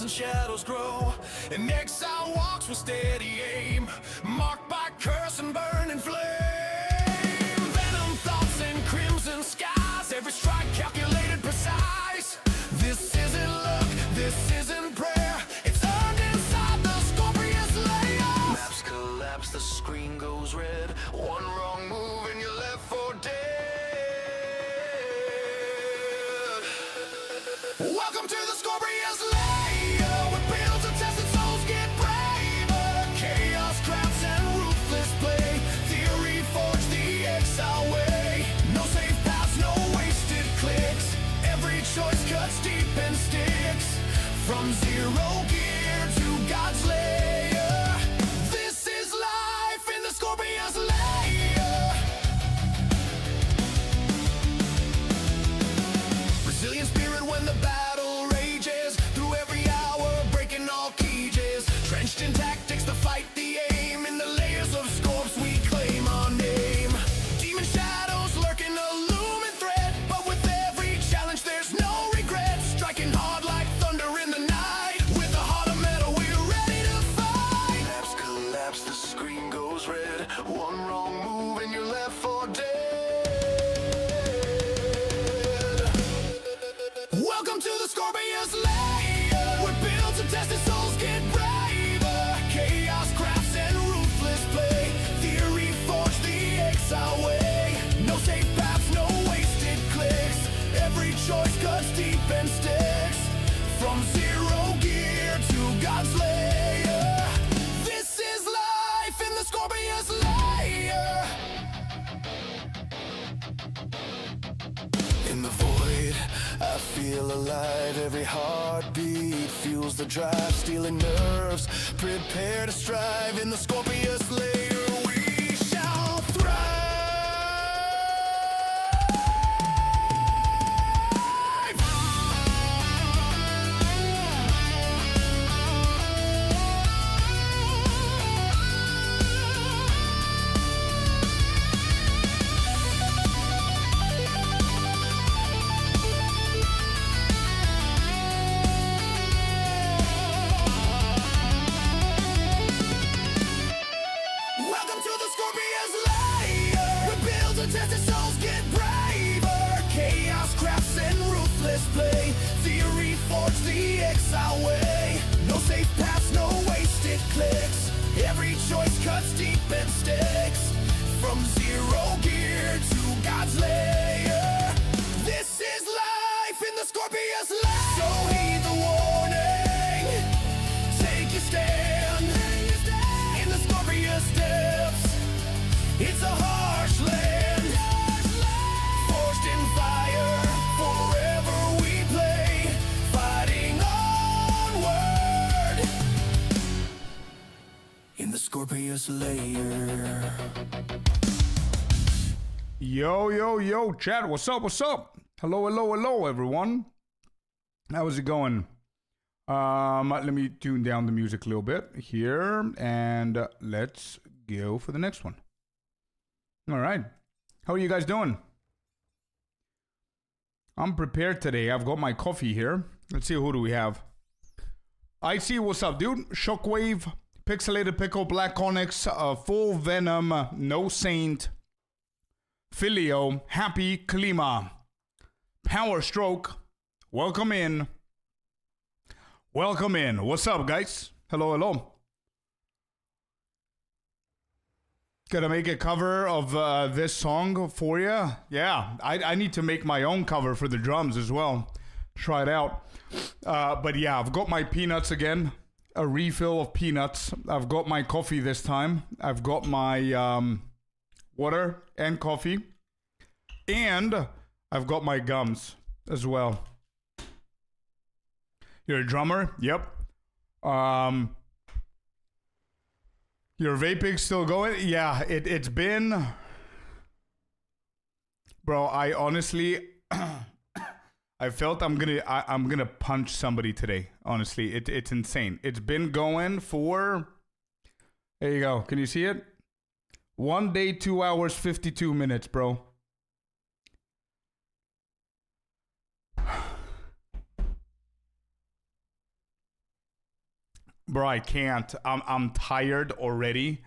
Shadows grow, and exile walks with steady aim, marked by curse and burning flame. Venom thoughts and crimson skies, every strike calculated precise. This isn't luck, this isn't prayer, it's earned inside the Scorpius layer. Maps collapse, the screen goes red, one wrong move and you're left for dead. Welcome to the Scorpius layer. From zero gear to God's lair, this is life in the Scorpius lair. Resilient spirit when the battle rages, through every hour breaking all cages. Trenched in tactics to fight the aim, in the layers of Scorps we claim our name. Demon shadows lurking a looming threat, but with every challenge there's no regret. Striking hard like thunder in the night, with a heart of metal we're ready to fight. Maps collapse, the screen goes red, one wrong move and you're left for dead. Welcome to the Scorpius lair. We're built to test it, souls get braver. Chaos crafts and ruthless play, theory forged the exile way. No safe paths, no wasted clicks, every choice cuts deep and sticks. From zero gear to God's lair, this is life in the Scorpius lair. In the void, I feel alive. Every heartbeat fuels the drive. Stealing nerves, prepare to strive. In the Scorpius lair, we shall thrive. Cuts deep and sticks. From zero gear to God's lair, this is life in the Scorpius lair. So heed the warning, take your stand in the Scorpius depths. It's a harsh land, forged in fire. Forever we play, fighting onward in the Scorpius lair. Yo, chat, what's up? Hello, everyone. How's it going? Let me tune down the music a little bit here, and let's go for the next one. All right. How are you guys doing? I'm prepared today. I've got my coffee here. Let's see, who do we have? I see, what's up, dude? Shockwave, Pixelated Pickle, Black Onyx, Full Venom, No Saint, Filio, Happy, Klima, Power Stroke, welcome in. What's up, guys? Hello. Gonna make a cover of this song for you. Yeah, I need to make my own cover for the drums as well. Try it out. But yeah, I've got my peanuts again. A refill of peanuts. I've got my coffee this time. I've got my water and coffee. And I've got my gums as well. You're a drummer? Yep. Your vaping still going? Yeah, it's been... Bro, I honestly... I felt I'm gonna punch somebody today. Honestly, it's insane. It's been going for... There you go. Can you see it? 1 day, 2 hours, 52 minutes, bro. Bro, I can't. I'm tired already.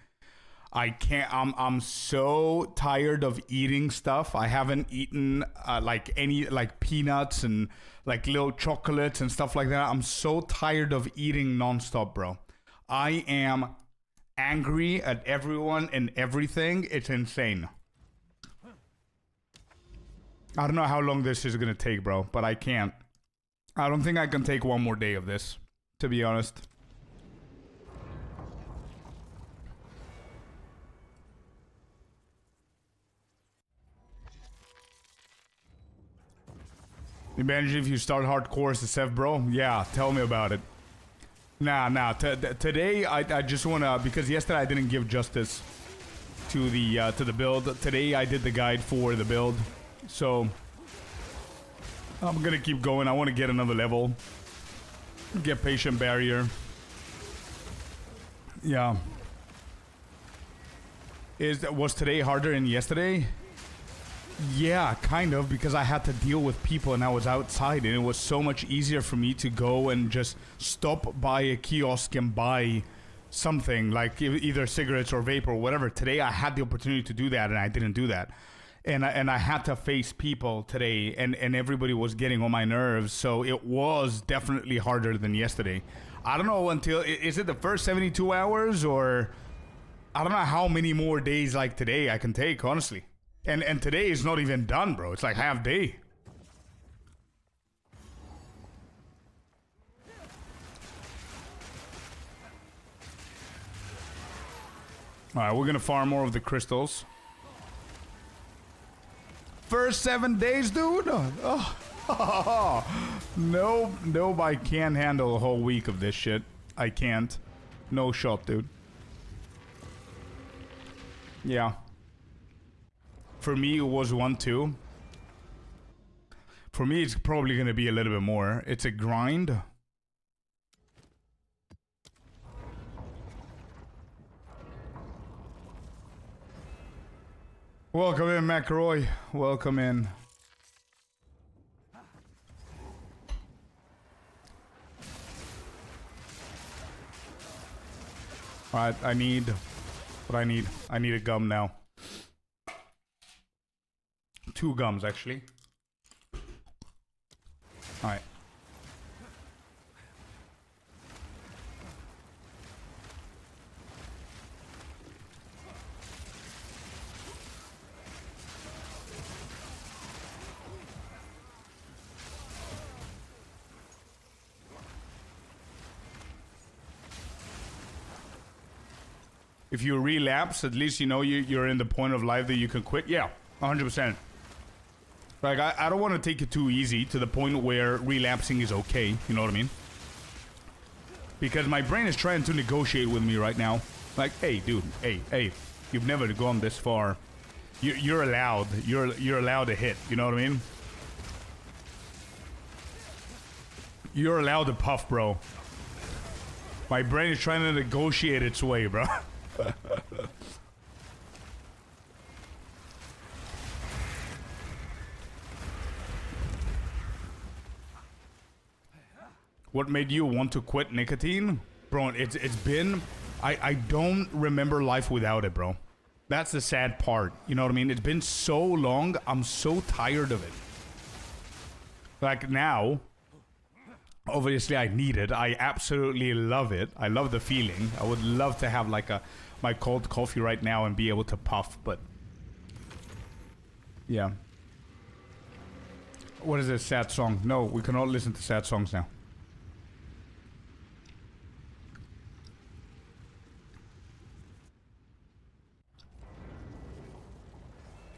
I can't. I'm so tired of eating stuff. I haven't eaten like any like peanuts and like little chocolates and stuff like that. I'm so tired of eating nonstop, bro. I am angry at everyone and everything. It's insane. I don't know how long this is gonna take, bro, but I can't. I don't think I can take one more day of this, to be honest. Imagine if you start hardcore as a Sev, bro. Yeah, tell me about it. Nah. Today, I just wanna, because yesterday I didn't give justice to the build. Today I did the guide for the build, so I'm gonna keep going. I want to get another level, get patient barrier. Yeah. Was today harder than yesterday? Yeah, kind of, because I had to deal with people and I was outside, and it was so much easier for me to go and just stop by a kiosk and buy something, like either cigarettes or vape or whatever. Today I had the opportunity to do that, and I didn't do that. And I had to face people today, and everybody was getting on my nerves, so it was definitely harder than yesterday. I don't know until... Is it the first 72 hours, or... I don't know how many more days like today I can take, honestly. And today is not even done, bro. It's like half day. Alright, we're gonna farm more of the crystals. First 7 days, dude? Oh. Nope, I can't handle a whole week of this shit. I can't. No shot, dude. Yeah. For me, it was 1-2. For me, it's probably going to be a little bit more. It's a grind. Welcome in, McRoy. Welcome in. Alright, I need a gum now. 2 gums, actually. Alright. If you relapse, at least you know you're in the point of life that you can quit. Yeah, 100%. Like, I don't want to take it too easy to the point where relapsing is okay, you know what I mean? Because my brain is trying to negotiate with me right now. Like, hey, dude, hey, you've never gone this far. You're allowed. You're allowed to hit, you know what I mean? You're allowed to puff, bro. My brain is trying to negotiate its way, bro. What made you want to quit nicotine? Bro, it's been... I don't remember life without it, bro. That's the sad part. You know what I mean? It's been so long, I'm so tired of it. Like now, obviously I need it. I absolutely love it. I love the feeling. I would love to have like my cold coffee right now and be able to puff, but... Yeah. What is this sad song? No, we cannot listen to sad songs now.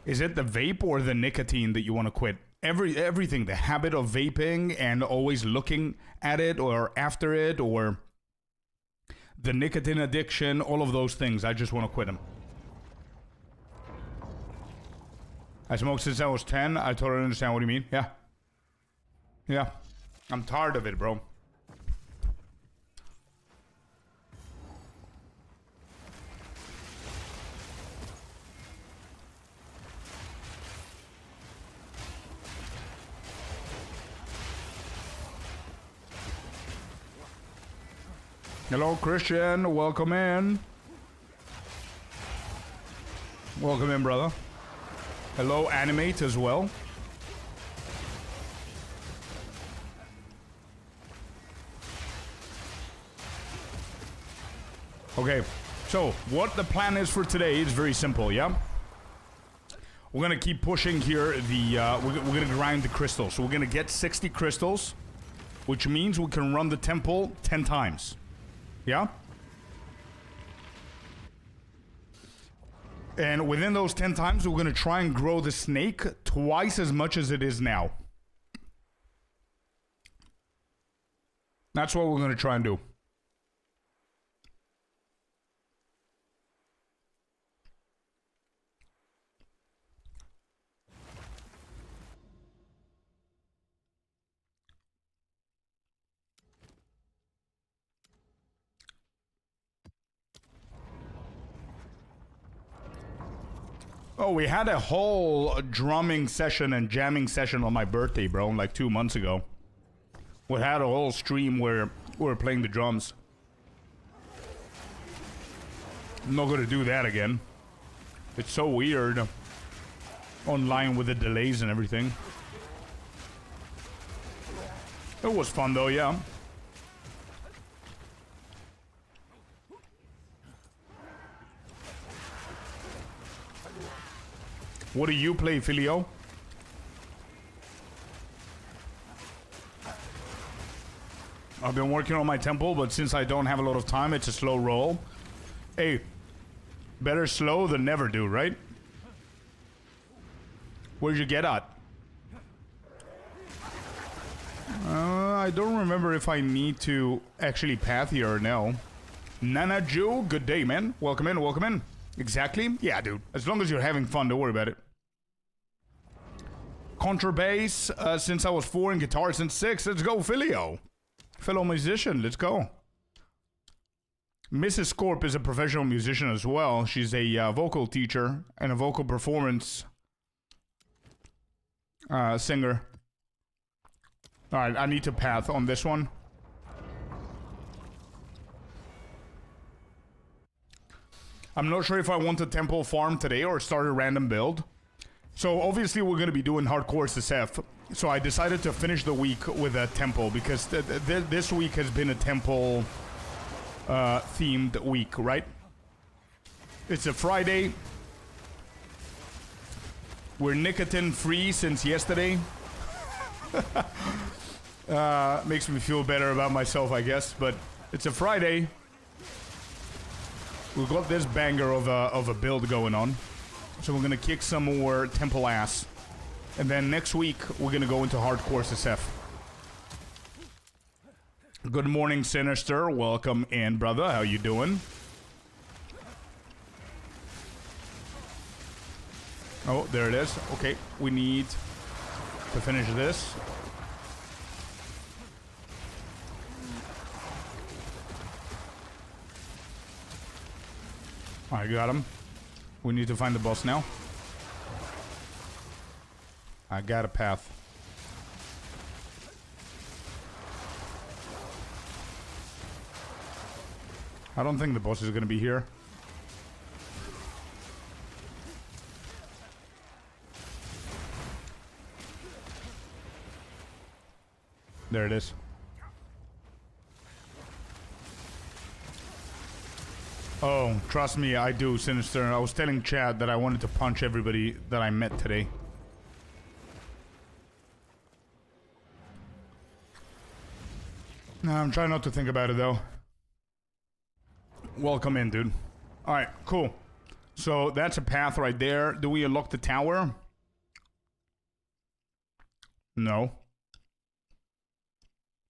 Is it the vape or the nicotine that you want to quit? Everything, the habit of vaping and always looking at it or after it, or the nicotine addiction, all of those things. I just want to quit them. I smoked since I was 10. I totally understand what you mean. Yeah. Yeah. I'm tired of it, bro. Hello, Christian. Welcome in. Welcome in, brother. Hello, Animate as well. Okay, so what the plan is for today is very simple, yeah? We're gonna keep pushing here we're gonna grind the crystals. So we're gonna get 60 crystals, which means we can run the temple 10 times. Yeah? And within those 10 times, we're going to try and grow the snake twice as much as it is now. That's what we're going to try and do. Oh, we had a whole drumming session and jamming session on my birthday, bro, like 2 months ago. We had a whole stream where we were playing the drums. I'm not gonna do that again. It's so weird. Online with the delays and everything. It was fun though, yeah. What do you play, Filio? I've been working on my temple, but since I don't have a lot of time, it's a slow roll. Hey, better slow than never do, right? Where'd you get at? I don't remember if I need to actually path here or no. Nana Joe, good day, man. Welcome in, welcome in. Exactly? Yeah, dude. As long as you're having fun, don't worry about it. Contrabass since I was 4 and guitar since 6. Let's go, Filio. Fellow musician, let's go. Mrs. Scorp is a professional musician as well. She's a vocal teacher and a vocal performance singer. Alright, I need to path on this one. I'm not sure if I want a temple farm today or start a random build. So obviously we're going to be doing hardcore SF. So I decided to finish the week with a temple because this week has been a temple themed week, right? It's a Friday. We're nicotine free since yesterday. Makes me feel better about myself, I guess. But it's a Friday. We've got this banger of a build going on. So we're gonna kick some more temple ass. And then next week, we're gonna go into hardcore SF. Good morning, Sinister. Welcome in, brother. How you doing? Oh, there it is. Okay, we need to finish this. I got him. We need to find the boss now. I got a path. I don't think the boss is gonna be here. There it is. Oh, trust me, I do, Sinister. I was telling Chad that I wanted to punch everybody that I met today. No, I'm trying not to think about it, though. Welcome in, dude. Alright, cool. So, that's a path right there. Do we unlock the tower? No.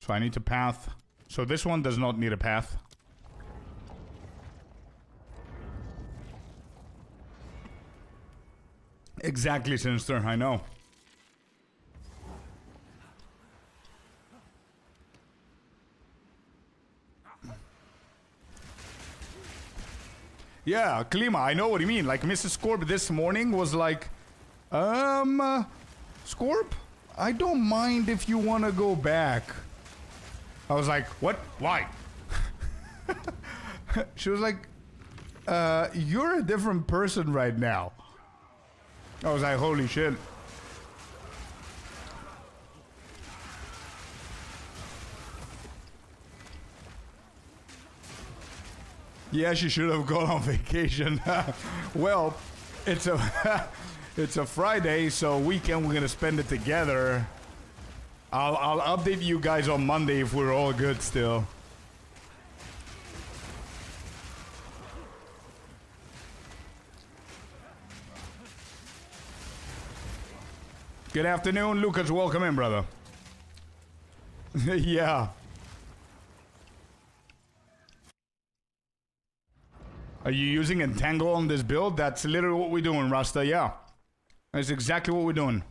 So, I need to path. So, this one does not need a path. Exactly, Sinister. I know. Yeah, Klima, I know what you mean. Like, Mrs. Scorp this morning was like, Scorp, I don't mind if you want to go back. I was like, what? Why? She was like, you're a different person right now. I was like, holy shit. Yeah, she should have gone on vacation. Well, it's a it's a Friday, so weekend we're gonna spend it together. I'll update you guys on Monday if we're all good still. Good afternoon, Lucas. Welcome in, brother. Yeah. Are you using Entangle on this build? That's literally what we're doing, Rasta. Yeah. That's exactly what we're doing.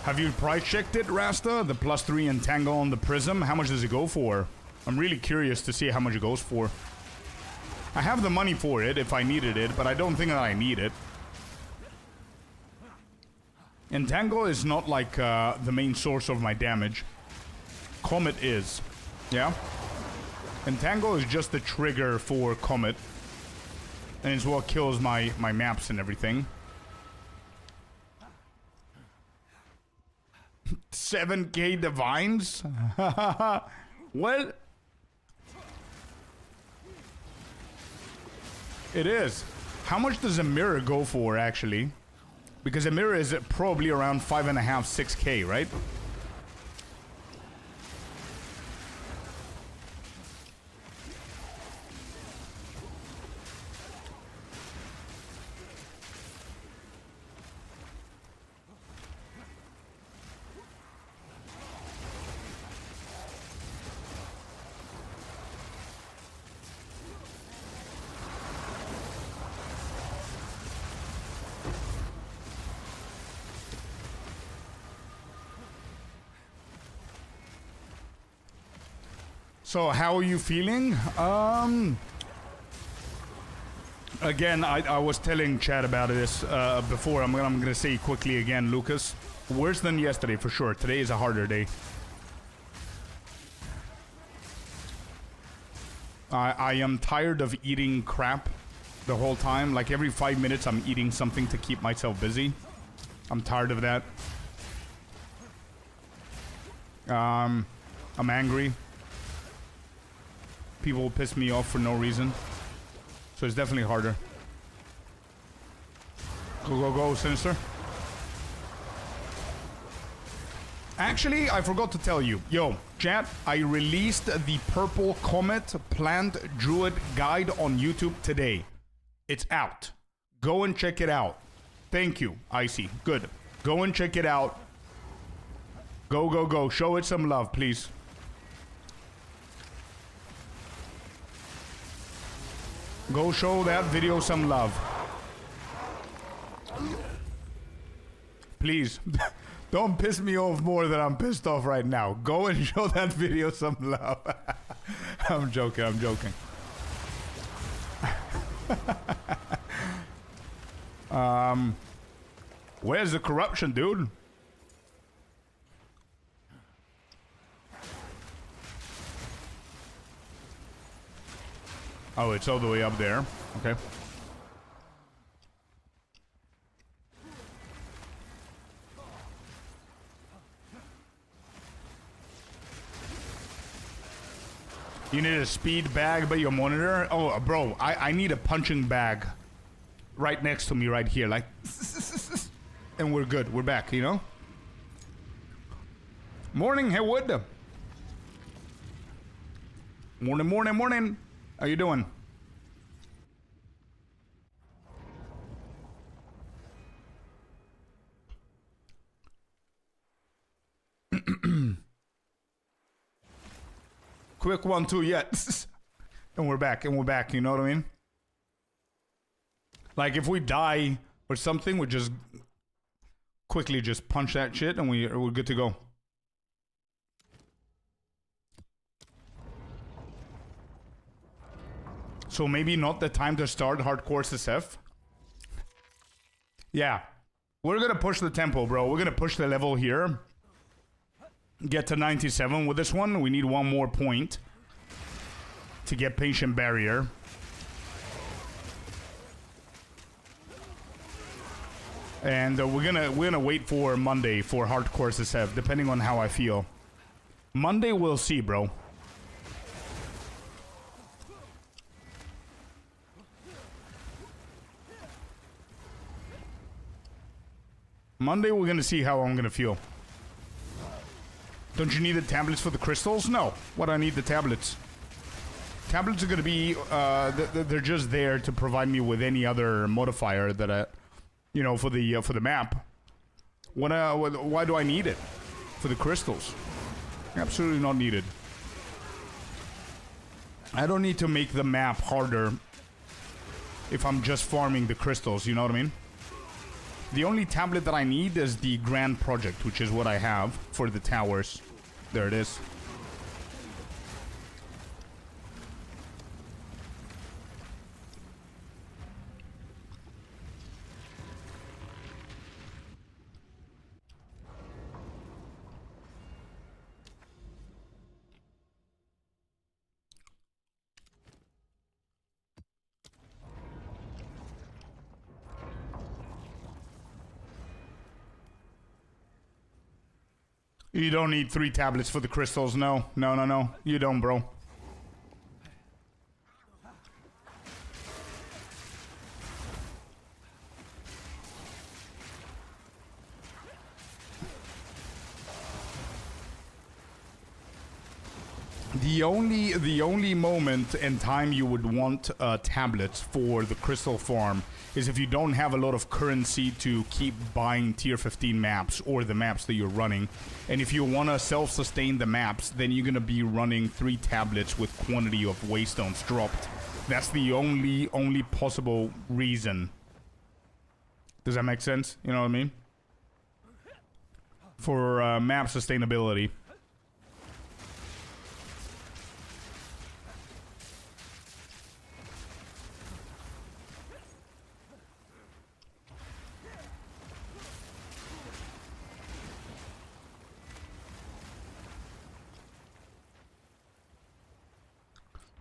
Have you price checked it, Rasta? The +3 Entangle on the Prism? How much does it go for? I'm really curious to see how much it goes for. I have the money for it if I needed it, but I don't think that I need it. Entangle is not like the main source of my damage. Comet is. Yeah? Entangle is just the trigger for Comet. And it's what kills my maps and everything. 7k divines? What? It is. How much does a mirror go for, actually? Because a mirror is probably around 5.5, 6k, right? So how are you feeling? Again, I was telling Chad about this before. I'm gonna say quickly again, Lucas. Worse than yesterday for sure. Today is a harder day. I am tired of eating crap the whole time. Like every 5 minutes, I'm eating something to keep myself busy. I'm tired of that. I'm angry. People piss me off for no reason. So it's definitely harder. Go, go, go, Sinister. Actually, I forgot to tell you. Yo, chat, I released the Purple Comet Plant Druid Guide on YouTube today. It's out. Go and check it out. Thank you, Icy. Good. Go and check it out. Go, go, go. Show it some love, please. Go show that video some love. Please. Don't piss me off more than I'm pissed off right now. Go and show that video some love. I'm joking, I'm joking. Where's the corruption, dude? Oh, it's all the way up there. Okay. You need a speed bag by your monitor? Oh, bro, I need a punching bag right next to me right here. Like, and we're good. We're back, you know? Morning, Haywood. Morning, morning, morning. How you doing? Quick 1-2, yes. And we're back, you know what I mean? Like, if we die or something, we just quickly just punch that shit and we're good to go. So maybe not the time to start hardcore SF. Yeah. We're gonna push the tempo, bro. We're gonna push the level here. Get to 97 with this one. We need one more point to get Patient Barrier. And we're gonna wait for Monday for hardcore SF, depending on how I feel. Monday we'll see, bro. Monday we're gonna see how I'm gonna feel. Don't you need the tablets for the crystals? No. What, I need the tablets? Tablets are gonna be, they're just there to provide me with any other modifier that I, you know, for the map. Why do I need it? For the crystals? Absolutely not needed. I don't need to make the map harder if I'm just farming the crystals, you know what I mean? The only tablet that I need is the Grand Project, which is what I have for the towers. There it is. You don't need 3 tablets for the crystals, no. No, no, no. You don't, bro. The only moment and time you would want tablets for the crystal farm is if you don't have a lot of currency to keep buying tier 15 maps or the maps that you're running. And if you want to self-sustain the maps, then you're going to be running 3 tablets with quantity of waystones dropped. That's the only possible reason. Does that make sense? You know what I mean? For map sustainability.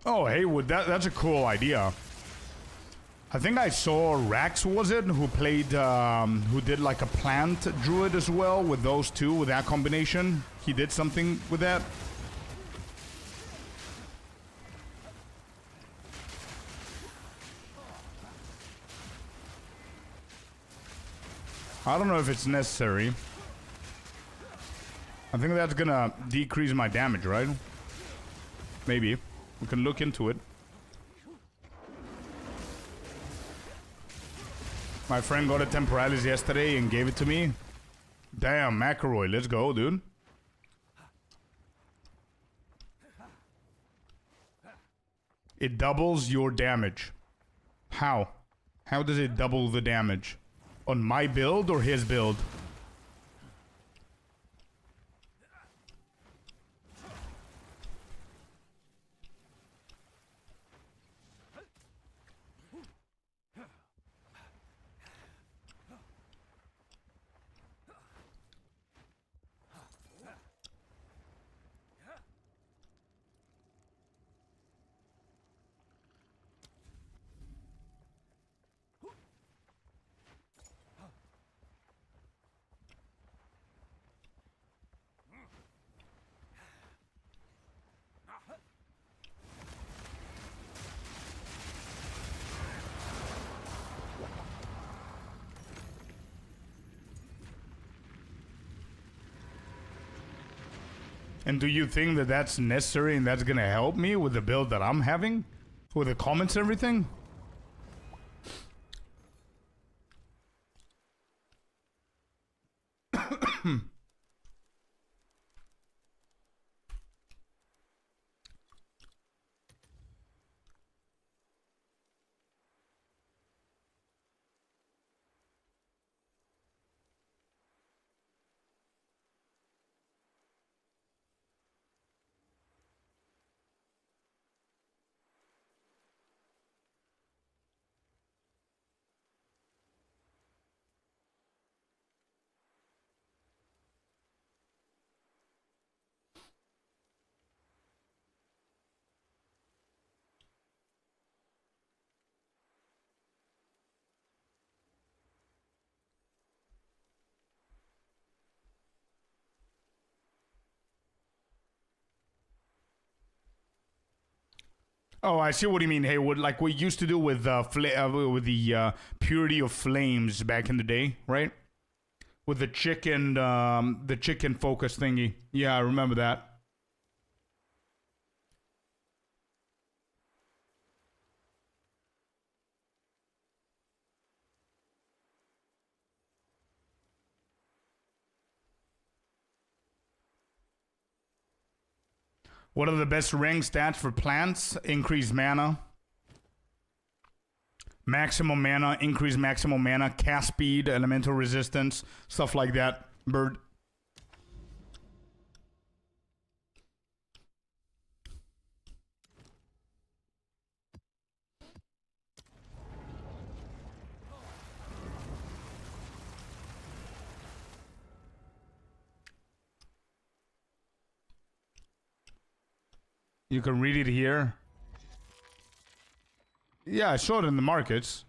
Oh, Haywood, that's a cool idea. I think I saw Rax, was it, who played, who did like a plant druid as well with those two, with that combination. He did something with that. I don't know if it's necessary. I think that's gonna decrease my damage, right? Maybe. We can look into it. My friend got a Temporalis yesterday and gave it to me. Damn, McElroy, let's go, dude. It doubles your damage. How? How does it double the damage? On my build or his build? And do you think that that's necessary and that's gonna help me with the build that I'm having? With the comments and everything? Oh, I see what you mean, Haywood. Like we used to do with the purity of flames back in the day, right? With the chicken focus thingy. Yeah, I remember that. What are the best rank stats for plants? Increased mana. Maximum mana, increased maximum mana, cast speed, elemental resistance, stuff like that. Bird. You can read it here. Yeah, I saw it in the markets.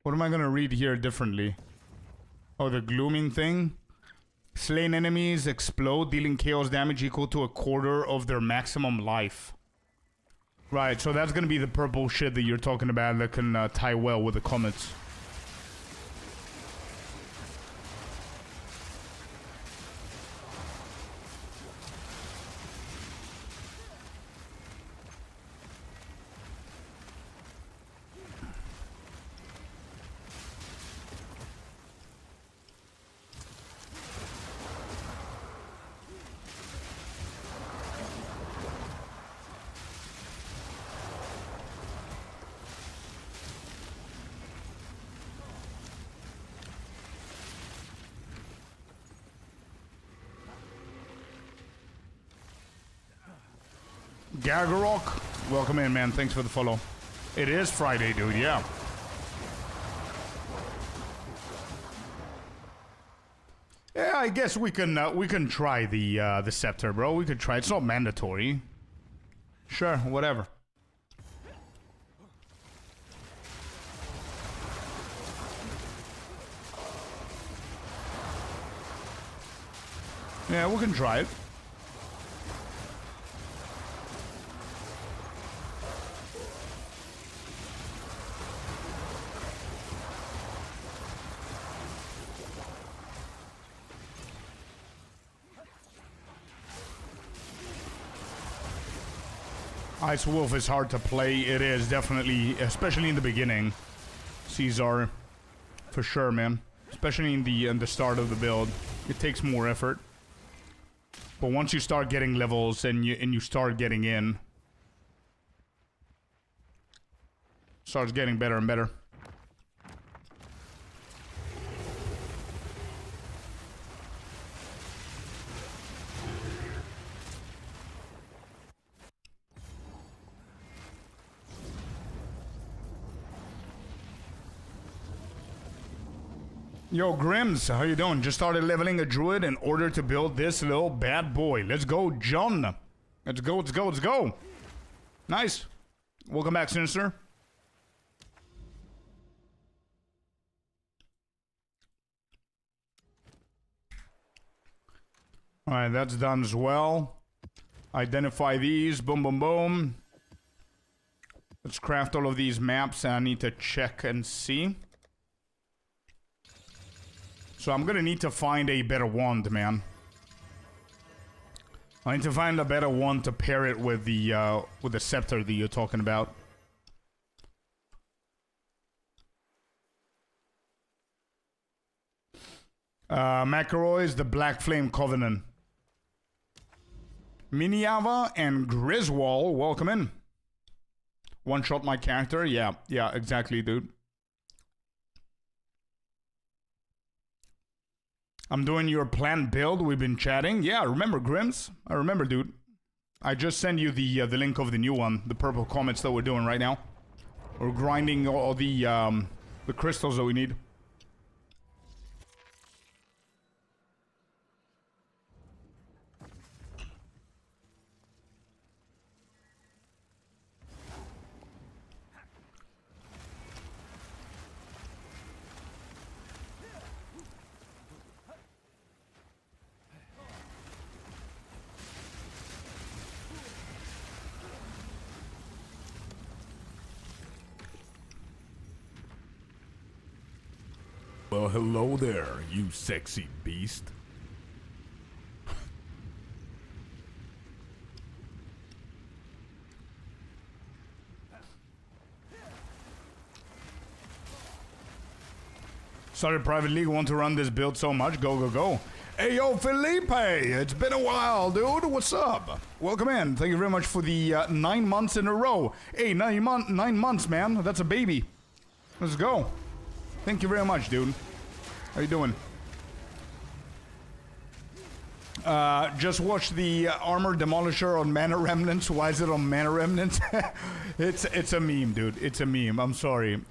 What am I gonna read here differently? Oh, the glooming thing. Slain enemies explode, dealing chaos damage equal to a quarter of their maximum life. Right, so that's gonna be the purple shit that you're talking about that can tie well with the comets. Gargarok, welcome in, man. Thanks for the follow. It is Friday, dude. Yeah. Yeah, I guess we can try the scepter, bro. We could try. It's not mandatory. Sure, whatever. Yeah, we can try it. Ice Wolf is hard to play. It is definitely, especially in the beginning. Caesar, for sure, man. Especially in the start of the build, it takes more effort. But once you start getting levels and you start getting in, starts getting better and better. Yo, Grims, how you doing? Just started leveling a druid in order to build this little bad boy. Let's go, John. Let's go, let's go, let's go. Nice. Welcome back, Sinister. Alright, that's done as well. Identify these. Boom, boom, boom. Let's craft all of these maps, and I need to check and see. So I'm gonna need to find a better wand, man. I need to find a better one to pair it with the scepter that you're talking about. McElroy's the Black Flame Covenant. Miniava and Griswold, welcome in. One shot my character, yeah, exactly, dude. I'm doing your planned build. We've been chatting. Yeah, remember Grims? I remember, dude. I just sent you the link of the new one, the purple comets that we're doing right now. We're grinding all the crystals that we need. Well, hello there, you sexy beast. Started private league, want to run this build so much. Go, go, go. Hey, yo, Felipe. It's been a while, dude. What's up? Welcome in. Thank you very much for the 9 months in a row. Hey, 9 months, man. That's a baby. Let's go. Thank you very much, dude. How you doing? Just watched the Armor Demolisher on Mana Remnants. Why is it on Mana Remnants? it's a meme, dude. It's a meme. I'm sorry.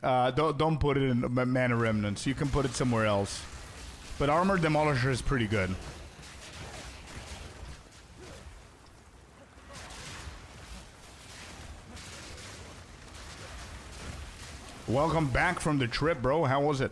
Don't put it in Mana Remnants. You can put it somewhere else. But Armor Demolisher is pretty good. Welcome back from the trip, bro. How was it?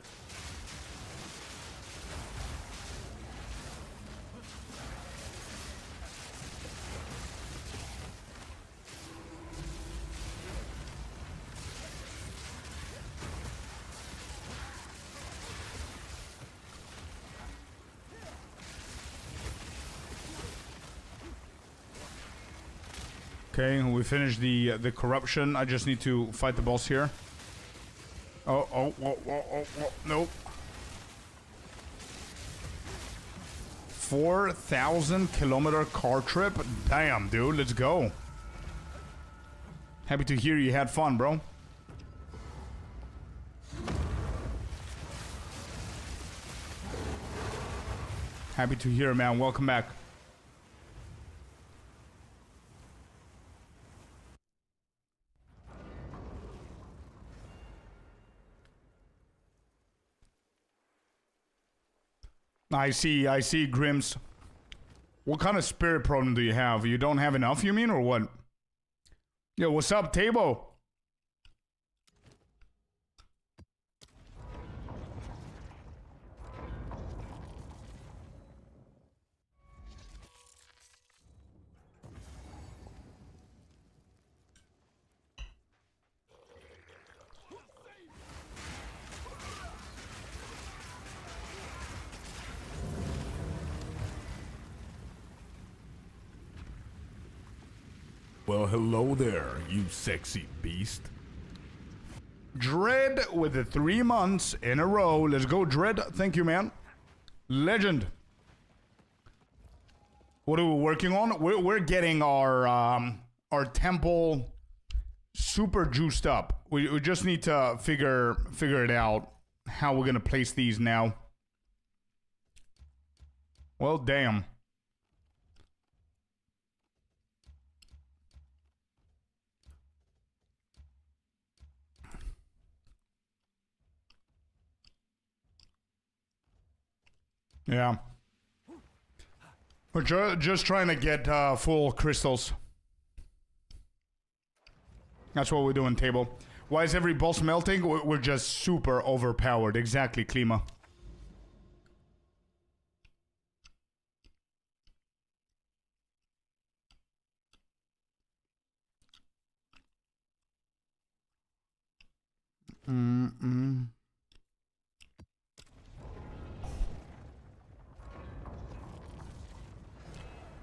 Okay, we finished the corruption. I just need to fight the boss here. Oh, nope. 4,000 kilometer car trip? Damn, dude, let's go. Happy to hear you had fun, bro. Happy to hear, man. Welcome back. I see, Grims. What kind of spirit problem do you have? You don't have enough, you mean, or what? Yo, what's up, Tabo? Well, hello there, you sexy beast. Dread with the 3 months in a row. Let's go, Dread. Thank you, man. Legend. What are we working on? We're getting our temple super juiced up. We just need to figure it out how we're gonna place these now. Well, damn. Yeah. We're just trying to get full crystals. That's what we're doing, Table. Why is every boss melting? We're just super overpowered. Exactly, Klima.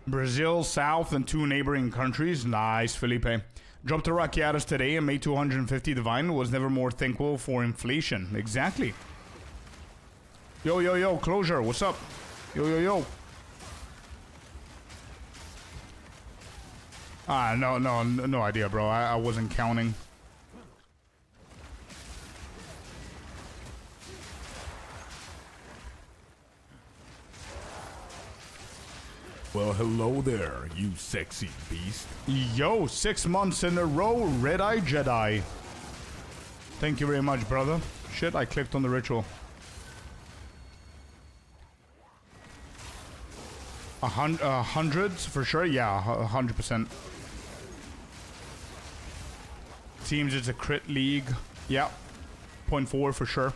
Brazil, South, and 2 neighboring countries. Nice, Felipe. Jumped to Rakiatas today and made 250 divine. Was never more thankful for inflation. Exactly. Yo, yo, yo, Closure, what's up? Yo, yo, yo. No idea, bro. I wasn't counting. Well, hello there, you sexy beast. Yo, 6 months in a row, Red Eye Jedi. Thank you very much, brother. Shit, I clicked on the ritual. Hundreds for sure. Yeah, 100%. Seems it's a crit league. Yeah, 0.4 for sure.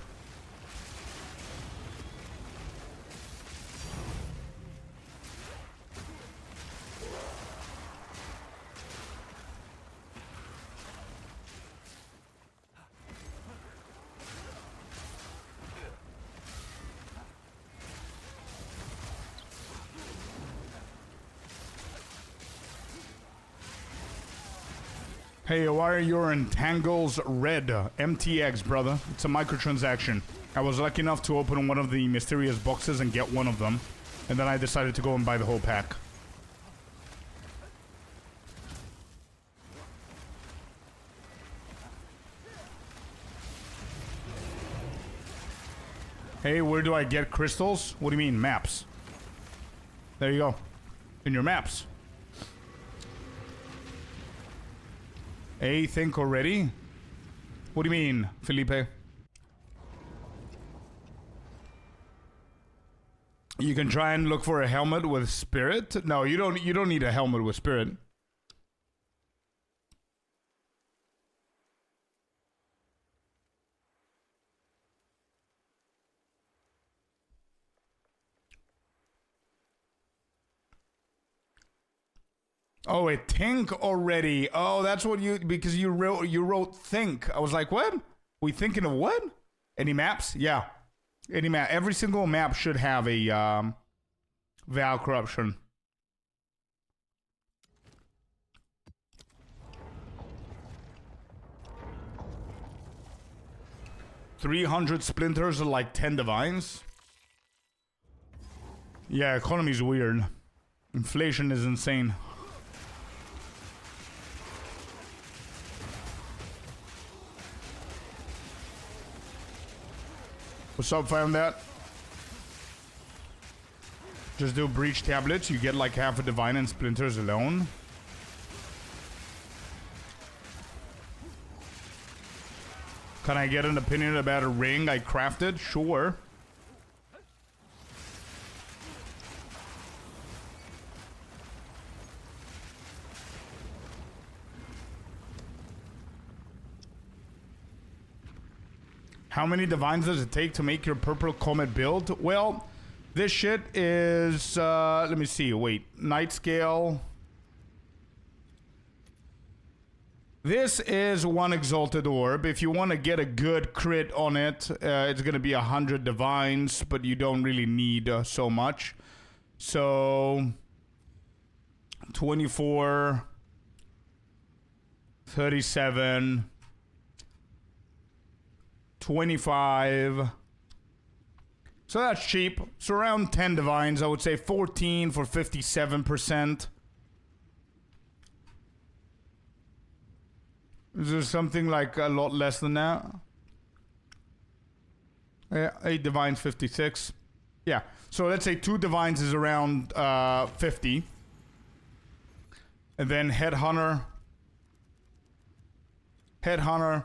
Hey, why are your entangles red? MTX, brother. It's a microtransaction. I was lucky enough to open one of the mysterious boxes and get one of them. And then I decided to go and buy the whole pack. Hey, where do I get crystals? What do you mean, maps? There you go. In your maps. Hey, think already? What do you mean, Felipe? You can try and look for a helmet with spirit. No, you don't need a helmet with spirit. Oh, it think already. Oh, that's what you, because you wrote think. I was like, what? We thinking of what? Any maps? Yeah. Any map. Every single map should have a Val Corruption. $300 splinters are like 10 divines. Yeah, economy's weird. Inflation is insane. What's up, found that? Just do breach tablets, you get like half a divine and splinters alone. Can I get an opinion about a ring I crafted? Sure. How many divines does it take to make your purple Comet build? Well, this shit is, let me see, wait, night scale. This is 1 exalted orb. If you want to get a good crit on it, it's going to be 100 divines, but you don't really need so much. So, 24, 37... 25. So that's cheap. So around 10 divines. I would say 14 for 57%. Is there something like a lot less than that? Yeah, 8 divines, 56. Yeah. So let's say 2 divines is around 50. And then Headhunter. Headhunter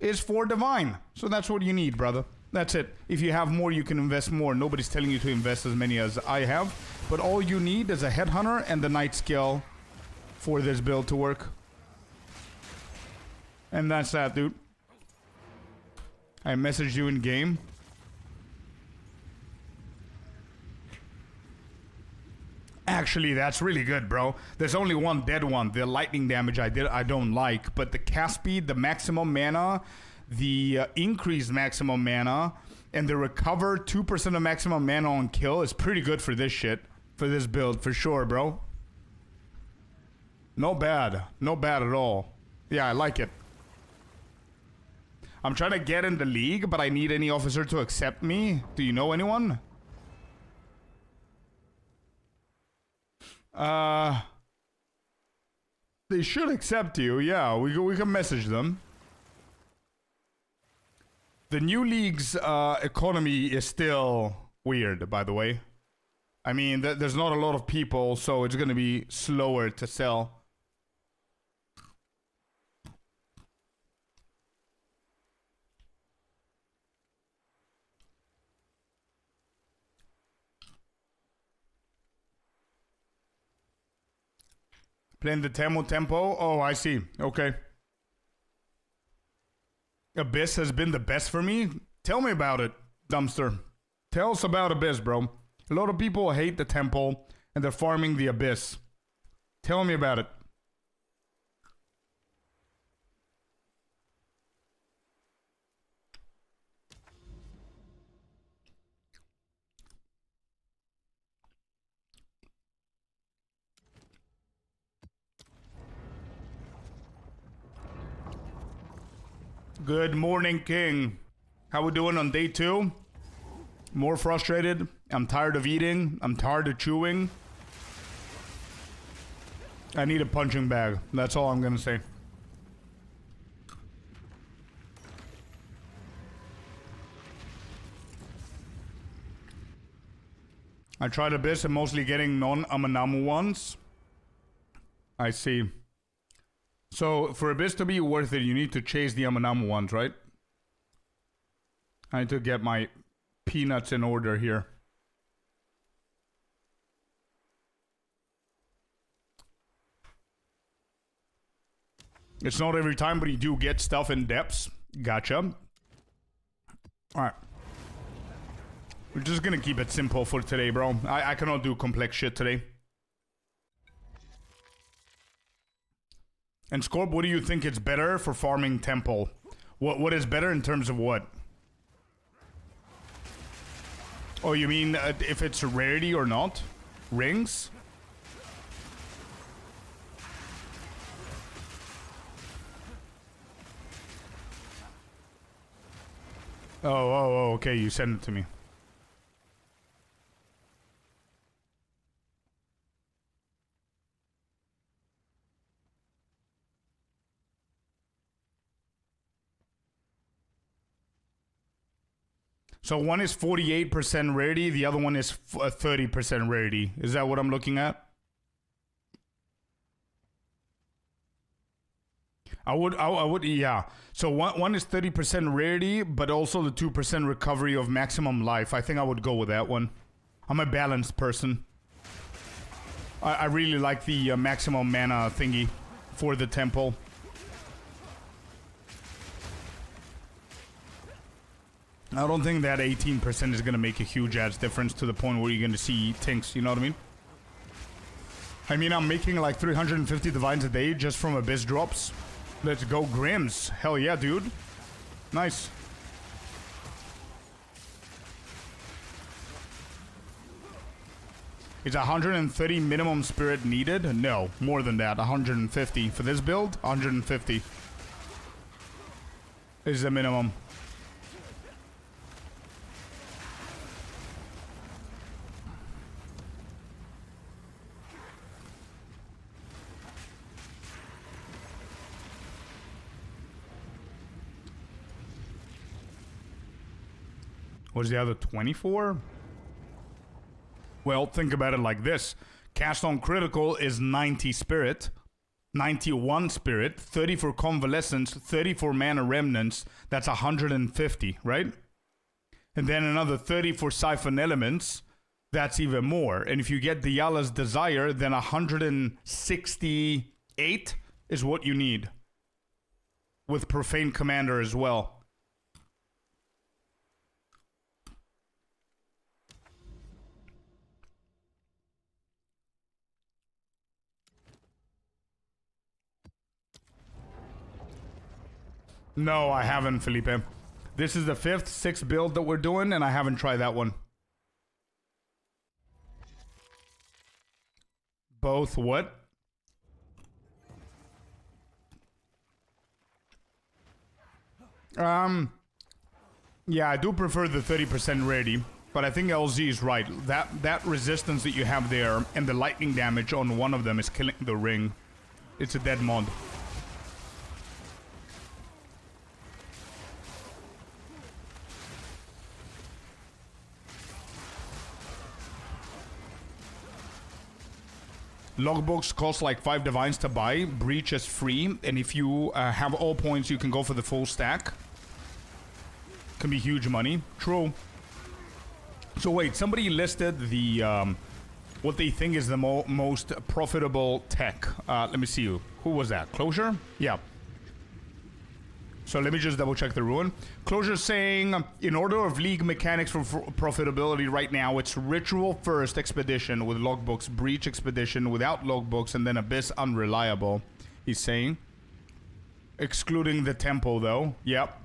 is 4 divine. So that's what you need, brother. That's it. If you have more, you can invest more. Nobody's telling you to invest as many as I have. But all you need is a Headhunter and the Night Skill for this build to work. And that's that, dude. I messaged you in game. Actually, that's really good, bro. There's only one dead one. The lightning damage I don't like. But the cast speed, the maximum mana, the increased maximum mana, and the recover 2% of maximum mana on kill is pretty good for this shit. for this build, for sure, bro. No bad. No bad at all. Yeah, I like it. I'm trying to get in the league, but I need any officer to accept me. Do you know anyone? They should accept you. Yeah, we can message them. The new league's economy is still weird, by the way. I mean, there's not a lot of people, so it's gonna be slower to sell. Playing the tempo? Oh, I see. Okay. Abyss has been the best for me? Tell me about it, Dumpster. Tell us about Abyss, bro. A lot of people hate the temple, and they're farming the Abyss. Tell me about it. Good morning, King. How we doing on day 2? More frustrated. I'm tired of eating. I'm tired of chewing. I need a punching bag. That's all I'm gonna say. I tried Abyss and mostly getting non-Amanamu ones. I see. So, for Abyss to be worth it, you need to chase the Amanamu ones, right? I need to get my peanuts in order here. It's not every time, but you do get stuff in depths. Gotcha. Alright. We're just gonna keep it simple for today, bro. I cannot do complex shit today. And Scorp, what do you think it's better for farming temple? What is better in terms of what? Oh, you mean if it's a rarity or not? Rings? Oh, okay, you send it to me. So one is 48% rarity, the other one is 30% rarity. Is that what I'm looking at? I would, yeah. So one is 30% rarity, but also the 2% recovery of maximum life. I think I would go with that one. I'm a balanced person. I really like the maximum mana thingy for the temple. I don't think that 18% is going to make a huge ass difference to the point where you're going to see tinks, you know what I mean? I mean, I'm making like 350 divines a day just from Abyss drops. Let's go Grims. Hell yeah, dude. Nice. Is 130 minimum spirit needed? No, more than that. 150. For this build, 150 is the minimum. What's the other 24? Well, think about it like this. Cast on critical is 90 spirit, 91 spirit, 30 for convalescence, 30 for mana remnants. That's 150, right? And then another 30 for siphon elements. That's even more. And if you get Diala's Desire, then 168 is what you need. With Profane Commander as well. No, I haven't, Felipe. This is the 5th, 6th build that we're doing, and I haven't tried that one. Both what? Yeah, I do prefer the 30% rarity, but I think LZ is right. That resistance that you have there and the lightning damage on one of them is killing the ring. It's a dead mod. Logbooks cost like 5 divines to buy. Breach is free, and if you have all points, you can go for the full stack. Can be huge money. True. So wait, somebody listed the what they think is the most profitable tech. Let me see. Who was that? Closure? Yeah. So let me just double check the ruin. Closure saying, in order of league mechanics for profitability right now, it's Ritual first Expedition with logbooks, Breach Expedition without logbooks, and then Abyss Unreliable, he's saying. Excluding the Temple, though. Yep.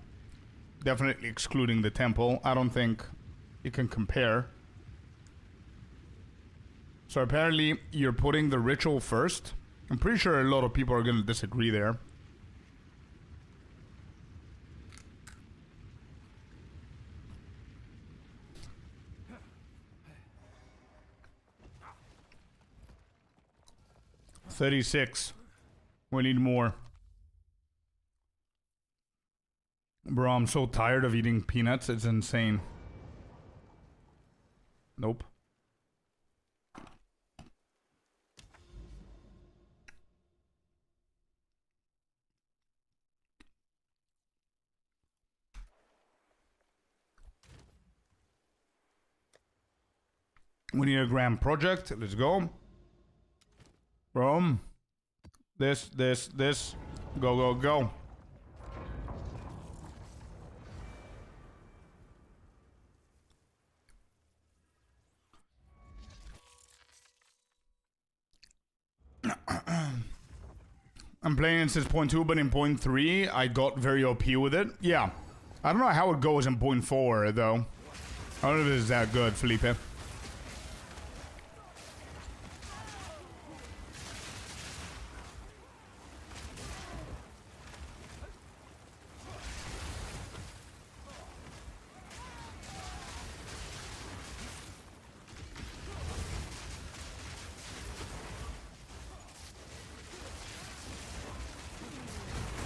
Definitely excluding the Temple. I don't think you can compare. So apparently, you're putting the Ritual first. I'm pretty sure a lot of people are going to disagree there. $36. We need more. Bro, I'm so tired of eating peanuts. It's insane. Nope. We need a grand project. Let's go. Boom. This. Go, go, go. I'm playing it since point 2, but in point 3, I got very OP with it. Yeah. I don't know how it goes in point 4, though. I don't know if it's that good, Felipe.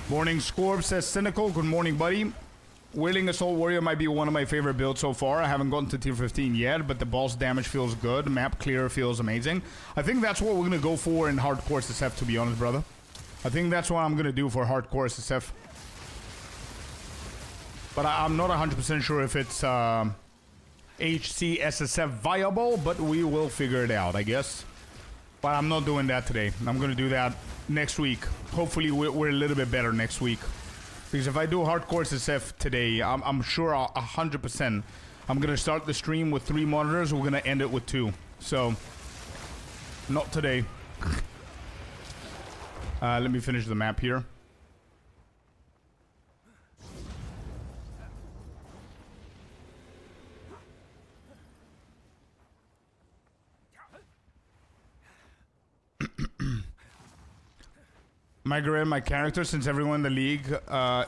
Morning, Scorp says Cynical. Good morning, buddy. Wailing Assault Warrior might be one of my favorite builds so far. I haven't gotten to tier 15 yet, but the boss damage feels good. Map clear feels amazing. I think that's what we're going to go for in Hardcore SSF, to be honest, brother. I think that's what I'm going to do for Hardcore SSF. But I'm not 100% sure if it's HC SSF viable, but we will figure it out, I guess. But I'm not doing that today. I'm going to do that next week. Hopefully we're a little bit better next week. Because if I do Hardcore SSF today, I'm sure 100% I'm going to start the stream with 3 monitors. We're going to end it with 2. So, not today. Let me finish the map here. Migrate my character since everyone in the league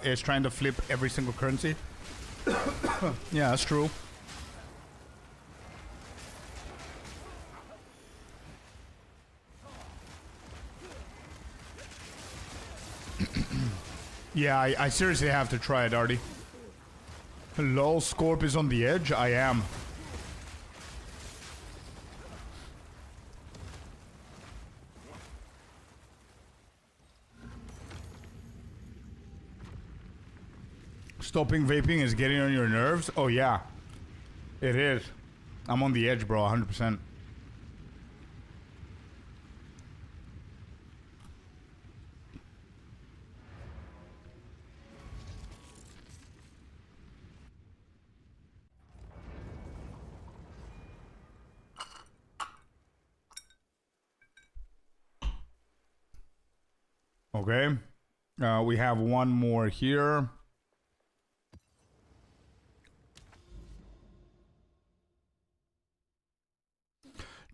is trying to flip every single currency. Yeah, that's true. Yeah, I seriously have to try it, Artie. Lol, Scorp is on the edge? I am. Stopping vaping is getting on your nerves? Oh, yeah. It is. I'm on the edge, bro, 100%. Okay. We have one more here.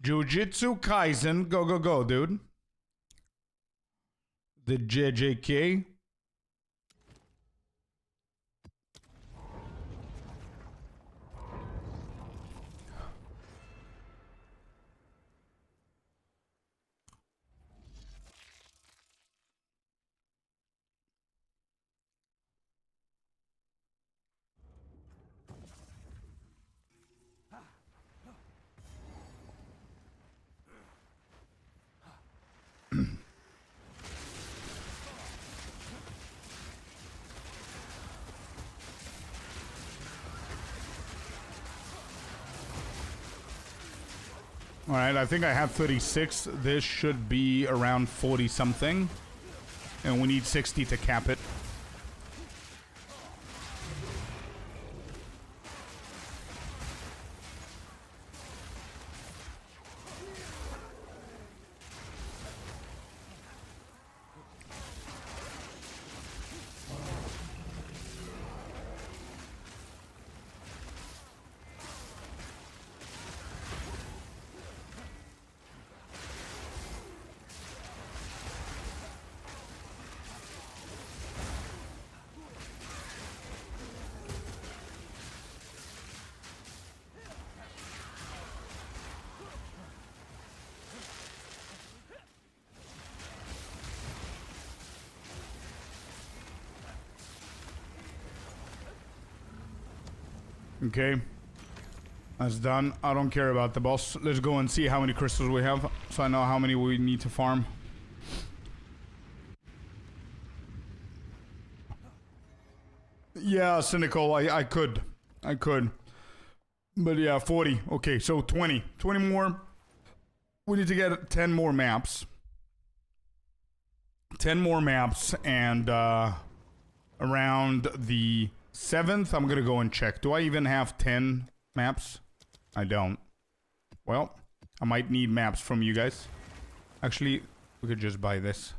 Jujutsu Kaisen. Go, go, go, dude. The JJK. All right, I think I have 36. This should be around 40 something. And we need 60 to cap it. Okay. That's done. I don't care about the boss. Let's go and see how many crystals we have, so I know how many we need to farm. Yeah, Cynical, I could. But yeah, 40. Okay, so 20. 20 more. We need to get 10 more maps. 10 more maps, and around the 7th, I'm gonna go and check. Do I even have 10 maps? I don't. Well, I might need maps from you guys. Actually, we could just buy this.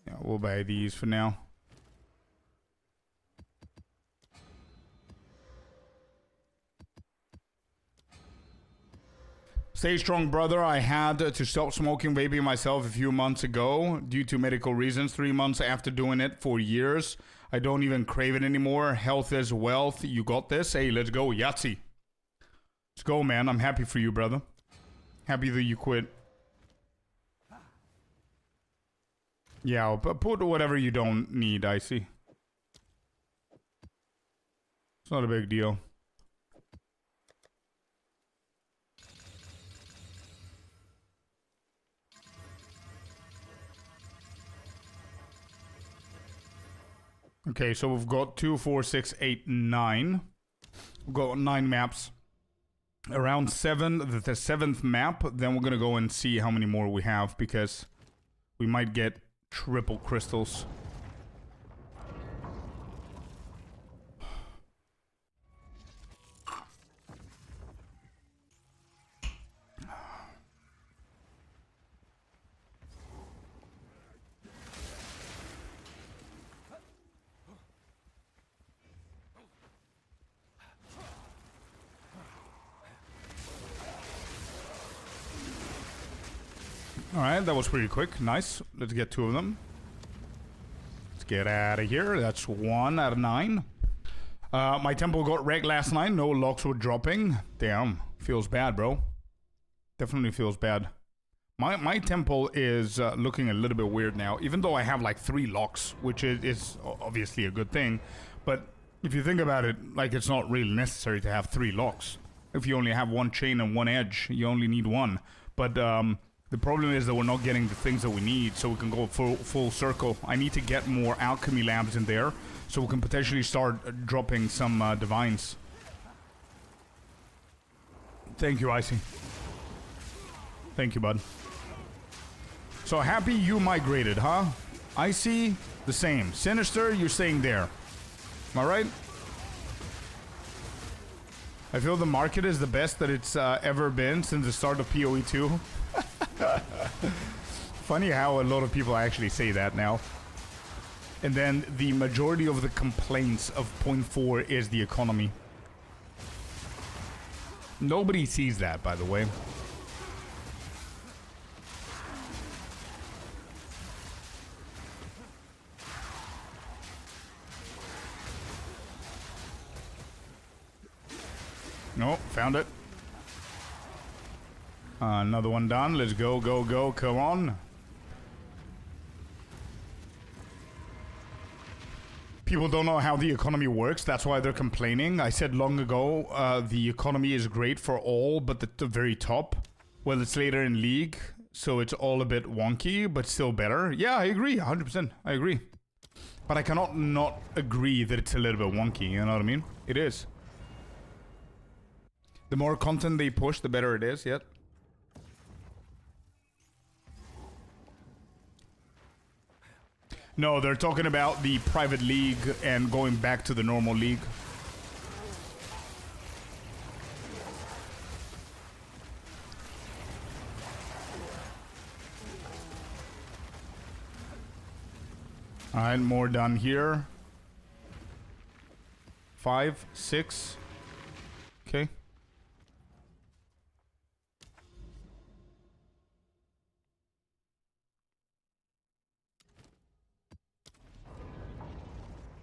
Yeah, we'll buy these for now. Stay strong, brother. I had to stop smoking vaping myself a few months ago due to medical reasons. 3 months after doing it for years. I don't even crave it anymore. Health is wealth. You got this? Hey, let's go, Yahtzee. Let's go, man. I'm happy for you, brother. Happy that you quit. Yeah, but put whatever you don't need, I see. It's not a big deal. Okay, so we've got 2, 4, 6, 8, 9. We've got 9 maps. Around 7, the 7th map, then we're gonna go and see how many more we have, because we might get triple crystals. Alright, that was pretty quick. Nice. Let's get 2 of them. Let's get out of here. That's 1 out of 9. My temple got wrecked last night. No locks were dropping. Damn. Feels bad, bro. Definitely feels bad. My temple is looking a little bit weird now. Even though I have like 3 locks, which is obviously a good thing. But if you think about it, like, it's not really necessary to have 3 locks. If you only have 1 chain and 1 edge, you only need 1. But the problem is that we're not getting the things that we need, so we can go full circle. I need to get more alchemy labs in there, so we can potentially start dropping some divines. Thank you, Icy. Thank you, bud. So happy you migrated, huh? Icy, the same. Sinister, you're staying there. Am I right? I feel the market is the best that it's ever been since the start of PoE 2. Funny how a lot of people actually say that now. And then the majority of the complaints of 0.4 is the economy. Nobody sees that, by the way. No, found it. Another one done. Let's go, go, go. Come on. People don't know how the economy works. That's why they're complaining. I said long ago, the economy is great for all, but the very top. Well, it's later in League, so it's all a bit wonky, but still better. Yeah, I agree. 100%. I agree. But I cannot not agree that it's a little bit wonky. You know what I mean? It is. The more content they push, the better it is, yet. No, they're talking about the private league and going back to the normal league. Alright, more done here. 5, 6. Okay.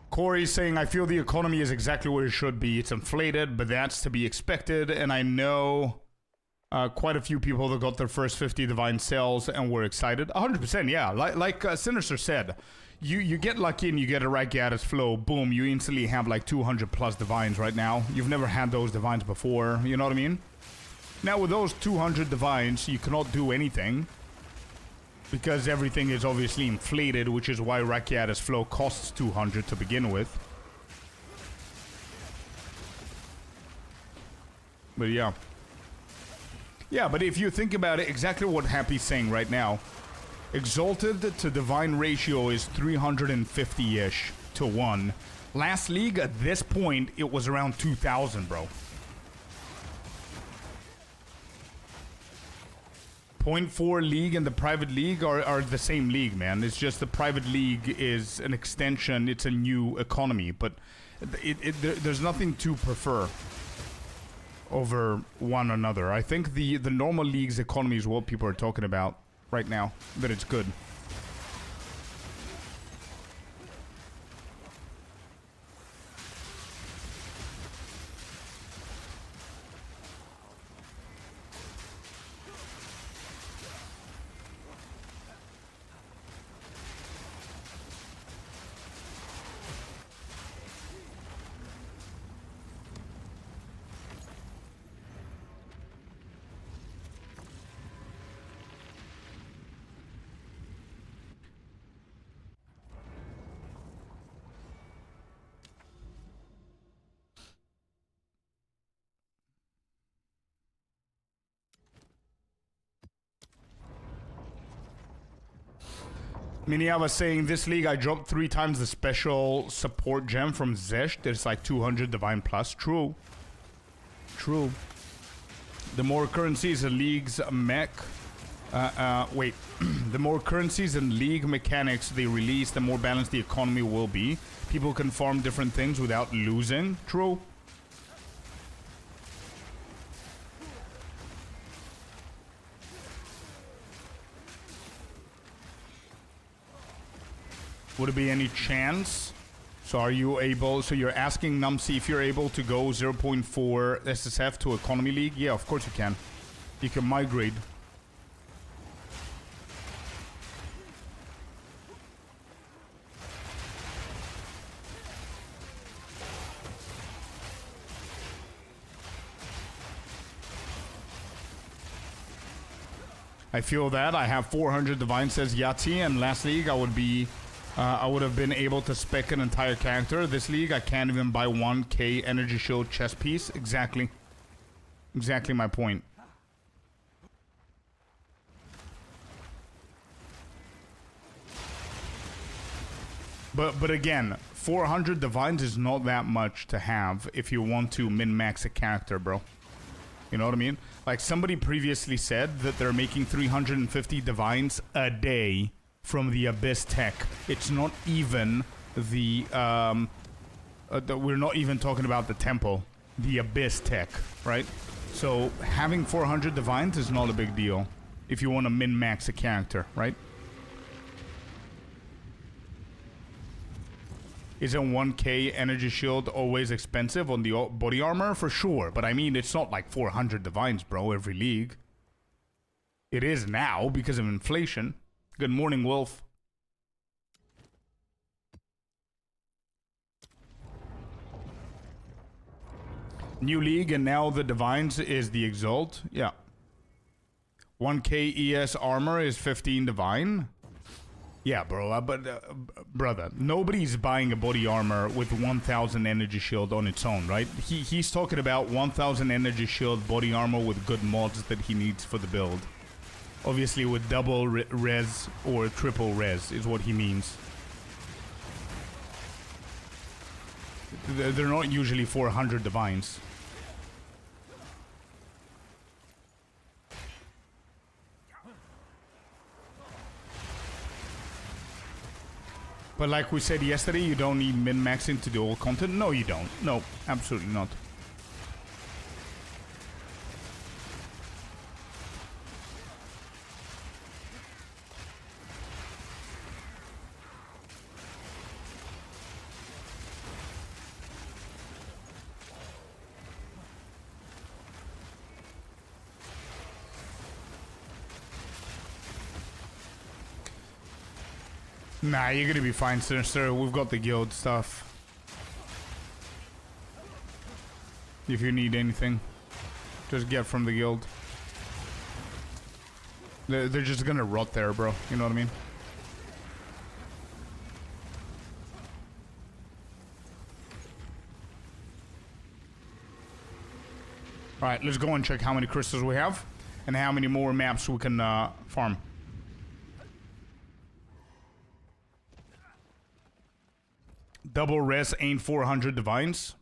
Corey's saying, I feel the economy is exactly where it should be. It's inflated, but that's to be expected. And I know quite a few people that got their first 50 divine cells and were excited. 100%, yeah. Like Sinister said, you get lucky and you get a Rakiatis flow. Boom, you instantly have like 200 plus divines right now. You've never had those divines before. You know what I mean? Now with those 200 divines, you cannot do anything. Because everything is obviously inflated, which is why Rakiatis flow costs 200 to begin with. But yeah. Yeah, but if you think about it, exactly what Happy's saying right now. Exalted to divine ratio is 350-ish to 1. Last league, at this point, it was around 2,000, bro. 0.4 league and the private league are the same league, man. It's just the private league is an extension. It's a new economy, but there's nothing to prefer over one another. I think the normal league's economy is what people are talking about right now, that it's good. Minia was saying, this league I dropped 3 times the special support gem from Zesh. There's like 200 divine plus. True. True. The more currencies a league's mech... wait. The more currencies and league mechanics they release, the more balanced the economy will be. People can farm different things without losing. True. Would it be any chance? So are you able... So you're asking Numsy if you're able to go 0.4 SSF to Economy League? Yeah, of course you can. You can migrate. I feel that. I have 400 divine, says Yahtzee, and last league I would be... I would have been able to spec an entire character. This league, I can't even buy 1k energy shield chest piece. Exactly. Exactly my point. But again, 400 divines is not that much to have if you want to min-max a character, bro. You know what I mean? Like somebody previously said that they're making 350 divines a day from the Abyss tech. It's not even the we're not even talking about the temple. The Abyss tech, right? So having 400 divines is not a big deal if you want to min-max a character, right? Isn't 1k energy shield always expensive on the body armor? For sure, but I mean, it's not like 400 divines, bro, every league. It is now because of inflation. Good morning, Wolf. New league, and now the divines is the exalt. Yeah. 1k ES armor is 15 divine. Yeah, bro, brother, nobody's buying a body armor with 1000 energy shield on its own, right? He's talking about 1000 energy shield body armor with good mods that he needs for the build. Obviously with double res or triple res is what he means. They're not usually 400 divines. But like we said yesterday, you don't need min-maxing to do all content. No, you don't. No, absolutely not. Nah, you're gonna be fine, Sinister. We've got the guild stuff. If you need anything, just get from the guild. They're just gonna rot there, bro. You know what I mean? Alright, let's go and check how many crystals we have and how many more maps we can farm. Double res ain't 400 divines.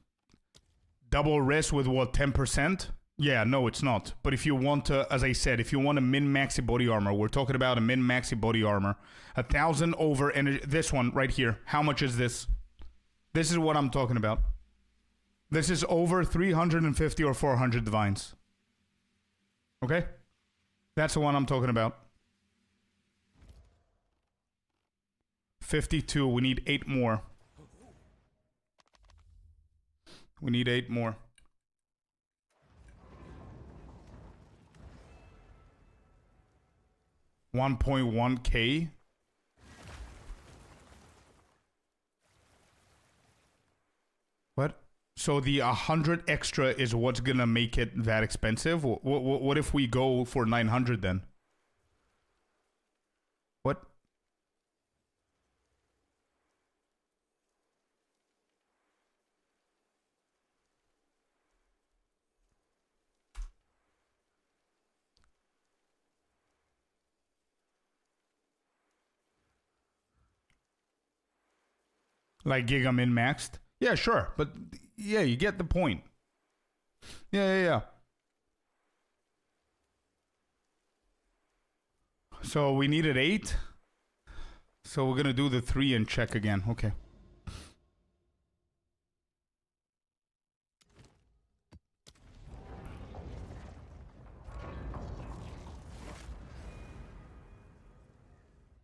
Double res with what, 10%? Yeah, no, it's not. But if you want to, as I said, if you want a min-maxi body armor, we're talking about a min-maxi body armor. 1000 over energy. This one right here. How much is this? This is what I'm talking about. This is over 350 or 400 divines. Okay? That's the one I'm talking about. 52. We need 8 more. We need 8 more. $1.1k. What? So the 100 extra is what's gonna make it that expensive? What if we go for 900 then? What? Like Giga min-maxed? Yeah, sure. But, yeah, you get the point. Yeah. So, we needed 8. So, we're gonna do the 3 and check again. Okay.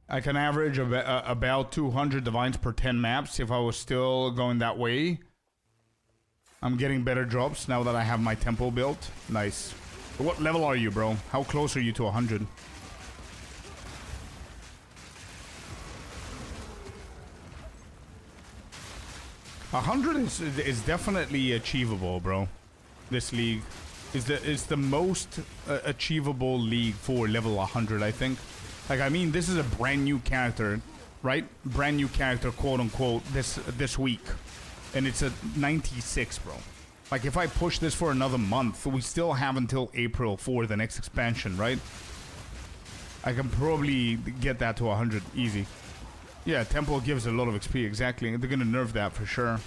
I can average about 200 divines per 10 maps if I was still going that way. I'm getting better drops now that I have my temple built. Nice. What level are you, bro? How close are you to 100? 100 is definitely achievable, bro. This league is the most achievable league for level 100, I think. Like, I mean, this is a brand new character, right? Brand new character, quote unquote, this week. And it's a 96, bro. Like, if I push this for another month, we still have until April for the next expansion, right? I can probably get that to 100 easy. Yeah, Temple gives a lot of XP, exactly. They're gonna nerf that for sure.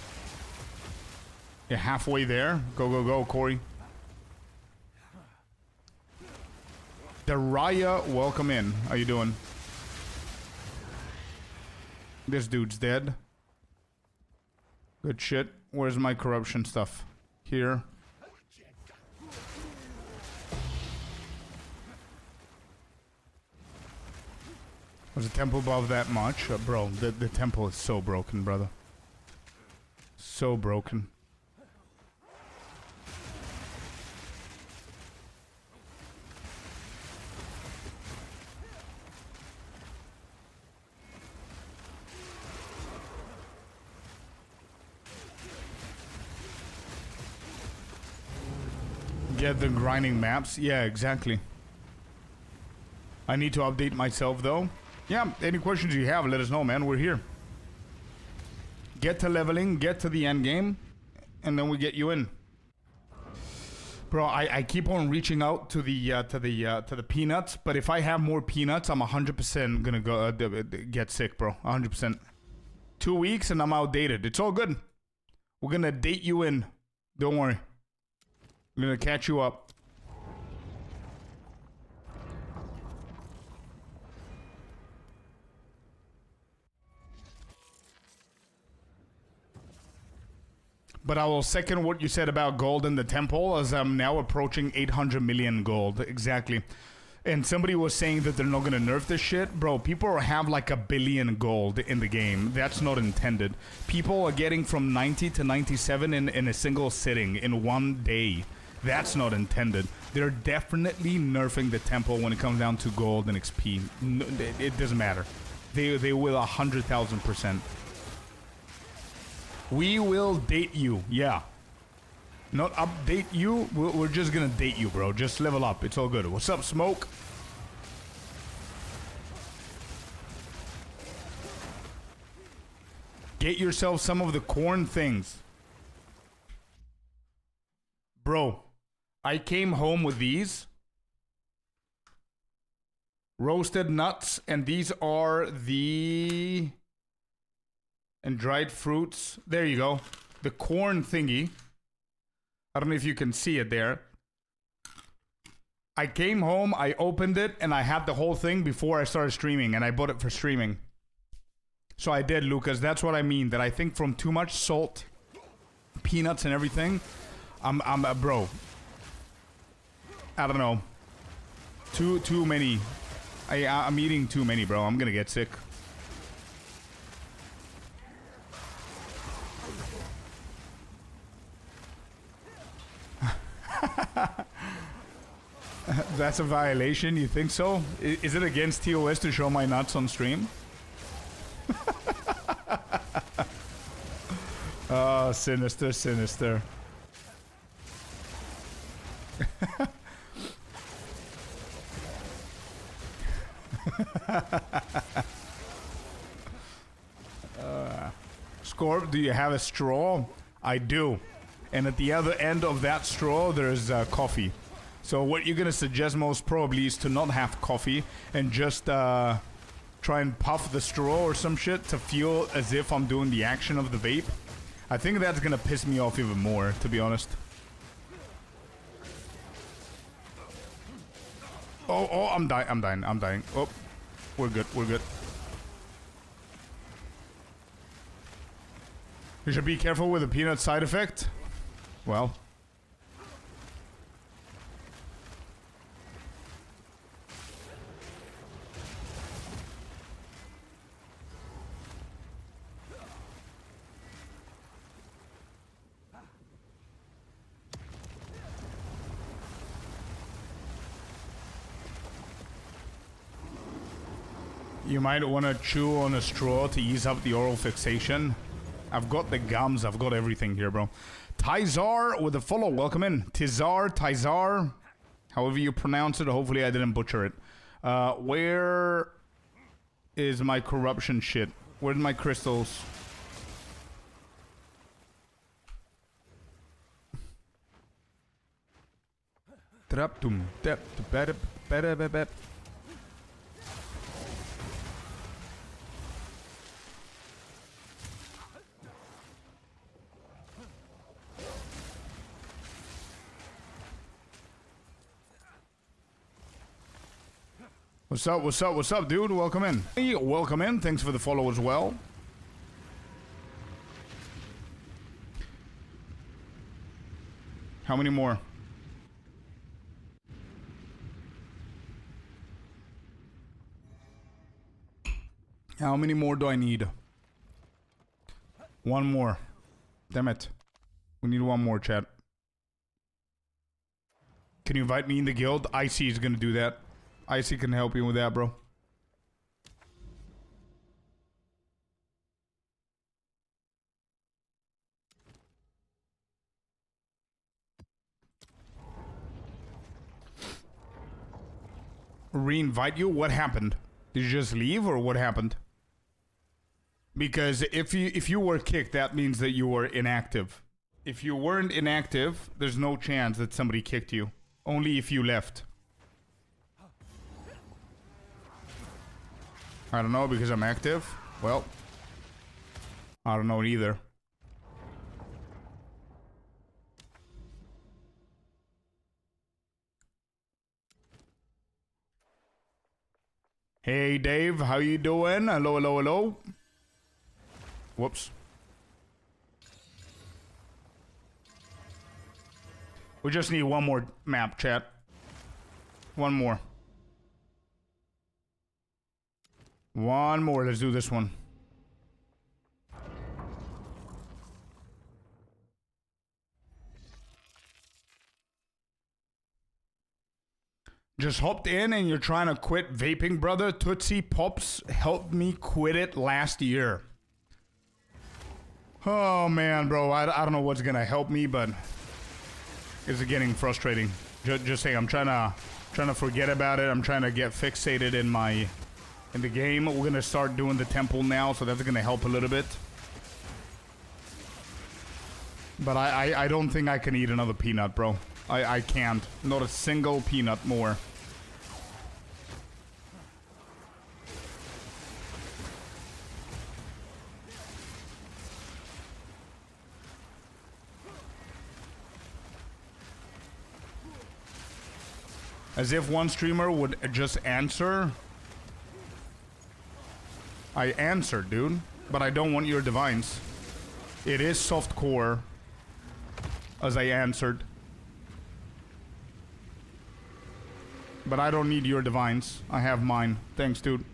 Yeah, halfway there. Go, Corey. Daraya, welcome in. How you doing? This dude's dead. Good shit. Where's my corruption stuff? Here. Was the temple above that much? Bro, the temple is so broken, brother. So broken. Get the grinding maps. Yeah, exactly. I need to update myself though. Yeah, any questions you have, let us know, man. We're here. Get to leveling, get to the end game, and then we get you in. Bro, I keep on reaching out to the peanuts, but if I have more peanuts, I'm 100% gonna go get sick, bro. 100%. 2 weeks and I'm outdated. It's all good. We're gonna date you in. Don't worry. I'm gonna catch you up. But I will second what you said about gold in the temple, as I'm now approaching 800 million gold. Exactly. And somebody was saying that they're not gonna nerf this shit. Bro, people have like 1 billion gold in the game. That's not intended. People are getting from 90 to 97 in a single sitting in 1 day. That's not intended. They're definitely nerfing the temple when it comes down to gold and XP. No, it doesn't matter. They will 100,000%. We will date you. Yeah. Not update you. We're just gonna date you, bro. Just level up. It's all good. What's up, Smoke? Get yourself some of the corn things. Bro, I came home with these roasted nuts, and these are the and dried fruits. There you go. The corn thingy. I don't know if you can see it there. I came home, I opened it, and I had the whole thing before I started streaming, and I bought it for streaming. So I did, Lucas. That's what I mean. That I think from too much salt, peanuts, and everything, I'm a bro. I don't know. Too many. I'm eating too many, bro. I'm gonna get sick. That's a violation, you think so? Is it against TOS to show my nuts on stream? Oh, sinister, sinister. Scorp, do you have a straw? I do. And at the other end of that straw, there's coffee. So what you're gonna suggest most probably is to not have coffee and just try and puff the straw or some shit to feel as if I'm doing the action of the vape. I think that's gonna piss me off even more, to be honest. Oh, I'm dying. Oh, we're good. You should be careful with the peanut side effect. Well. You might want to chew on a straw to ease up the oral fixation. I've got the gums. I've got everything here, bro. Tizar with a follow. Welcome in. Tizar. However you pronounce it. Hopefully I didn't butcher it. Where is my corruption shit? Where's my crystals? What's up, dude? Welcome in. Hey, welcome in. Thanks for the follow as well. How many more? How many more do I need? One more. Damn it. We need one more, chat. Can you invite me in the guild? Icy is gonna do that. Icy can help you with that, bro. Re-invite you? What happened? Did you just leave or what happened? Because if you were kicked, that means that you were inactive. If you weren't inactive, there's no chance that somebody kicked you. Only if you left. I don't know because I'm active. Well, I don't know either. Hey Dave, how you doing? Hello, hello, hello. Whoops. We just need one more map, chat. One more. One more, let's do this one. Just hopped in and you're trying to quit vaping, brother. Tootsie Pops helped me quit it last year. Oh man, bro, I don't know what's gonna help me, but it's getting frustrating. Just saying, I'm trying to forget about it. I'm trying to get fixated in the game. We're gonna start doing the temple now, so that's gonna help a little bit. But I don't think I can eat another peanut, bro. I can't. Not a single peanut more. As if one streamer would just answer. I answered, dude. But I don't want your divines. It is soft core. As I answered. But I don't need your divines. I have mine. Thanks, dude.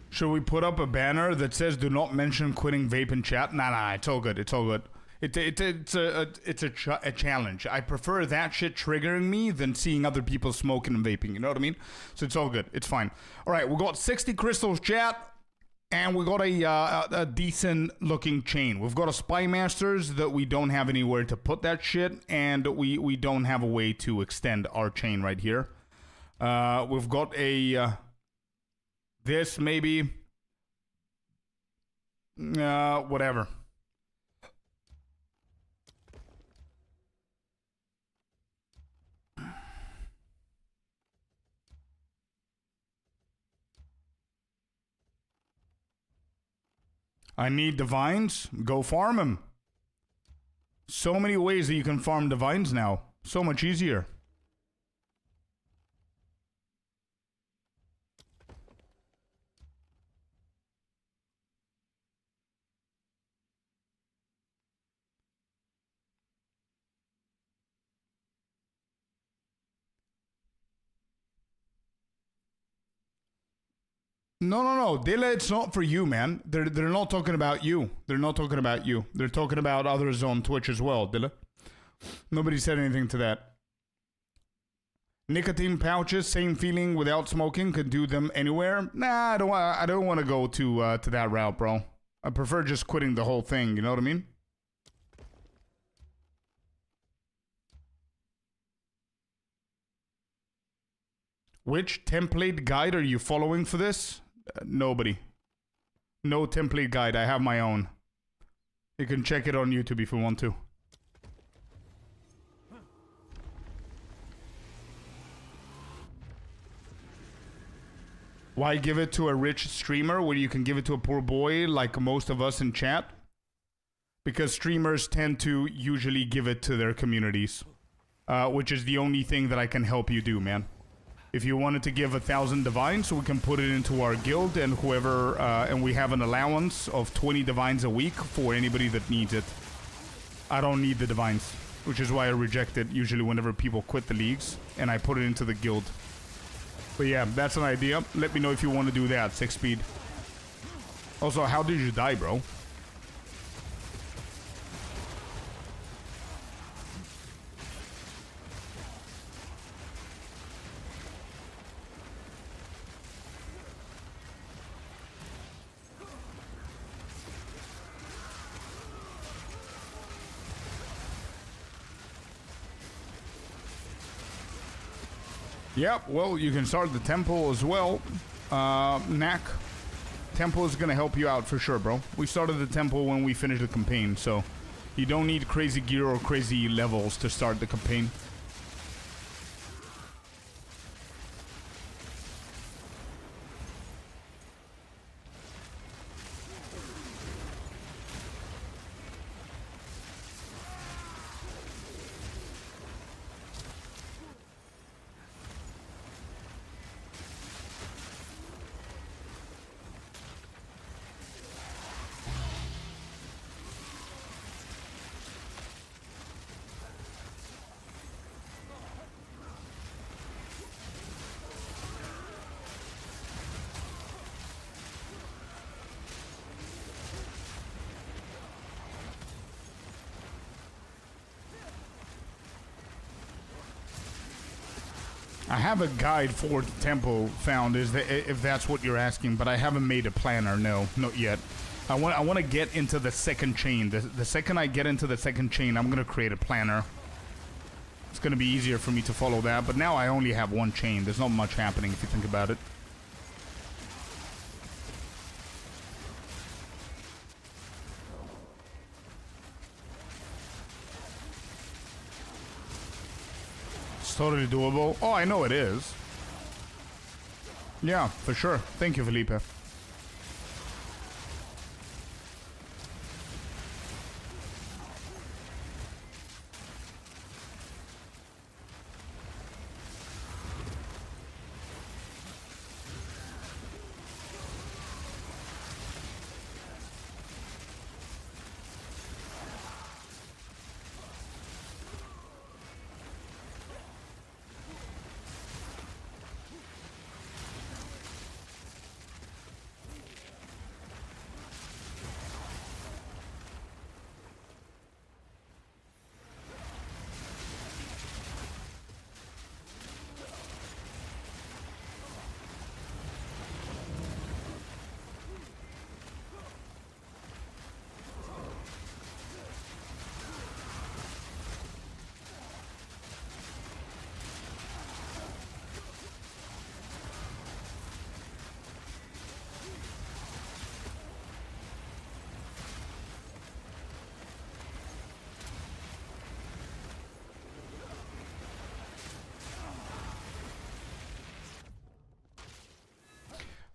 Should we put up a banner that says "Do not mention quitting vape in chat"? Nah, it's all good. It's all good. It's a challenge. I prefer that shit triggering me than seeing other people smoking and vaping. You know what I mean? So it's all good. It's fine. All right, we got 60 crystals, chat. And we got a decent looking chain. We've got a Spy Masters that we don't have anywhere to put that shit. And we don't have a way to extend our chain right here. We've got a... this maybe. Whatever. I need divines. Go farm them. So many ways that you can farm divines now. So much easier. No. Dilla, it's not for you, man. They're not talking about you. They're not talking about you. They're talking about others on Twitch as well, Dilla. Nobody said anything to that. Nicotine pouches, same feeling without smoking. Could do them anywhere. Nah, I don't want to go to that route, bro. I prefer just quitting the whole thing. You know what I mean? Which template guide are you following for this? Nobody. No template guide. I have my own. You can check it on YouTube if you want to. Why give it to a rich streamer when you can give it to a poor boy like most of us in chat? Because streamers tend to usually give it to their communities. Which is the only thing that I can help you do, man. If you wanted to give 1,000 divines, we can put it into our guild, and whoever, and we have an allowance of 20 divines a week for anybody that needs it. I don't need the divines. which is why I reject it usually whenever people quit the leagues, and I put it into the guild. But yeah, that's an idea. Let me know if you want to do that. 6 speed. Also, how did you die, bro? Yep, well, you can start the temple as well. Knack. Temple is gonna help you out for sure, bro. We started the temple when we finished the campaign, so you don't need crazy gear or crazy levels to start the campaign. I have a guide for the temple found, if that's what you're asking, but I haven't made a planner. No, not yet. I want to get into the second chain. The second I get into the second chain, I'm gonna create a planner. It's gonna be easier for me to follow that. But now I only have one chain. There's not much happening if you think about it. It's totally doable. Oh, I know it is. Yeah, for sure. Thank you, Felipe.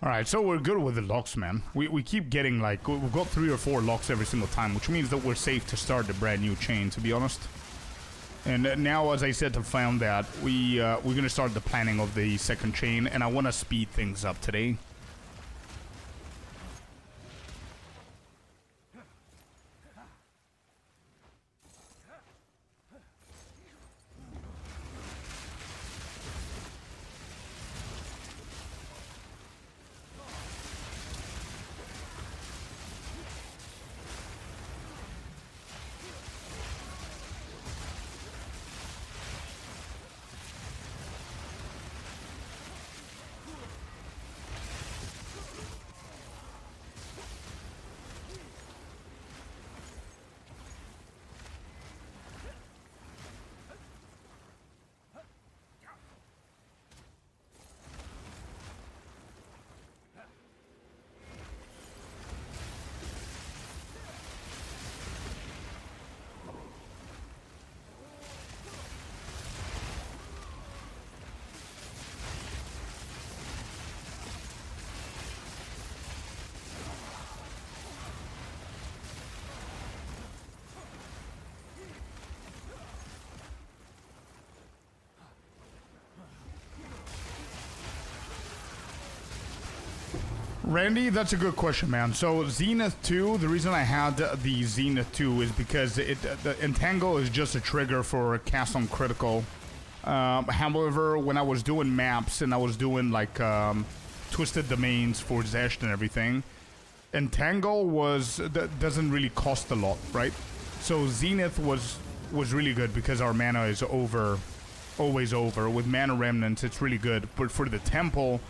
Alright, so we're good with the locks, man. We keep getting, like, we've got 3 or 4 locks every single time, which means that we're safe to start the brand new chain, to be honest. And now, as I said, I found that we're gonna start the planning of the second chain, and I want to speed things up today. Randy, that's a good question, man. So Zenith 2, the reason I had the Zenith 2 is because the Entangle is just a trigger for a cast on critical. However, when I was doing maps and I was doing like Twisted Domains for Zesht and everything, Entangle doesn't really cost a lot, right? So Zenith was really good because our mana is always over. With Mana Remnants, it's really good. But for the Temple,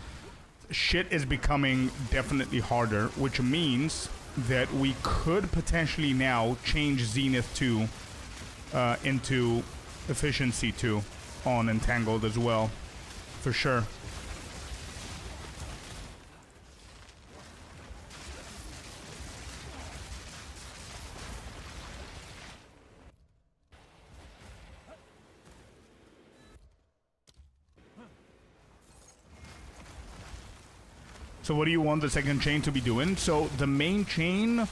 shit is becoming definitely harder, which means that we could potentially now change Zenith 2 into Efficiency 2 on Entangled as well, for sure. So what do you want the second chain to be doing? So the main chain,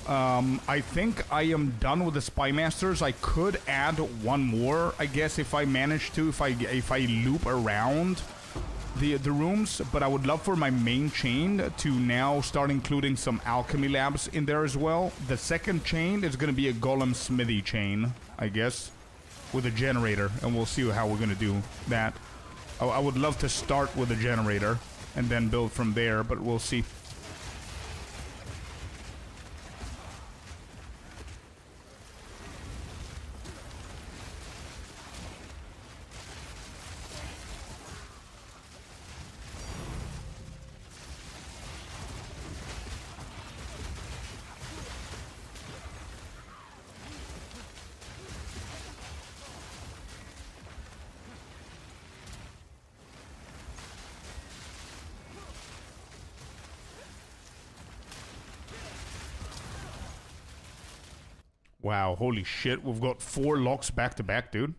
I think I am done with the Spy Masters. I could add one more, I guess, if I manage to, if I loop around the rooms. But I would love for my main chain to now start including some alchemy labs in there as well. The second chain is going to be a Golem Smithy chain, I guess, with a generator, and we'll see how we're going to do that. I would love to start with a generator and then build from there, but we'll see. Wow, holy shit, we've got 4 locks back to back, dude.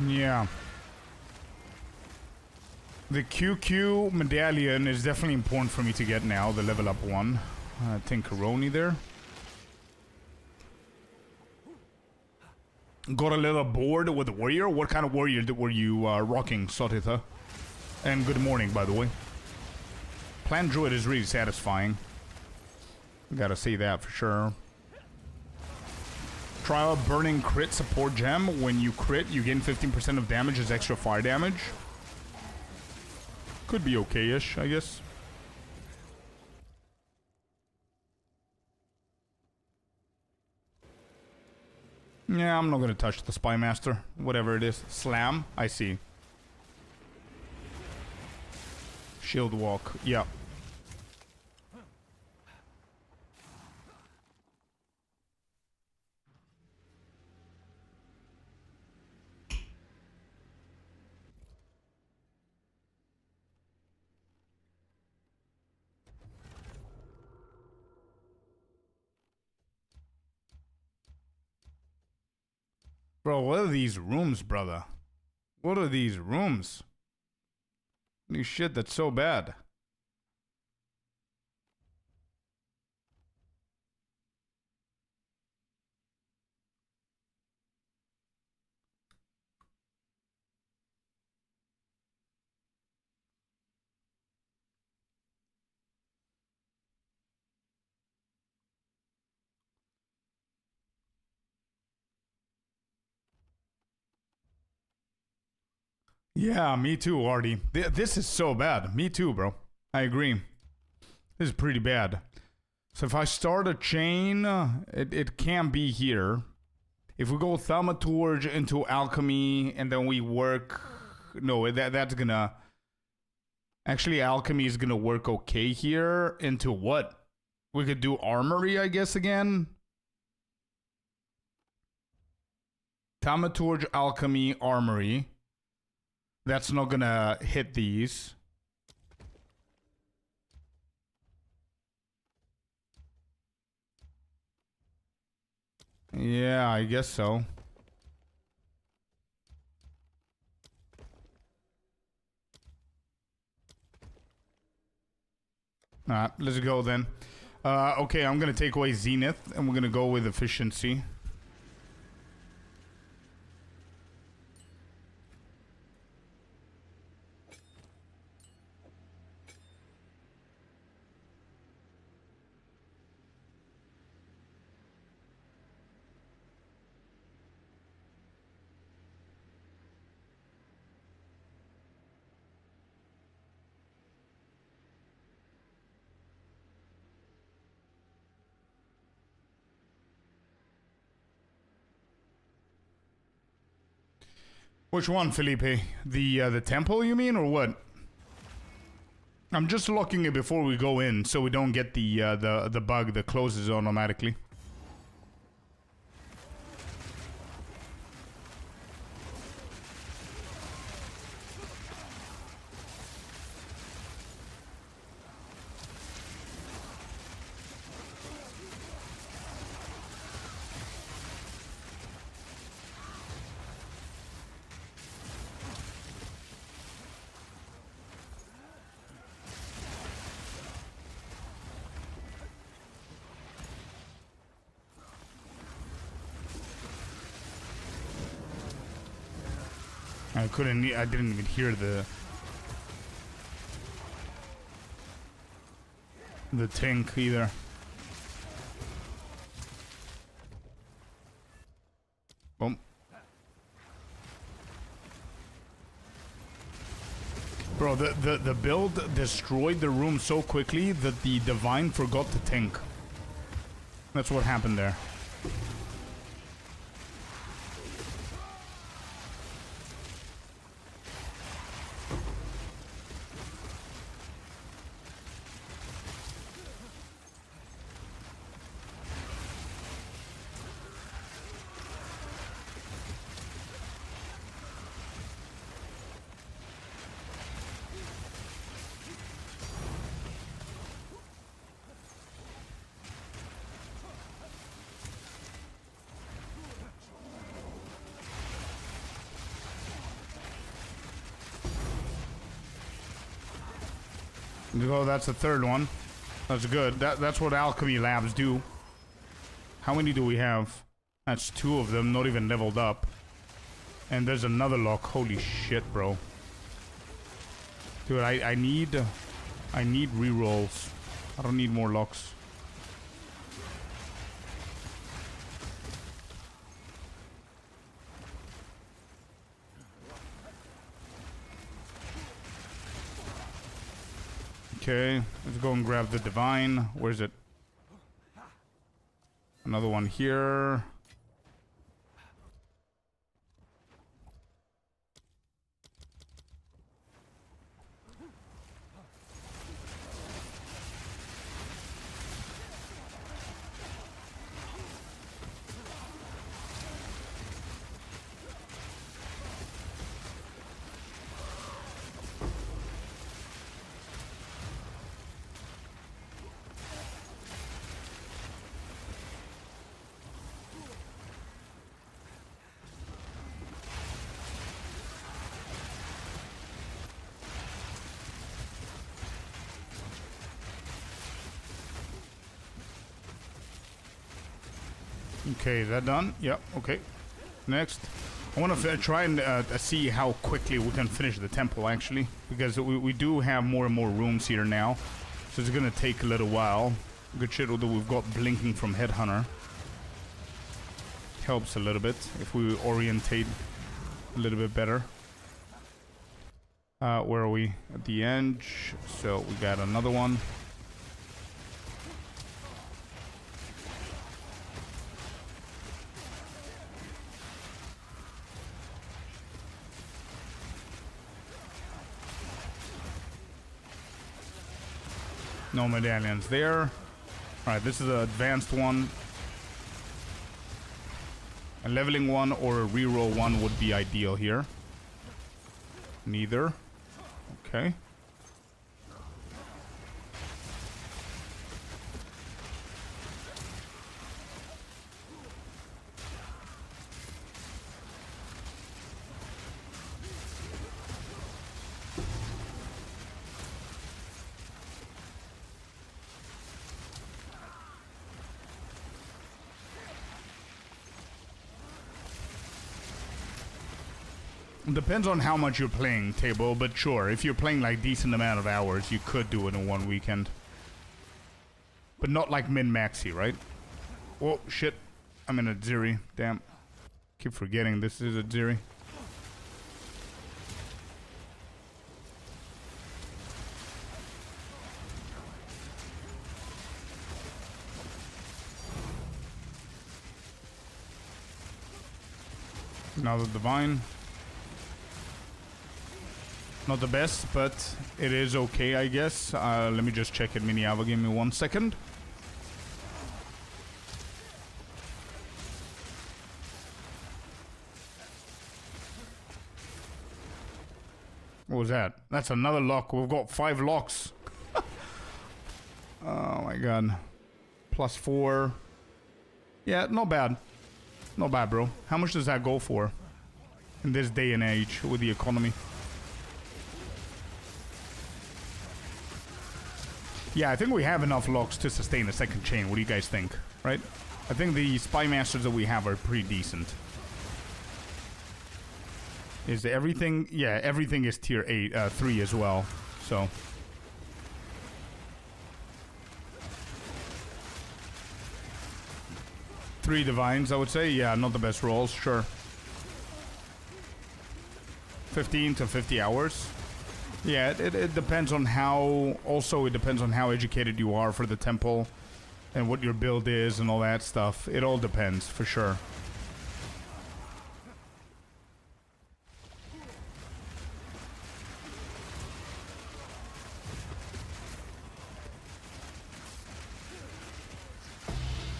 Yeah. The QQ medallion is definitely important for me to get now, the level up one. Tinkeroni there. Got a little bored with the warrior? What kind of warrior were you rocking, Sotitha? And good morning, by the way. Plant Druid is really satisfying. Gotta say that for sure. Try out Burning Crit Support Gem. When you crit, you gain 15% of damage as extra fire damage. Could be okay-ish, I guess. Yeah, I'm not gonna touch the Spy Master. Whatever it is. Slam? I see. Shield Walk. Yeah. Bro, what are these rooms, brother? What are these rooms? Holy shit, that's so bad. Yeah, me too, Artie. This is so bad. Me too, bro. I agree. This is pretty bad. So if I start a chain, it can be here. If we go Thaumaturge into Alchemy and then we work... No, that's gonna... Actually, Alchemy is gonna work okay here. Into what? We could do Armory, I guess, again. Thaumaturge, Alchemy, Armory. That's not gonna hit these. Yeah, I guess so. Alright, let's go then. Okay, I'm gonna take away Zenith, and we're gonna go with Efficiency. Which one, Felipe? The temple, you mean, or what? I'm just locking it before we go in, so we don't get the bug that closes automatically. I didn't even hear the tank either. Boom. Bro, the build destroyed the room so quickly that the Divine forgot to tank. That's what happened there. Oh, that's the third one. That's good. That's what alchemy labs do. How many do we have? That's 2 of them, not even leveled up. And there's another lock. Holy shit, bro. Dude, I need rerolls. I don't need more locks. Okay, let's go and grab the Divine. Where's it? Another one here. Okay, is that done? Yep, okay. Next. I want to try and see how quickly we can finish the temple, actually. Because we do have more and more rooms here now. So it's going to take a little while. Good shit, although we've got blinking from Headhunter. Helps a little bit if we orientate a little bit better. Where are we? At the edge. So we got another one. No medallions there. Alright, this is an advanced one. A leveling one or a reroll one would be ideal here. Neither. Okay. Depends on how much you're playing, Table, but sure, if you're playing like decent amount of hours, you could do it in one weekend. But not like min-maxi, right? Oh, shit. I'm in a Ziri. Damn. Keep forgetting this is a Ziri. Now the Divine. Not the best, but it is okay, I guess. Let me just check it, Miniava. Give me 1 second. What was that? That's another lock. We've got 5 locks. Oh my god. +4. Yeah, not bad. Not bad, bro. How much does that go for in this day and age with the economy? Yeah, I think we have enough locks to sustain a second chain. What do you guys think? Right? I think the Spy Masters that we have are pretty decent. Is everything? Yeah, everything is tier 3 as well. So. Three Divines, I would say. Yeah, not the best rolls, sure. 15 to 50 hours. Yeah, it depends on how... Also, it depends on how educated you are for the temple. And what your build is and all that stuff. It all depends, for sure.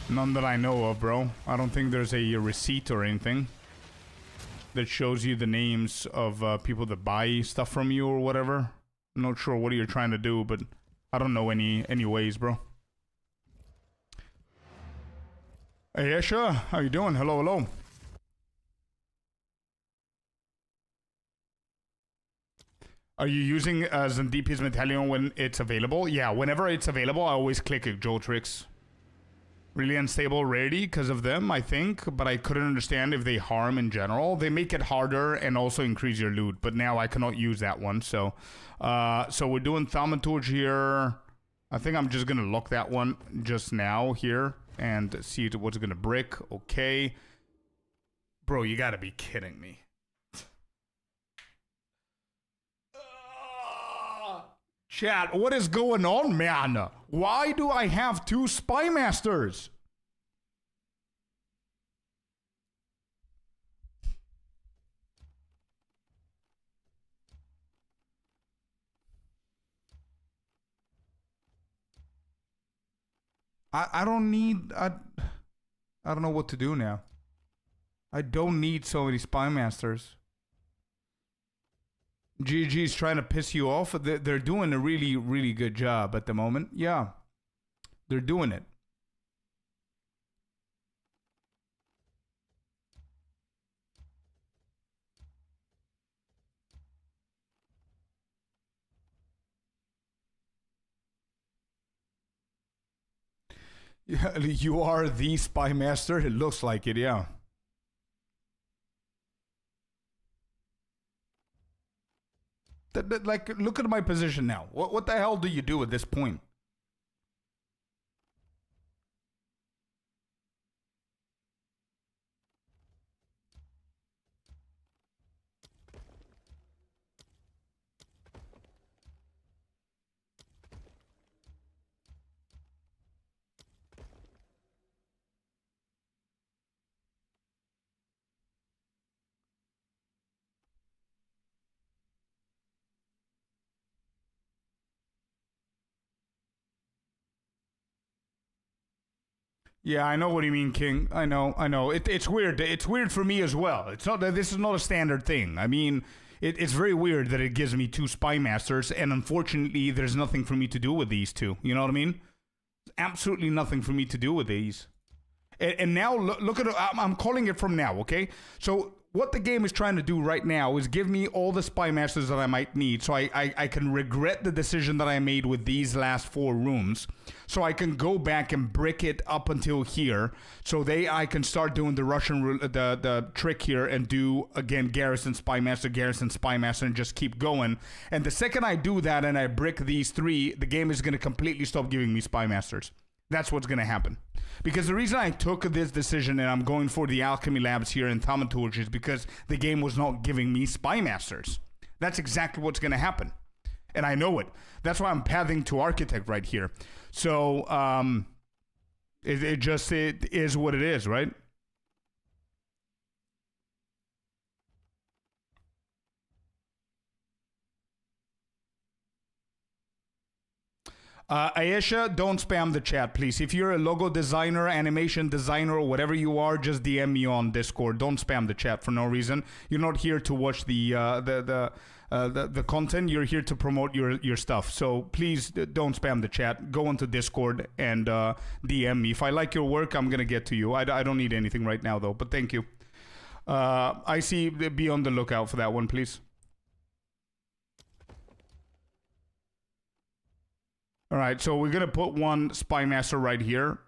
None that I know of, bro. I don't think there's a receipt or anything that shows you the names of people that buy stuff from you or whatever. I'm not sure what you're trying to do, but I don't know any ways, bro. Hey, Esha, how you doing? Hello, hello. Are you using Zandipi's Metallion when it's available? Yeah, whenever it's available, I always click Exotrix. Really unstable rarity because of them, I think, but I couldn't understand if they harm in general. They make it harder and also increase your loot, but now I cannot use that one, so we're doing Thaumaturge here. I think I'm just gonna lock that one just now here and see what's gonna brick. Okay. Bro, you gotta be kidding me. Chat, what is going on, man? Why do I have 2 Spy Masters? I don't need... I don't know what to do now. I don't need so many Spy Masters. GG's trying to piss you off. They're doing a really, really good job at the moment. Yeah, they're doing it. Yeah, you are the Spy Master. It looks like it, yeah. Like, look at my position now. What the hell do you do at this point? Yeah, I know what you mean, King. I know. It's weird. It's weird for me as well. It's not that this is not a standard thing. I mean, It's very weird that it gives me 2 Spy Masters, and unfortunately, there's nothing for me to do with these 2. You know what I mean? Absolutely nothing for me to do with these. And now, look at it. I'm calling it from now, okay? So what the game is trying to do right now is give me all the Spy Masters that I might need, so I can regret the decision that I made with these last 4 rooms, so I can go back and brick it up until here, so I can start doing the Russian the trick here and do again Garrison Spy Master, and just keep going. And the second I do that and I brick these 3, the game is going to completely stop giving me Spy Masters. That's what's going to happen. Because the reason I took this decision and I'm going for the Alchemy Labs here in Thaumaturge is because the game was not giving me Spy Masters. That's exactly what's going to happen. And I know it. That's why I'm pathing to Architect right here. So, it is what it is, right? Aisha, don't spam the chat, please. If you're a logo designer, animation designer, or whatever you are, just DM me on Discord. Don't spam the chat for no reason. You're not here to watch the content. You're here to promote your stuff. So please don't spam the chat. Go onto Discord and DM me. If I like your work, I'm gonna get to you. I don't need anything right now though. But thank you. I see. Be on the lookout for that one, please. All right, so we're gonna put 1 Spy Master right here.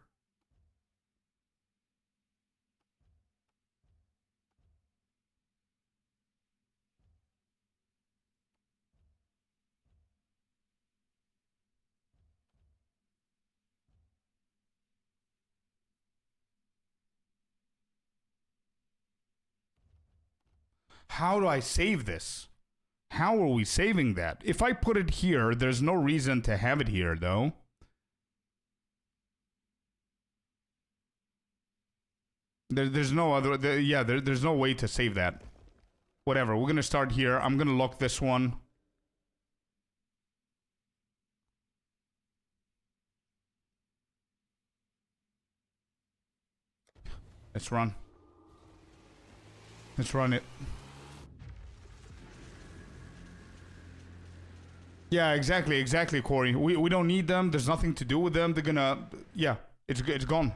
How do I save this? How are we saving that? If I put it here, there's no reason to have it here, though. There's no other... there's no way to save that. Whatever, we're going to start here. I'm going to lock this one. Let's run. Let's run it. Yeah, exactly, Corey. We don't need them. There's nothing to do with them. They're gonna... Yeah, it's gone.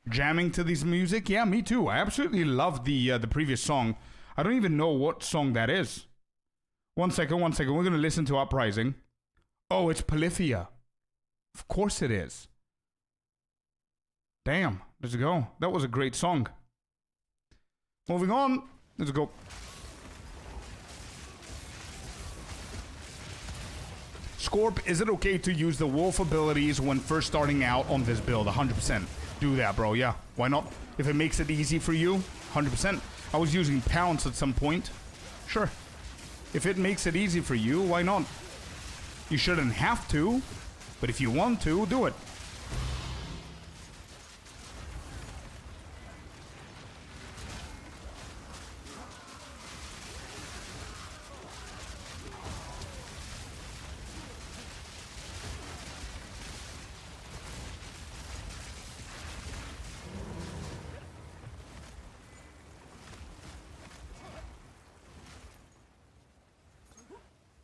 Jamming to this music? Yeah, me too. I absolutely love the previous song. I don't even know what song that is. One second. We're gonna listen to Uprising. Oh, it's Polyphia. Of course it is. Damn, let's go. That was a great song. Moving on. Let's go. Scorp, is it okay to use the wolf abilities when first starting out on this build? 100%. Do that, bro. Yeah, why not? If it makes it easy for you, 100%. I was using pounce at some point. Sure. If it makes it easy for you, why not? You shouldn't have to, but if you want to, do it.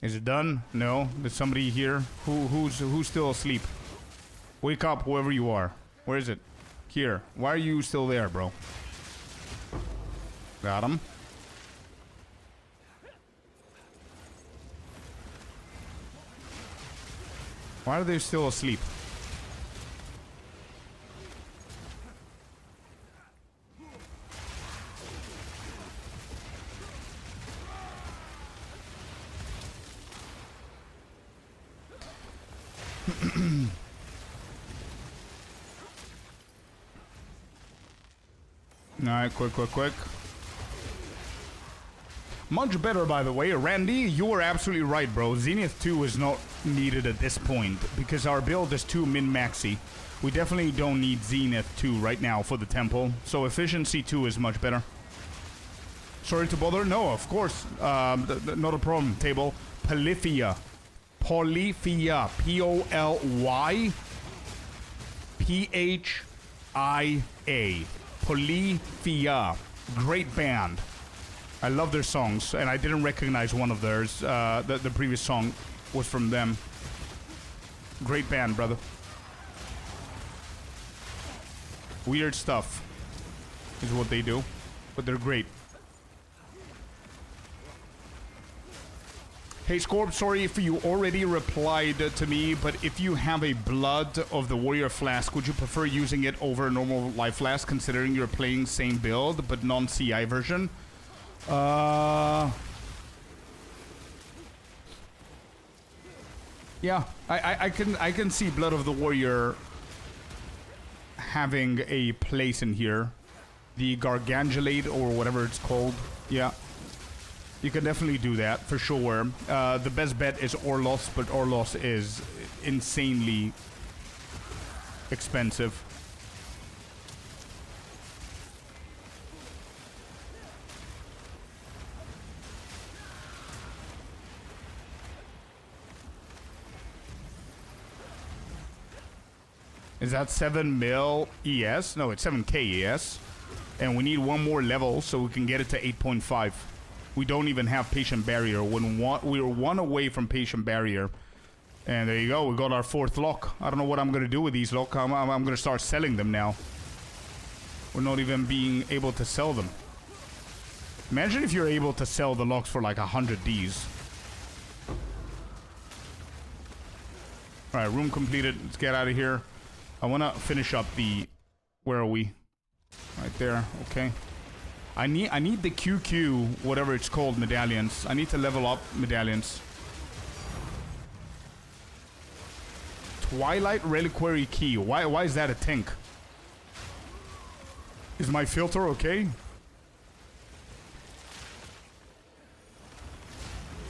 Is it done? No. There's somebody here. Who's still asleep? Wake up, whoever you are. Where is it? Here. Why are you still there, bro? Got him. Why are they still asleep? Alright, quick. Much better, by the way. Randy, you are absolutely right, bro. Zenith 2 is not needed at this point because our build is too min-maxy. We definitely don't need Zenith 2 right now for the temple, so Efficiency 2 is much better. Sorry to bother? No, of course. Not a problem, table. Polyphia. Polyphia. P-O-L-Y-P-H-I-A. Polyphia. Great band. I love their songs, and I didn't recognize one of theirs. The previous song was from them. Great band, brother. Weird stuff is what they do, but they're great. Hey Scorp, sorry if you already replied to me, but if you have a Blood of the Warrior flask, would you prefer using it over a normal life flask, considering you're playing same build but non-CI version? Yeah, I can see Blood of the Warrior having a place in here. The Gargangulate or whatever it's called. Yeah. You can definitely do that, for sure. The best bet is Orlos, but Orlos is insanely expensive. Is that 7 mil ES? No, it's 7k ES. And we need one more level so we can get it to 8.5. We don't even have Patient Barrier. We're one away from Patient Barrier. And there you go. We got our 4th lock. I don't know what I'm going to do with these lock. I'm going to start selling them now. We're not even being able to sell them. Imagine if you're able to sell the locks for like 100 Ds. Alright, room completed. Let's get out of here. I want to finish up the... Where are we? Right there. Okay. I need the QQ, whatever it's called, medallions. I need to level up medallions. Twilight Reliquary Key. Why is that a tink? Is my filter okay?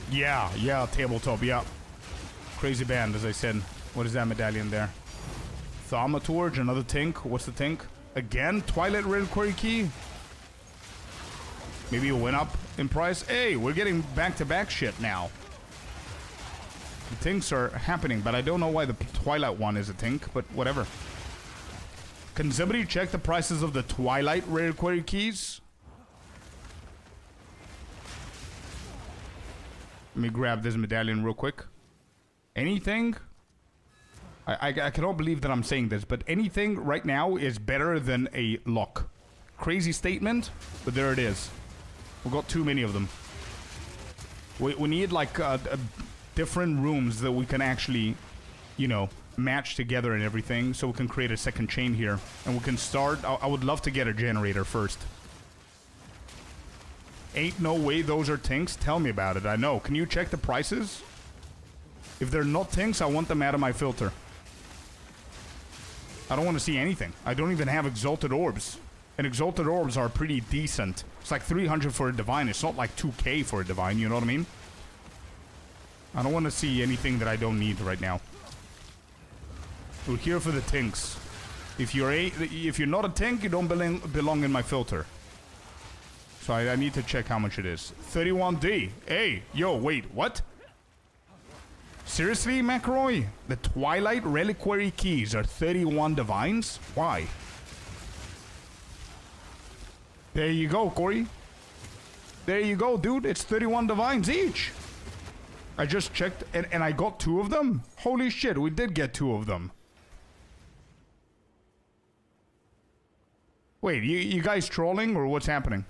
Yeah, tabletop, yeah. Crazy band, as I said. What is that medallion there? Thaumaturge, another tink. What's the tink? Again, Twilight Reliquary Key? Maybe it went up in price. Hey, we're getting back-to-back shit now. The tinks are happening, but I don't know why the Twilight one is a tink, but whatever. Can somebody check the prices of the Twilight Reliquary Keys? Let me grab this medallion real quick. Anything? I cannot believe that I'm saying this, but anything right now is better than a lock. Crazy statement, but there it is. We've got too many of them. We need like different rooms that we can actually, you know, match together and everything, so we can create a second chain here. And we can start... I would love to get a generator first. Ain't no way those are tinks? Tell me about it. I know. Can you check the prices? If they're not tinks, I want them out of my filter. I don't want to see anything. I don't even have Exalted Orbs. And Exalted Orbs are pretty decent. It's like 300 for a Divine. It's not like 2k for a Divine, you know what I mean? I don't want to see anything that I don't need right now. We're here for the tinks. If you're not a tink, you don't belong in my filter. So I need to check how much it is. 31D. Hey, yo, wait, what? Seriously, McRoy? The Twilight Reliquary Keys are 31 Divines? Why? There you go, Corey. There you go, dude. It's 31 Divines each. I just checked, and I got 2 of them? Holy shit, we did get 2 of them. Wait, you guys trolling, or what's happening?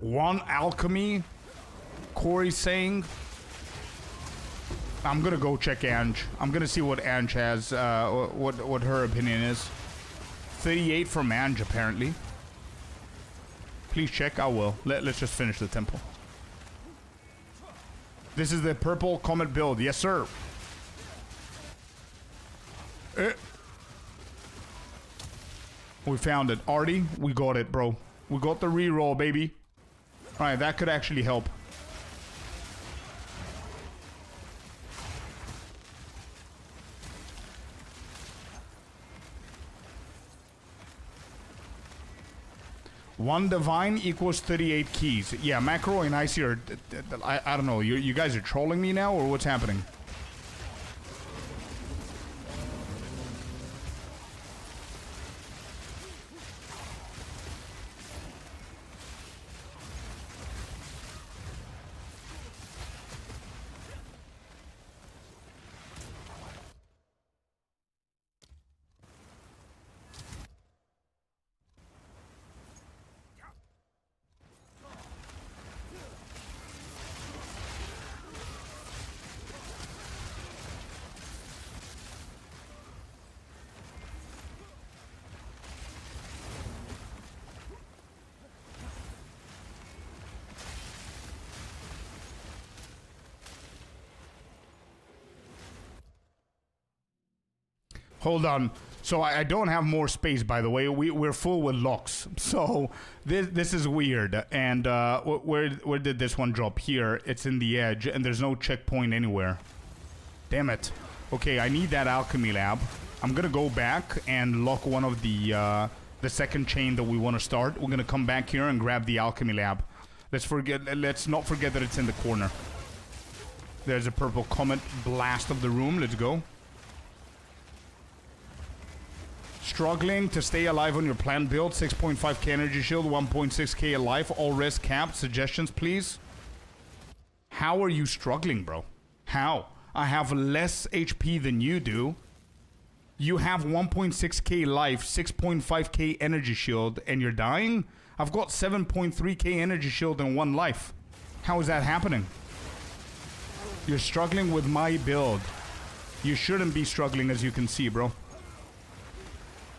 One alchemy? Corey's saying? I'm gonna go check Ange. I'm gonna see what Ange has, what her opinion is. 38 from Ange, apparently. Please check. I will. Let's just finish the temple. This is the purple Comet build. Yes, sir. We found it. Artie, we got it, bro. We got the reroll, baby. Alright, that could actually help. One divine equals 38 keys. Yeah, Macro and Icy are... I don't know. You guys are trolling me now, or what's happening? Hold on. So I don't have more space, by the way. We're full with locks. So this is weird. And where did this one drop? Here. It's in the edge, and there's no checkpoint anywhere. Damn it. Okay, I need that alchemy lab. I'm gonna go back and lock one of the second chain that we want to start. We're gonna come back here and grab the alchemy lab. Let's not forget that it's in the corner. There's a purple Comet blast of the room. Let's go. Struggling to stay alive on your planned build. 6.5k energy shield, 1.6k life, all risk capped. Suggestions, please. How are you struggling, bro? How? I have less HP than you do. You have 1.6k life, 6.5k energy shield, and you're dying? I've got 7.3k energy shield and 1 life. How is that happening? You're struggling with my build. You shouldn't be struggling, as you can see, bro.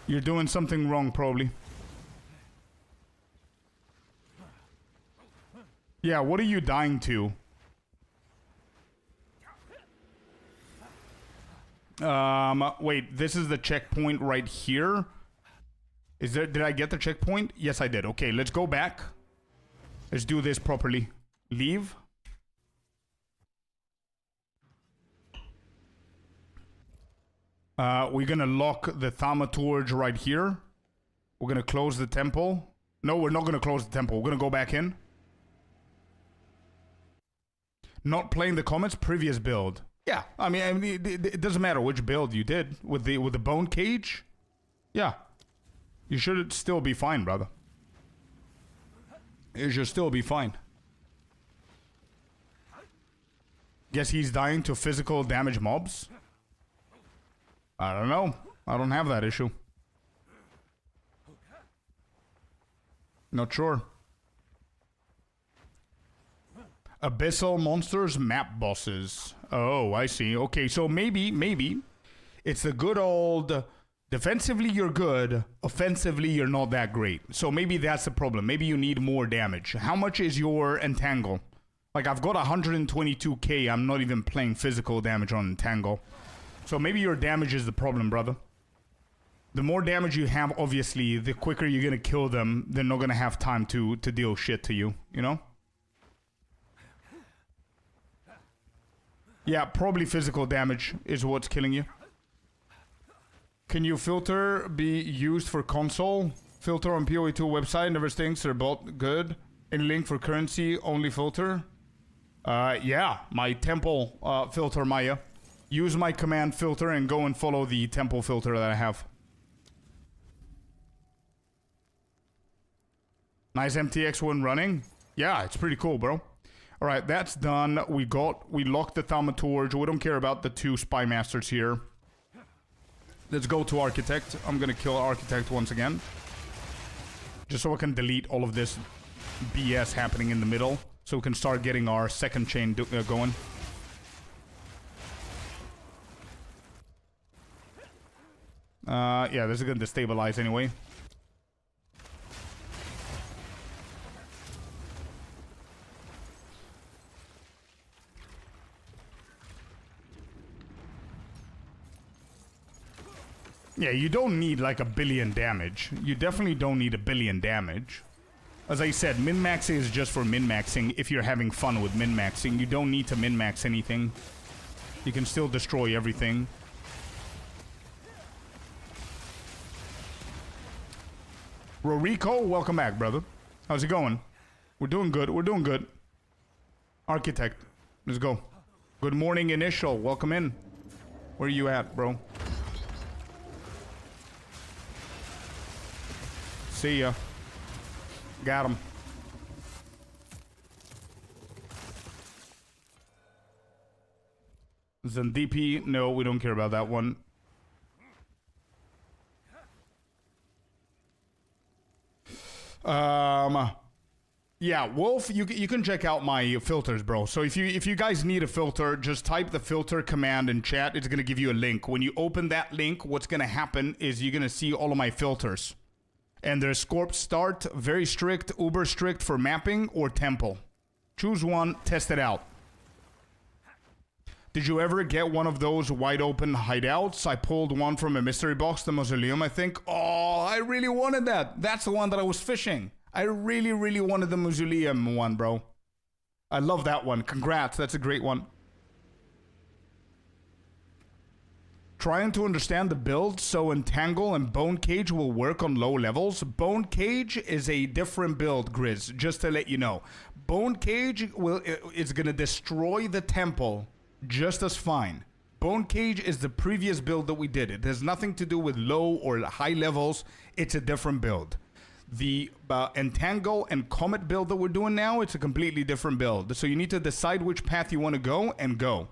You're doing something wrong, probably. Yeah, what are you dying to? Wait, this is the checkpoint right here. Did I get the checkpoint? Yes, I did. Okay, let's go back. Let's do this properly. Leave. We're gonna lock the thaumaturge right here. We're gonna close the temple. No, we're not gonna close the temple. We're gonna go back in. Not playing the Comet's previous build. Yeah, I mean it doesn't matter which build you did with the bone cage. Yeah, you should still be fine, brother. You should still be fine. Guess he's dying to physical damage mobs. I don't know. I don't have that issue. Not sure. Abyssal monsters, map bosses. Oh, I see. Okay, so maybe it's the good old defensively you're good, offensively you're not that great. So maybe that's the problem. Maybe you need more damage. How much is your entangle? Like, I've got 122k. I'm not even playing physical damage on entangle. So maybe your damage is the problem, brother. The more damage you have, obviously, the quicker you're gonna kill them. They're not gonna have time to deal shit to you, you know? Yeah, probably physical damage is what's killing you. Can you filter be used for console? Filter on PoE2 website, never stinks, they're both good. Any link for currency, only filter? Yeah, my temple filter, Maya. Use my command filter and go and follow the temple filter that I have. Nice MTX one running. Yeah, it's pretty cool, bro. Alright, that's done. We locked the thaumaturge. We don't care about the 2 spy masters here. Let's go to Architect. I'm gonna kill Architect once again. Just so I can delete all of this BS happening in the middle. So we can start getting our second chain going. Yeah, this is gonna destabilize anyway. Yeah, you don't need like 1 billion damage. You definitely don't need 1 billion damage. As I said, min-maxing is just for min-maxing if you're having fun with min-maxing. You don't need to min-max anything. You can still destroy everything. Rorico, welcome back, brother. How's it going? We're doing good. We're doing good. Architect, let's go. Good morning, Initial. Welcome in. Where are you at, bro? See ya. Got him. Zendipi, no, we don't care about that one. Yeah, Wolf, you can check out my filters, bro. So if you guys need a filter, just type the filter command in chat. It's gonna give you a link. When you open that link, what's gonna happen is you're gonna see all of my filters. And there's Scorp Start, very strict, uber strict for mapping, or Temple. Choose one, test it out. Did you ever get one of those wide open hideouts? I pulled one from a mystery box, the mausoleum, I think. Oh, I really wanted that. That's the one that I was fishing. I really, really wanted the mausoleum one, bro. I love that one. Congrats. That's a great one. Trying to understand the build so Entangle and Bone Cage will work on low levels. Bone Cage is a different build, Grizz, just to let you know. Bone Cage is going to destroy the temple just as fine. Bone Cage is the previous build that we did. It has nothing to do with low or high levels. It's a different build. The Entangle and Comet build that we're doing now, it's a completely different build. So you need to decide which path you want to go and go.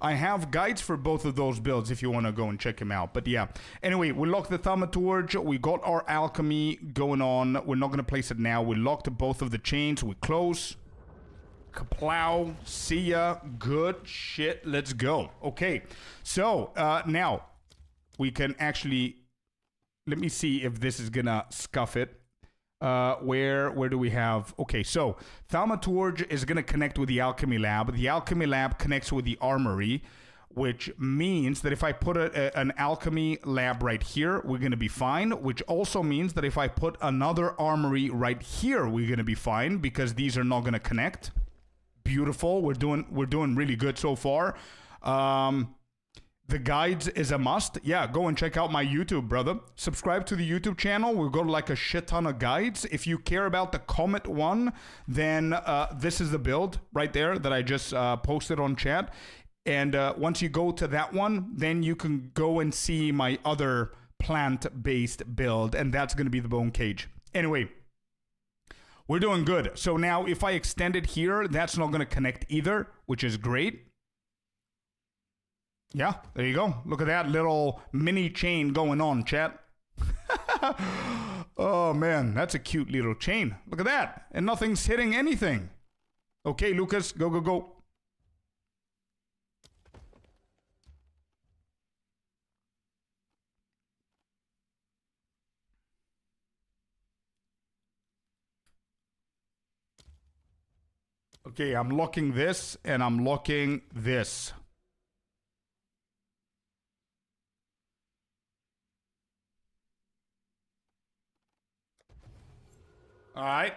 I have guides for both of those builds if you want to go and check them out. But yeah. Anyway, we locked the Thaumaturge. We got our alchemy going on. We're not going to place it now. We locked both of the chains. We close. Kaplow, see ya, good shit, let's go. Okay, so now we can actually, let me see if this is gonna scuff it. Where do we have, okay, so Thaumaturge is gonna connect with the alchemy lab. The alchemy lab connects with the armory, which means that if I put an alchemy lab right here, we're gonna be fine, which also means that if I put another armory right here, we're gonna be fine, because these are not gonna connect. Beautiful. We're doing really good so far. The guides is a must. Yeah, go and check out my YouTube, brother. Subscribe to the YouTube channel. We've got like a shit ton of guides. If you care about the Comet one, then this is the build right there that I just posted on chat. And once you go to that one, then you can go and see my other plant-based build, and that's going to be the Bone Cage. Anyway, we're doing good. So now if I extend it here, that's not going to connect either, which is great. Yeah, there you go. Look at that little mini chain going on, chat. Oh, man, that's a cute little chain. Look at that. And nothing's hitting anything. Okay, Lucas, go, go, go. Okay, I'm locking this, and I'm locking this. All right.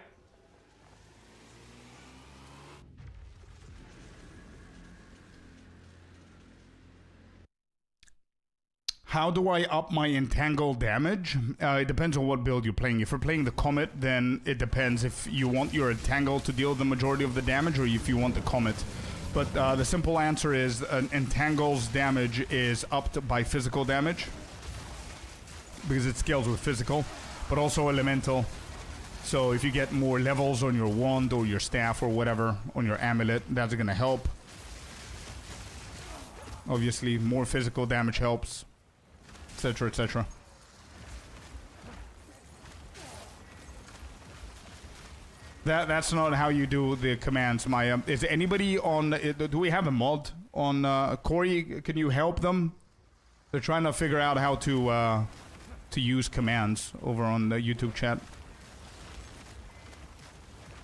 How do I up my entangle damage? It depends on what build you're playing. If you're playing the Comet, then it depends if you want your entangle to deal the majority of the damage or if you want the Comet. But the simple answer is entangle's damage is upped by physical damage because it scales with physical, but also elemental. So if you get more levels on your wand or your staff or whatever, on your amulet, that's going to help. Obviously, more physical damage helps. Etc, etc. That's not how you do the commands, Maya. Is anybody on... do we have a mod on... Corey, can you help them? They're trying to figure out how to use commands over on the YouTube chat.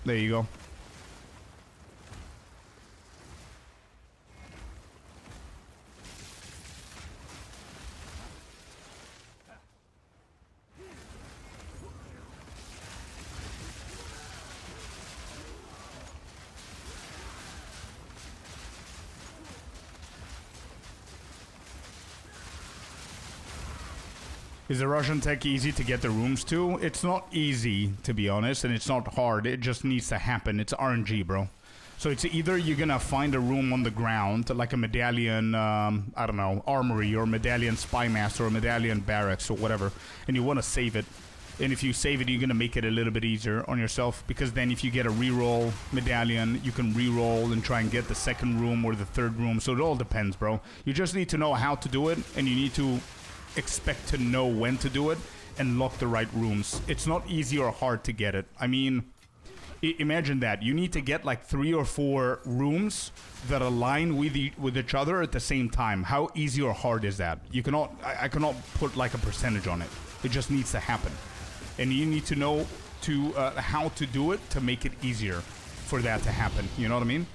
There you go. Is the Russian tech easy to get the rooms to? It's not easy, to be honest, and it's not hard. It just needs to happen. It's RNG, bro. So it's either you're gonna find a room on the ground, like a medallion, I don't know, armory, or medallion spy master, or medallion barracks, or whatever, and you want to save it. And if you save it, you're gonna make it a little bit easier on yourself, because then if you get a reroll medallion, you can reroll and try and get the second room or the third room. So it all depends, bro. You just need to know how to do it, and you need to expect to know when to do it and lock the right rooms. It's not easy or hard to get it. I mean, imagine that. You need to get like 3 or 4 rooms that align with each other at the same time. How easy or hard is that? You cannot, I cannot put like a percentage on it. It just needs to happen. And you need to know how to do it to make it easier for that to happen. You know what I mean?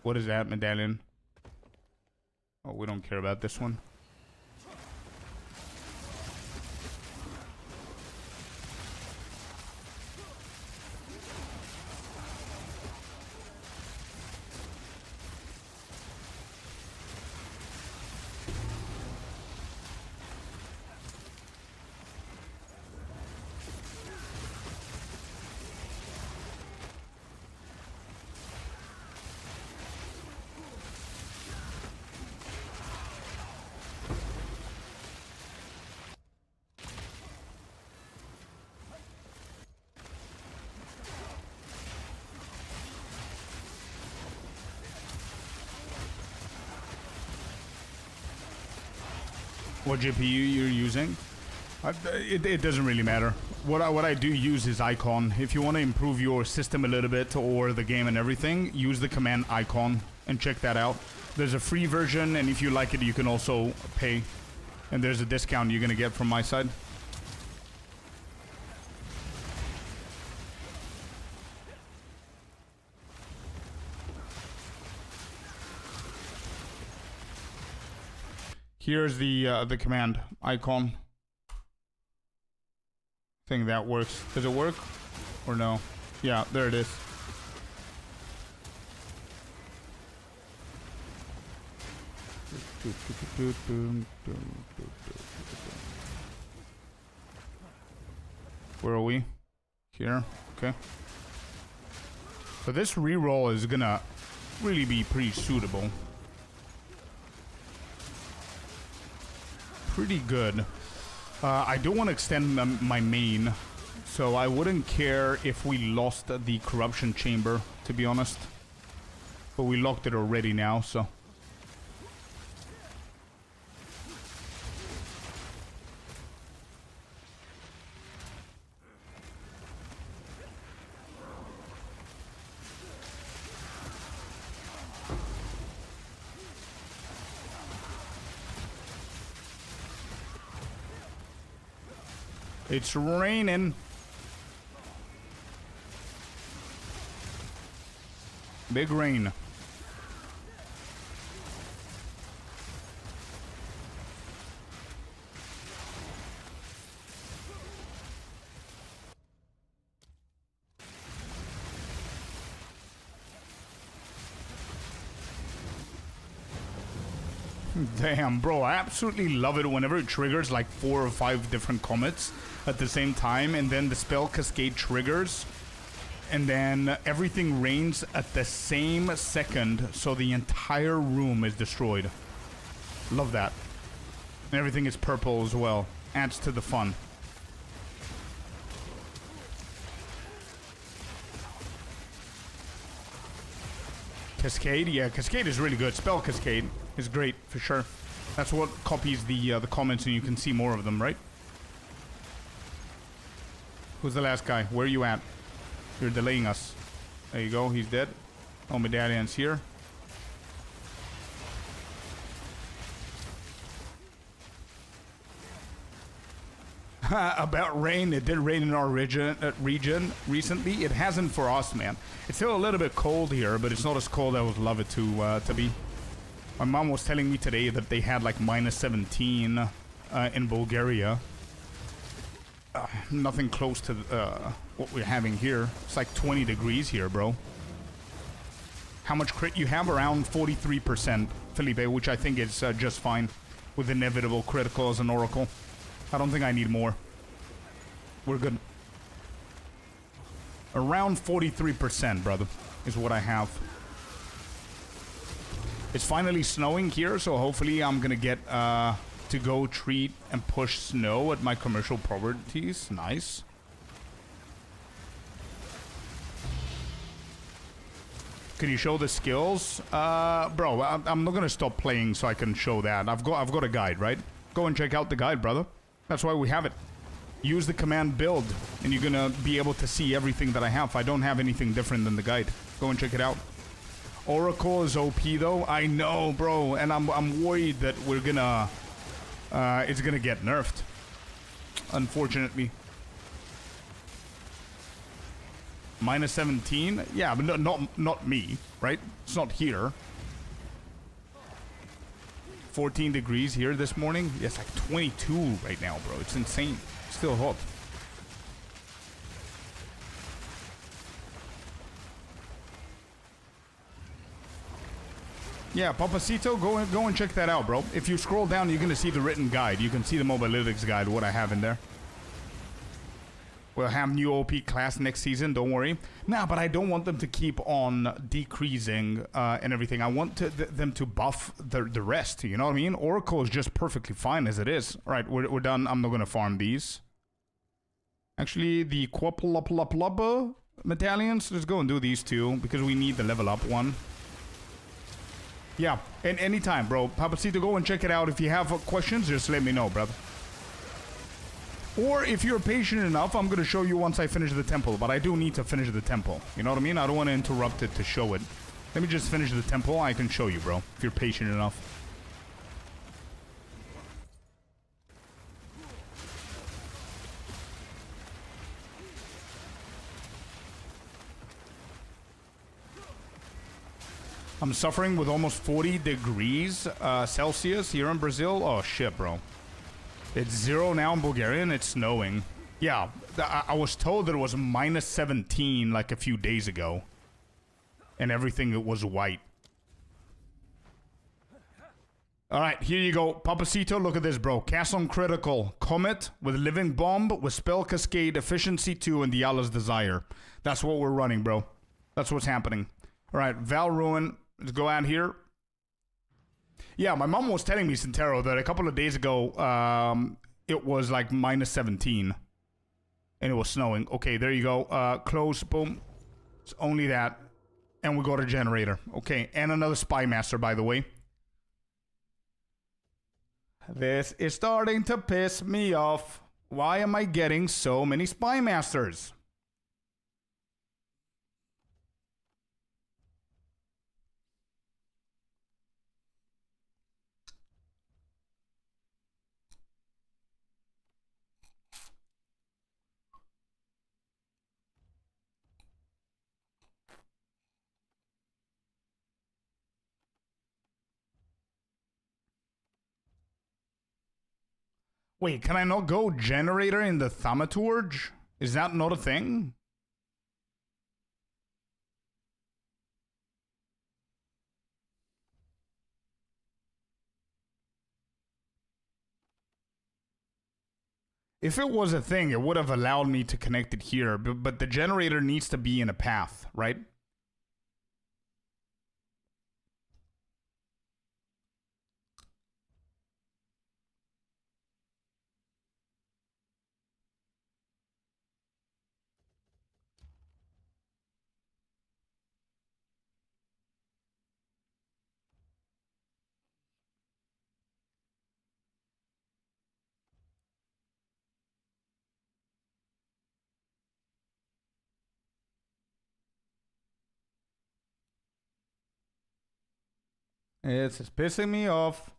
What is that medallion? Oh, we don't care about this one. What GPU you're using? It doesn't really matter. What I do use is icon. If you want to improve your system a little bit or the game and everything, use the command icon and check that out. There's a free version, and if you like it, you can also pay. And there's a discount you're gonna get from my side. Here's the command icon. Think that works. Does it work or no? Yeah, there it is. Where are we? Here. Okay. So this reroll is gonna really be pretty suitable. Pretty good. I do want to extend my main, so I wouldn't care if we lost the corruption chamber, to be honest. But we locked it already now, so. It's raining. Big rain. Damn, bro, I absolutely love it whenever it triggers like 4 or 5 different comets at the same time, and then the spell cascade triggers, and then everything rains at the same second, so the entire room is destroyed. Love that. And everything is purple as well. Adds to the fun. Cascade? Yeah, Cascade is really good. Spell Cascade is great, for sure. That's what copies the comments and you can see more of them, right? Who's the last guy? Where are you at? You're delaying us. There you go, he's dead. Oh, medallion's here. About rain, it did rain in our region recently. It hasn't for us, man. It's still a little bit cold here, but it's not as cold as I would love it to be. My mom was telling me today that they had like -17 in Bulgaria. Nothing close to what we're having here. It's like 20 degrees here, bro. How much crit you have? Around 43%, Felipe, which I think is just fine with inevitable critical as an oracle. I don't think I need more. We're good. Around 43%, brother, is what I have. It's finally snowing here, so hopefully I'm gonna get to go treat and push snow at my commercial properties. Nice. Can you show the skills? Bro, I'm not gonna stop playing so I can show that. I've got a guide, right? Go and check out the guide, brother. That's why we have it. Use the command build, and you're gonna be able to see everything that I have. I don't have anything different than the guide. Go and check it out. Oracle is OP though. I know, bro, and I'm worried that we're gonna it's gonna get nerfed, unfortunately. Minus 17? Yeah, but not me, right? It's not here. 14 degrees here this morning. Yeah, it's like 22 right now, bro. It's insane. Still hot. Yeah, Papacito, go and check that out, bro. If you scroll down, you're gonna see the written guide. You can see the mobilytics guide, what I have in there. We'll have new OP class next season, don't worry. Nah, but I don't want them to keep on decreasing and everything. I want them to buff the rest, you know what I mean? Oracle is just perfectly fine as it is. All right, we're done. I'm not gonna farm these. Actually, the Quapalapalapalapa medallions, let's go and do these two because we need the level up one. Yeah, and anytime, bro. Papacito, go and check it out. If you have questions, just let me know, brother. Or if you're patient enough, I'm going to show you once I finish the temple. But I do need to finish the temple. You know what I mean? I don't want to interrupt it to show it. Let me just finish the temple. I can show you, bro. If you're patient enough. I'm suffering with almost 40 degrees Celsius here in Brazil. Oh, shit, bro. It's 0 now in Bulgaria and it's snowing. Yeah, I was told that it was minus 17 like a few days ago. And everything was white. Alright, here you go. Papacito, look at this, bro. Cast on critical. Comet with Living Bomb, with Spell Cascade, Efficiency 2, and Diala's Desire. That's what we're running, bro. That's what's happening. Alright, Val Ruin. Let's go out here. Yeah, my mom was telling me, Sintero, that a couple of days ago, it was like minus 17. And it was snowing. Okay, there you go. Close, boom. It's only that. And we go to generator. Okay, and another Spy Master, by the way. This is starting to piss me off. Why am I getting so many Spy Masters? Wait, can I not go generator in the Thaumaturge? Is that not a thing? If it was a thing, it would have allowed me to connect it here, but the generator needs to be in a path, right? It's pissing me off.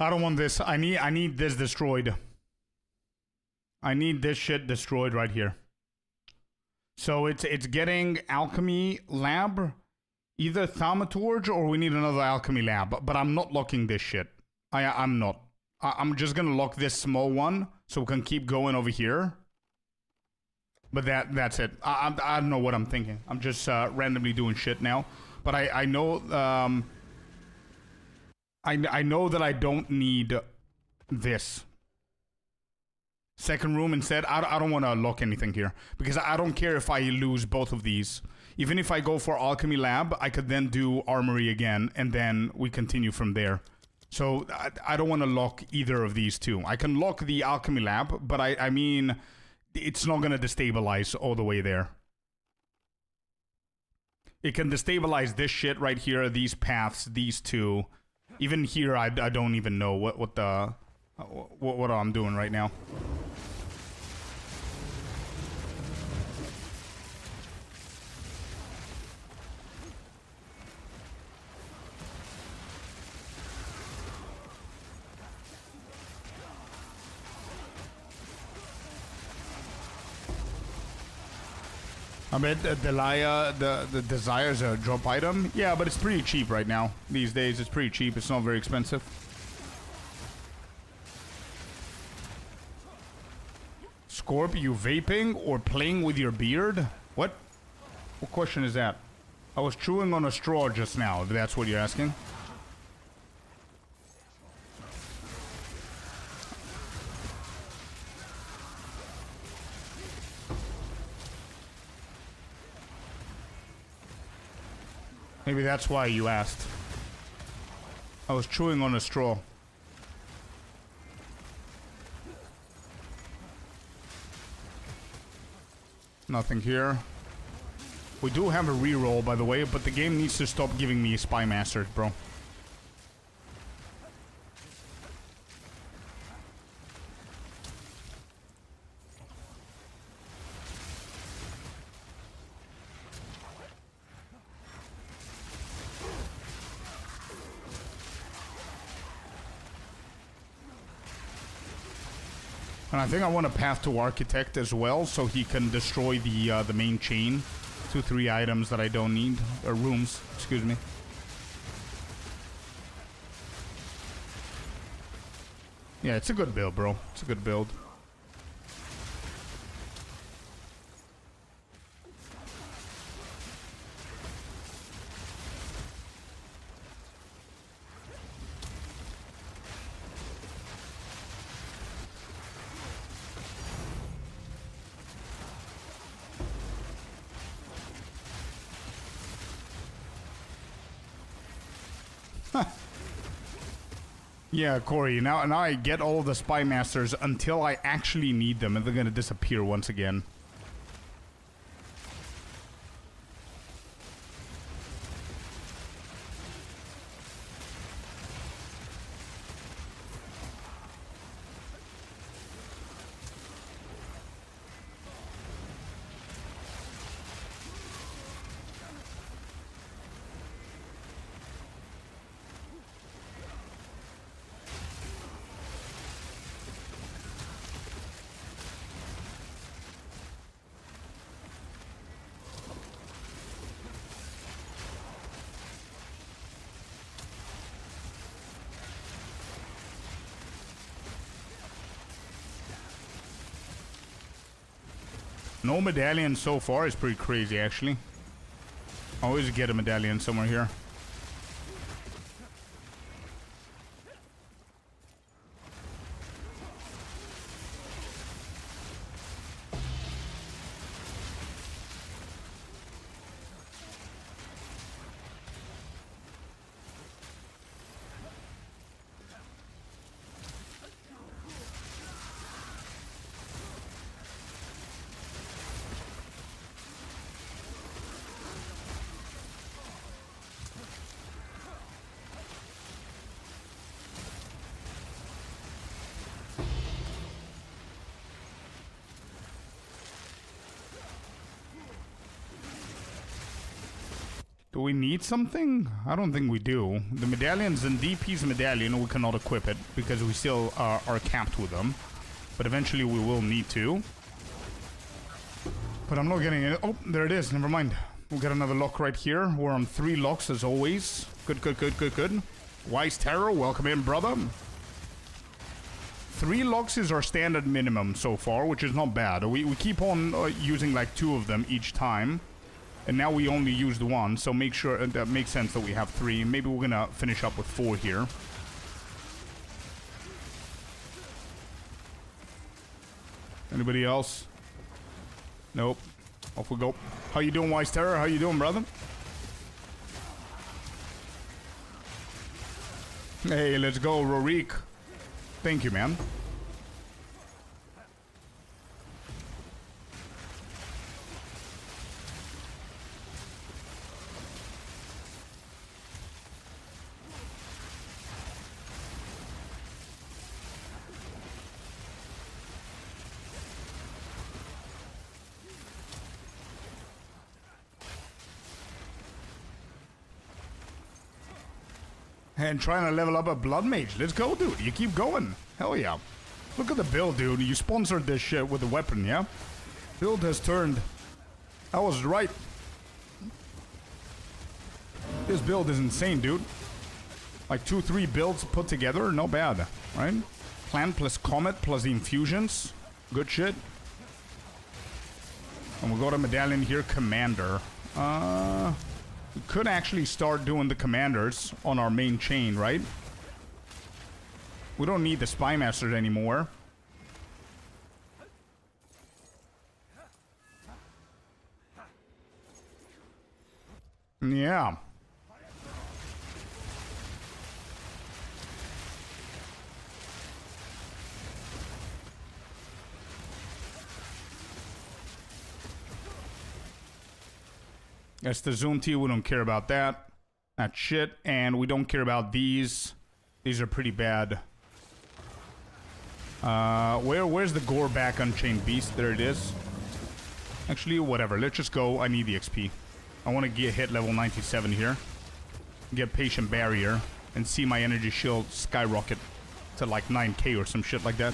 I don't want this. I need this destroyed. I need this shit destroyed right here. So it's getting alchemy lab, either thaumaturge or we need another alchemy lab. But I'm not locking this shit. I'm not. I'm just gonna lock this small one so we can keep going over here. But that's it. I don't know what I'm thinking. I'm just randomly doing shit now. But I know I know that I don't need this. Second room instead. I don't want to lock anything here. Because I don't care if I lose both of these. Even if I go for Alchemy Lab, I could then do Armory again. And then we continue from there. So I don't want to lock either of these two. I can lock the Alchemy Lab. But I mean, it's not going to destabilize all the way there. It can destabilize this shit right here. These paths, these two. Even here, I don't even know what I'm doing right now. I bet the Desire's a drop item. Yeah, but it's pretty cheap right now. These days, it's pretty cheap. It's not very expensive. Scorp, you vaping or playing with your beard? What? What question is that? I was chewing on a straw just now, if that's what you're asking. Maybe that's why you asked. I was chewing on a straw. Nothing here. We do have a reroll, by the way, but the game needs to stop giving me Spy Masters, bro. And I think I want a Path to Architect as well, so he can destroy the main chain. 2-3 items that I don't need, or rooms, excuse me. Yeah, it's a good build, bro. It's a good build. Yeah, Corey, now I get all the Spy Masters until I actually need them, and they're gonna disappear once again. No medallion so far is pretty crazy, actually. I always get a medallion somewhere here. Do we need something? I don't think we do. The medallions and DP's medallion, we cannot equip it because we still are capped with them. But eventually we will need to. But I'm not getting it. Oh, there it is. Never mind. We'll get another lock right here. We're on 3 locks as always. Good, good, good, good, good. Wise Terror, welcome in, brother. 3 locks is our standard minimum so far, which is not bad. We keep on using like 2 of them each time. And now we only used 1, so make sure that makes sense that we have 3. Maybe we're gonna finish up with 4 here. Anybody else? Nope. Off we go. How you doing, Wise Terror? How you doing, brother? Hey, let's go, Rorik. Thank you, man. And trying to level up a Blood Mage. Let's go, dude. You keep going. Hell yeah. Look at the build, dude. You sponsored this shit with the weapon, yeah? Build has turned. I was right. This build is insane, dude. Like 2-3 builds put together. Not bad, right? Clan plus Comet plus the infusions. Good shit. And we'll go to Medallion here. Commander. We could actually start doing the commanders on our main chain, right? We don't need the Spy Masters anymore. Yeah. That's the Zunti. We don't care about that. That's shit. And we don't care about these. These are pretty bad. Where's the Gore back Unchained Beast? There it is. Actually, whatever. Let's just go. I need the XP. I want to get hit level 97 here. Get Patient Barrier. And see my energy shield skyrocket to like 9k or some shit like that.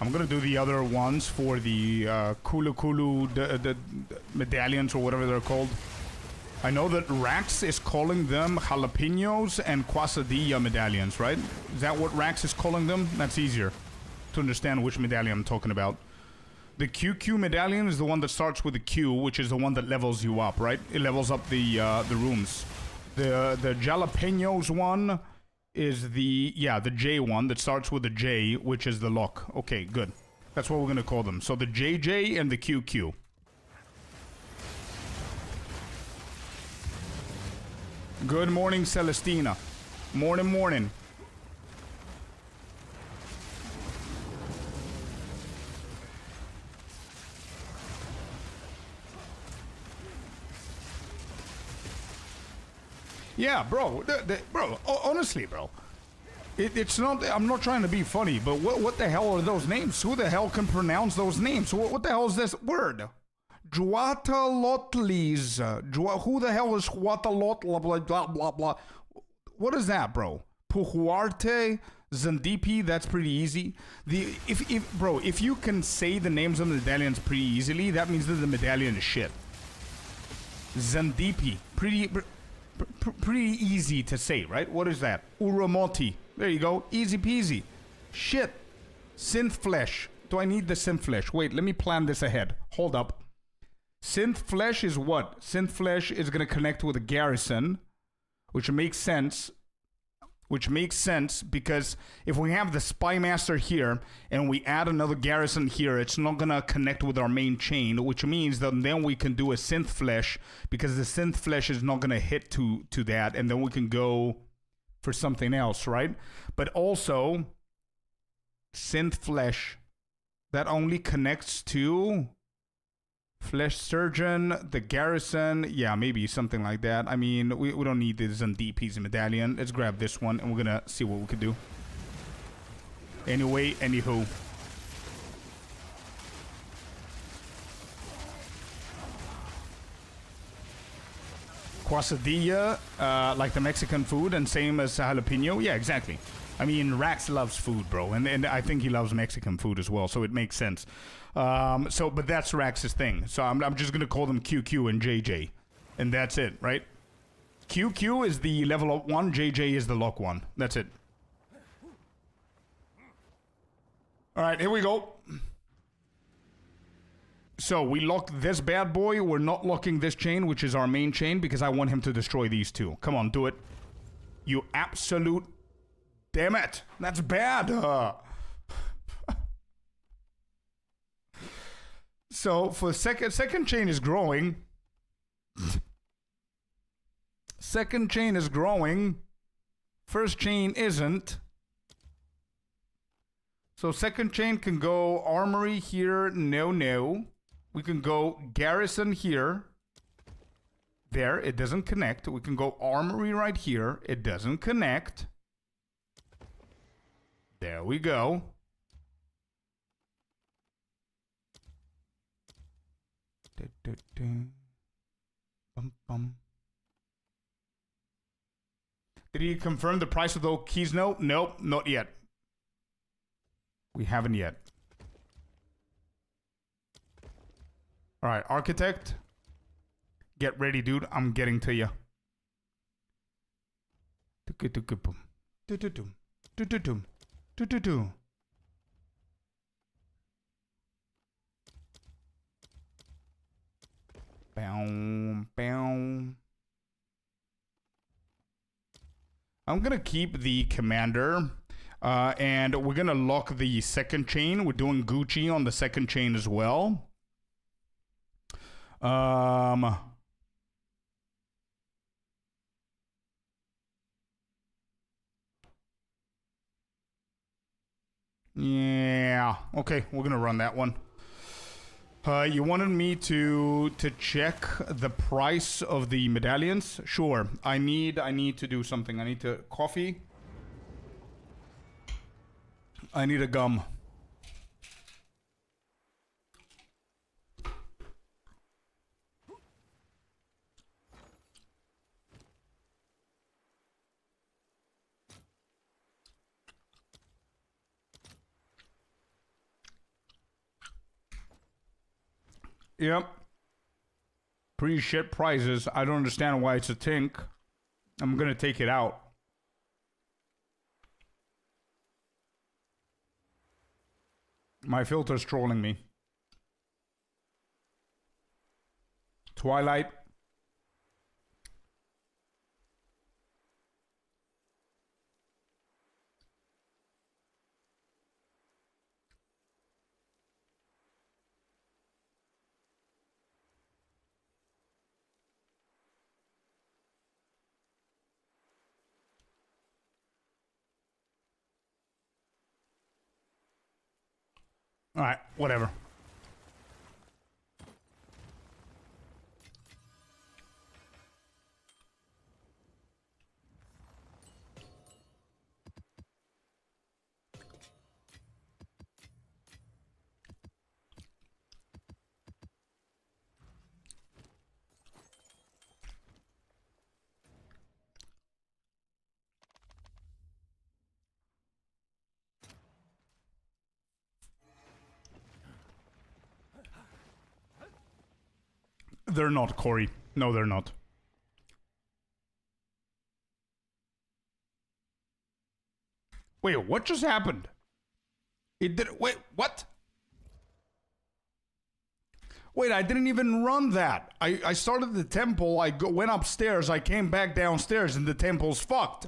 I'm gonna do the other ones for the Kulu the medallions or whatever they're called. I know that Rax is calling them jalapenos and quesadilla medallions, right? Is that what Rax is calling them? That's easier to understand which medallion I'm talking about. The QQ medallion is the one that starts with a Q, which is the one that levels you up, right? It levels up the rooms. The jalapenos one is the J one that starts with a J, which is the lock. Okay, good. That's what we're gonna call them. So the JJ and the QQ. Good morning, Celestina. Morning, morning. Yeah, bro. Bro, honestly, bro. It's not... I'm not trying to be funny, but what the hell are those names? Who the hell can pronounce those names? What the hell is this word? Juatalotlis. Who the hell is Juatalot? Blah, blah, blah, blah, blah. What is that, bro? Puhuarte, Zandipi, that's pretty easy. If you can say the names of the medallions pretty easily, that means that the medallion is shit. Zandipi, pretty easy to say, right? What is that? Uramoti. There you go. Easy peasy. Shit. Synth flesh. Do I need the synth flesh? Wait, let me plan this ahead. Hold up. Synth flesh is what? Synth flesh is going to connect with a garrison, which makes sense. Which makes sense because if we have the Spy Master here and we add another garrison here, it's not going to connect with our main chain, which means that then we can do a Synth Flesh because the Synth Flesh is not going to hit to that, and then we can go for something else, right? But also, Synth Flesh, that only connects to Flesh Surgeon, the Garrison. Yeah, maybe something like that. I mean, we don't need this DP's medallion. Let's grab this one, and we're gonna see what we can do. Anyway, anywho. Quesadilla, like the Mexican food, and same as jalapeno. Yeah, exactly. I mean, Rax loves food, bro, and I think he loves Mexican food as well, so it makes sense. But that's Rax's thing. So I'm just gonna call them QQ and JJ, and that's it, right? QQ is the level up one, JJ is the lock one. That's it. All right, here we go. So we lock this bad boy. We're not locking this chain, which is our main chain, because I want him to destroy these two. Come on, do it. You absolute... Damn it. That's bad. So for second chain is growing. Second chain is growing. First chain isn't. So second chain can go armory here. No. We can go garrison here. There, it doesn't connect. We can go armory right here. It doesn't connect. There we go. Bum, bum. Did he confirm the price of the keys? No, nope, not yet. We haven't yet. All right, architect. Get ready, dude. I'm getting to you. Bow, bow. I'm gonna keep the commander, and we're gonna lock the second chain. We're doing Gucci on the second chain as well. Yeah. Okay, we're gonna run that one. You wanted me to check the price of the medallions? Sure. I need to do something. I need to coffee. I need a gum. Yep. Pretty shit prizes. I don't understand why it's a tink. I'm gonna take it out. My filter's trolling me. Twilight. All right, whatever. They're not, Corey. No, they're not. Wait, what just happened? It did. Wait, what? Wait, I didn't even run that. I started the temple. Went upstairs. I came back downstairs, and the temple's fucked.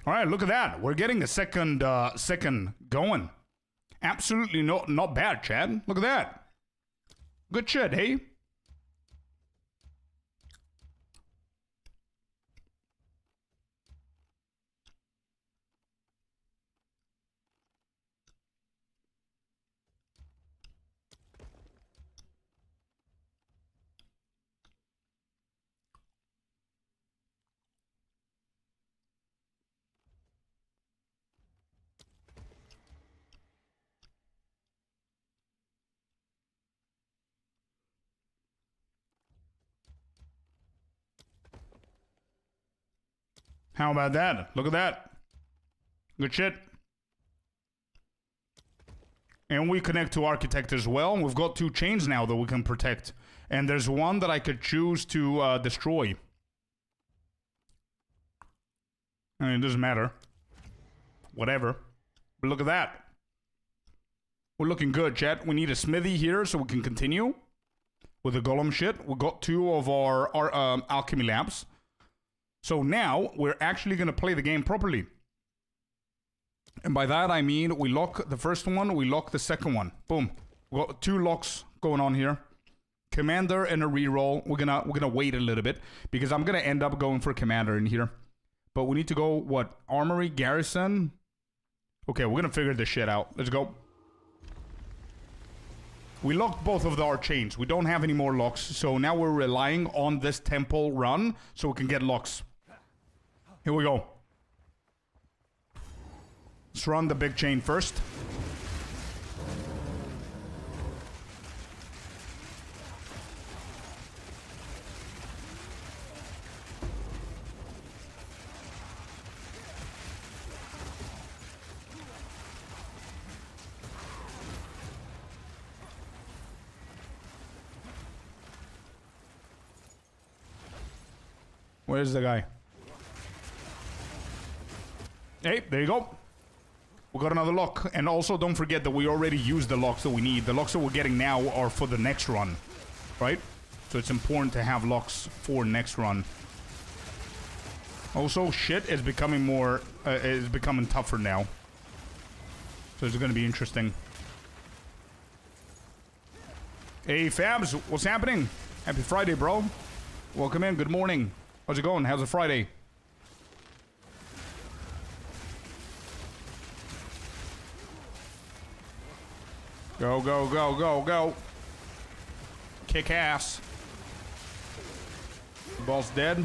All right, look at that. We're getting a second going. Absolutely not bad, Chad. Look at that. Good shit, hey? How about that? Look at that. Good shit. And we connect to Architect as well. We've got 2 chains now that we can protect. And there's one that I could choose to destroy. I mean, it doesn't matter. Whatever. But look at that. We're looking good, chat. We need a smithy here so we can continue with the golem shit. We got 2 of our alchemy lamps. So now we're actually going to play the game properly. And by that I mean we lock the first one, we lock the second one. Boom. We got 2 locks going on here. Commander and a reroll. We're gonna wait a little bit because I'm gonna end up going for commander in here. But we need to go what? Armory, garrison. Okay, we're gonna figure this shit out. Let's go. We locked both of our chains. We don't have any more locks, so now we're relying on this temple run so we can get locks. Here we go. Let's run the big chain first. Where's the guy? Hey, there you go. We got another lock. And also don't forget that we already used the locks that we need. The locks that we're getting now are for the next run. Right? So it's important to have locks for next run. Also, shit is becoming more... is becoming tougher now. So it's gonna be interesting. Hey, Fabs, what's happening? Happy Friday, bro. Welcome in, good morning. How's it going? How's the Friday? Go, go, go, go, go. Kick ass. The boss dead.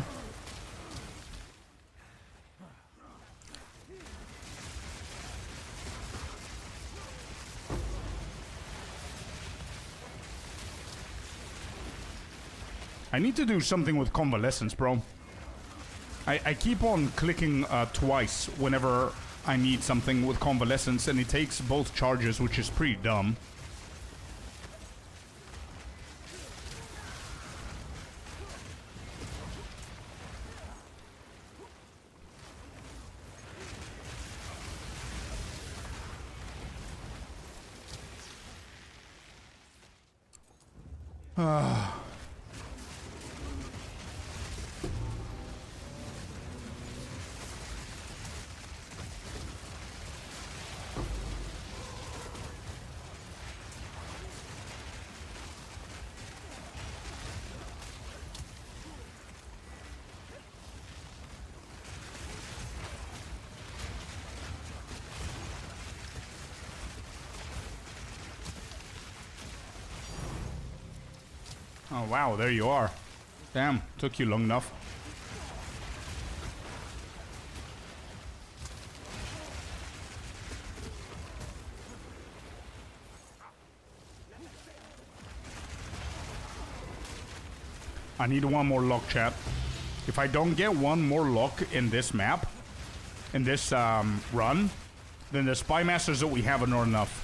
I need to do something with convalescence, bro. I keep on clicking twice whenever I need something with convalescence, and it takes both charges, which is pretty dumb. Oh, wow, there you are. Damn, took you long enough. I need one more lock, chat. If I don't get one more lock in this map, in this run, then the spy masters that we have are not enough.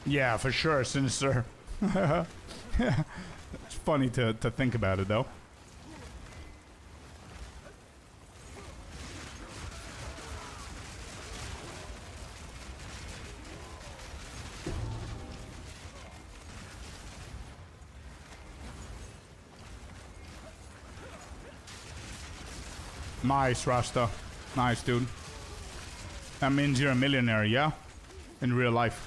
Yeah, for sure, Sinister. It's funny to think about it, though. Nice, Rasta. Nice, dude. That means you're a millionaire, yeah? In real life.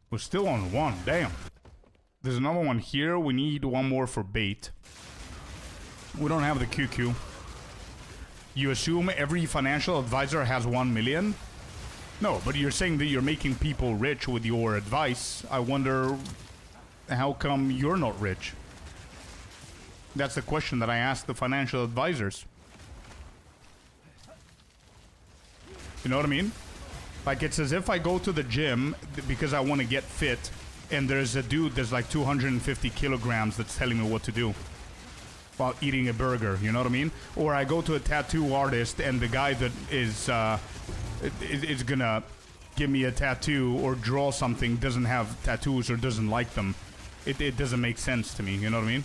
We're still on one. Damn. There's another one here. We need one more for bait. We don't have the QQ. You assume every financial advisor has 1 million? No, but you're saying that you're making people rich with your advice. I wonder how come you're not rich? That's the question that I asked the financial advisors. You know what I mean? Like, it's as if I go to the gym because I want to get fit, and there's a dude that's like 250 kilograms that's telling me what to do while eating a burger, you know what I mean? Or I go to a tattoo artist, and the guy that is gonna give me a tattoo or draw something doesn't have tattoos or doesn't like them. It doesn't make sense to me, you know what I mean?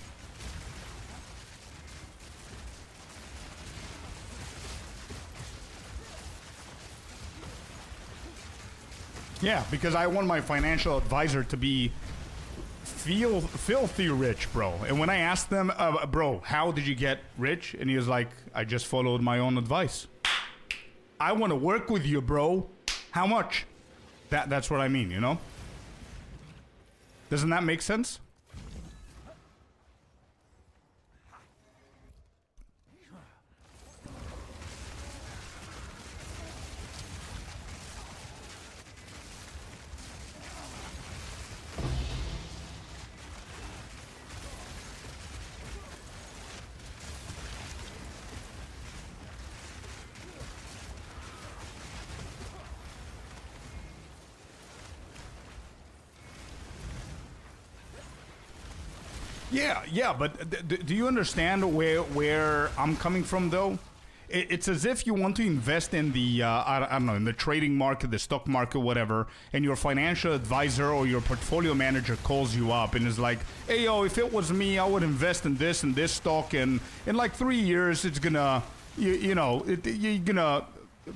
Yeah, because I want my financial advisor to be filthy rich, bro. And when I asked them, bro, how did you get rich? And he was like, I just followed my own advice. I want to work with you, bro. How much? That's what I mean, you know? Doesn't that make sense? Yeah, but do you understand where I'm coming from, though? It's as if you want to invest in the, I don't know, in the trading market, the stock market, whatever, and your financial advisor or your portfolio manager calls you up and is like, hey, yo, if it was me, I would invest in this and this stock, and in like 3 years, it's gonna, you're gonna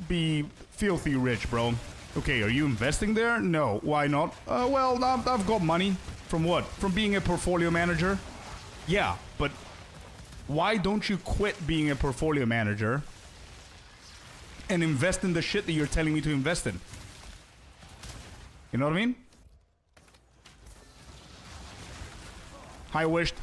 be filthy rich, bro. Okay, are you investing there? No. Why not? Well, I've got money. From what? From being a portfolio manager? Yeah, but why don't you quit being a portfolio manager and invest in the shit that you're telling me to invest in? You know what I mean? Hi, Wished.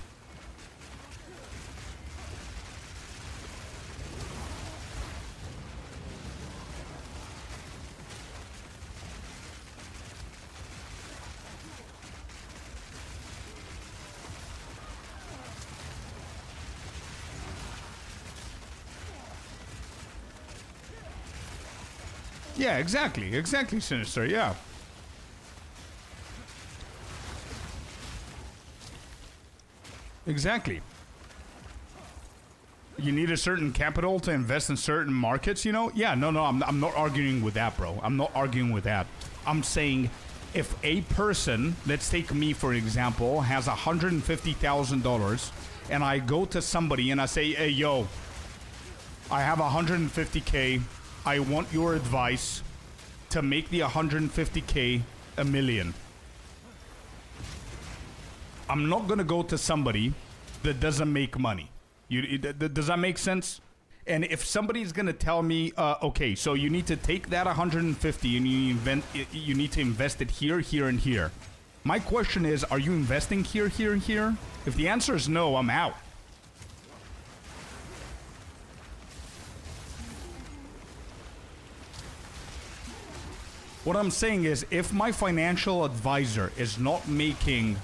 Yeah, exactly, Sinister, yeah. Exactly. You need a certain capital to invest in certain markets, you know? Yeah, no, I'm not arguing with that, bro. I'm not arguing with that. I'm saying if a person, let's take me for example, has $150,000 and I go to somebody and I say, hey, yo, I have 150K. I want your advice to make the 150K a million. I'm not gonna go to somebody that doesn't make money. Does that make sense? And if somebody's gonna tell me, okay, so you need to take that 150 and you need to invest it here, here, and here. My question is, are you investing here, here, and here? If the answer is no, I'm out. What I'm saying is, if my financial advisor is not making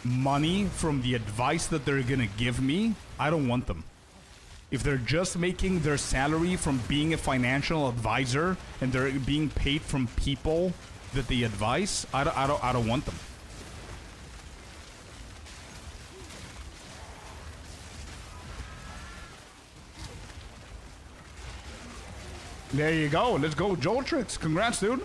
money from the advice that they're gonna give me, I don't want them. If they're just making their salary from being a financial advisor and they're being paid from people that they advise, I don't want them. There you go. Let's go, Joltrix. Congrats, dude.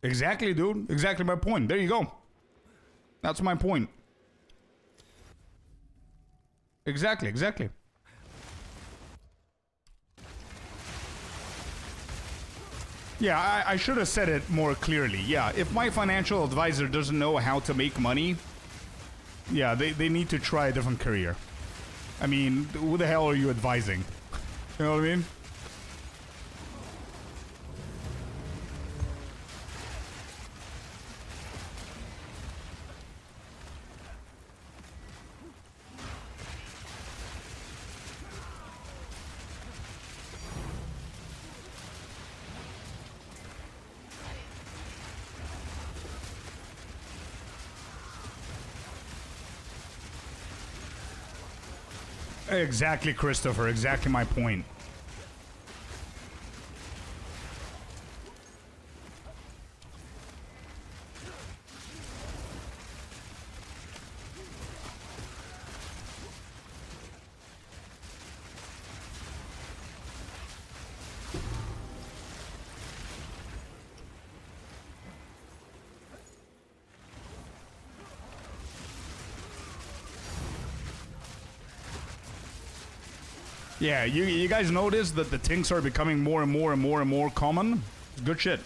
Exactly, dude. Exactly my point. There you go. That's my point. Exactly, exactly. Yeah, I should have said it more clearly. Yeah, if my financial advisor doesn't know how to make money, yeah, they need to try a different career. I mean, who the hell are you advising? You know what I mean? Exactly, Christopher. Exactly my point. Yeah, you guys notice that the tinks are becoming more and more and more and more common? Good shit.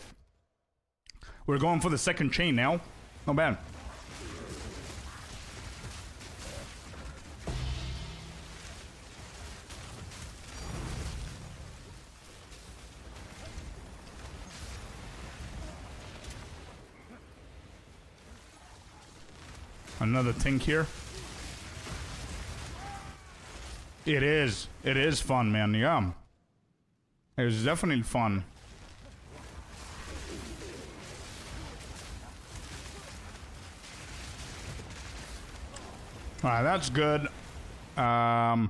We're going for the second chain now. Not bad. Another tink here. It is. It is fun, man. Yeah. It's definitely fun. Alright, that's good. And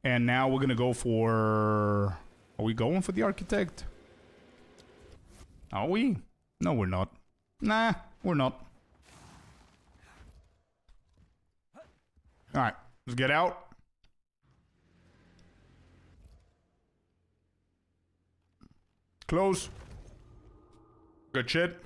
now we're gonna go for... Are we going for the architect? Are we? No, we're not. Nah, we're not. Alright, let's get out. Close. Good shit.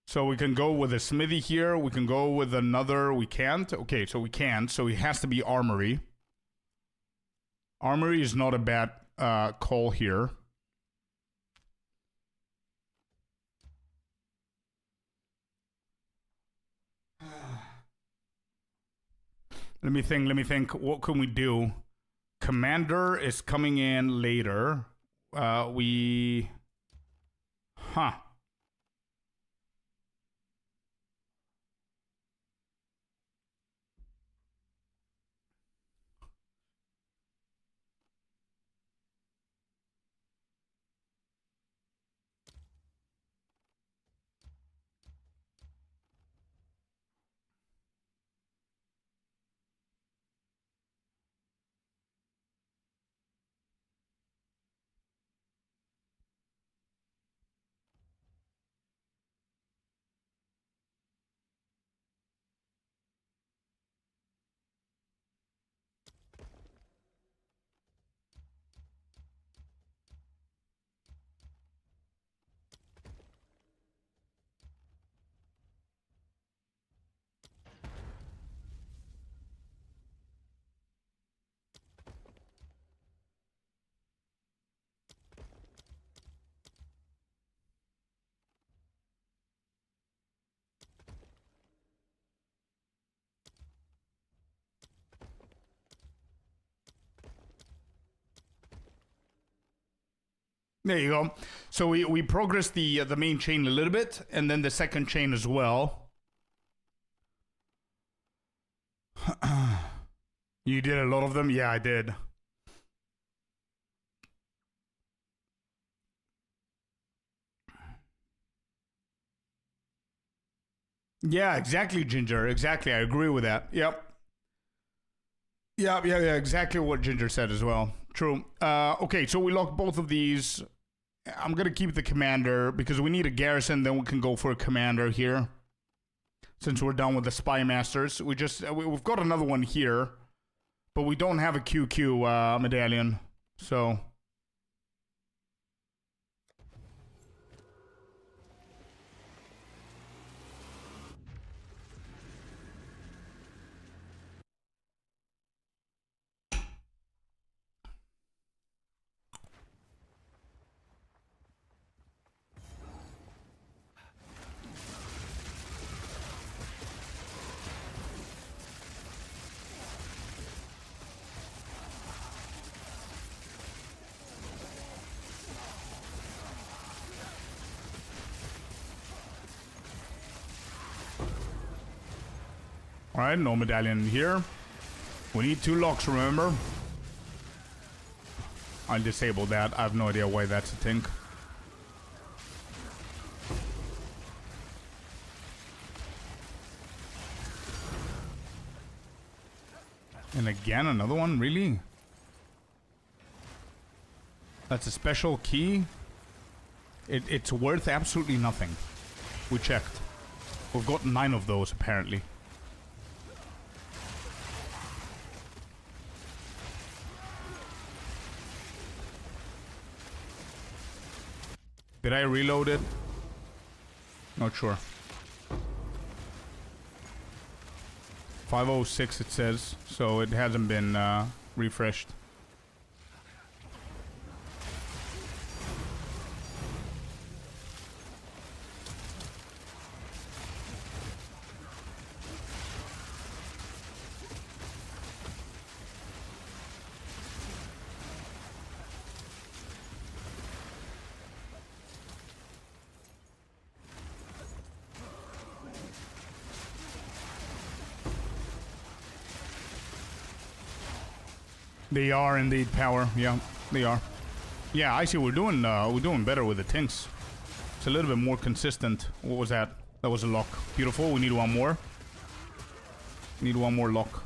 So we can go with a smithy here. We can go with another. We can't. Okay, so we can't. So it has to be armory. Armory is not a bad call here. Let me think. What can we do? Commander is coming in later. Huh. There you go. So we progressed the main chain a little bit, and then the second chain as well. You did a lot of them? Yeah, I did. Yeah, exactly, Ginger. Exactly. I agree with that. Yep. Yeah, exactly what Ginger said as well. True. Okay, so we lock both of these. I'm gonna keep the commander because we need a garrison, then we can go for a commander here. Since we're done with the spy masters. We've got another one here, but we don't have a QQ medallion, so... Alright, no medallion here. We need 2 locks, remember? I'll disable that. I have no idea why that's a thing. And again, another one? Really? That's a special key? It's worth absolutely nothing. We checked. We've got 9 of those, apparently. Did I reload it? Not sure. 506 it says, so it hasn't been refreshed. They are indeed power. Yeah, they are. Yeah, I see. We're doing better with the tinks. It's a little bit more consistent. What was that? That was a lock. Beautiful. We need one more. Need one more lock.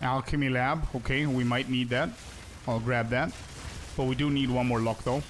Alchemy lab. Okay, we might need that. I'll grab that. But we do need one more lock though.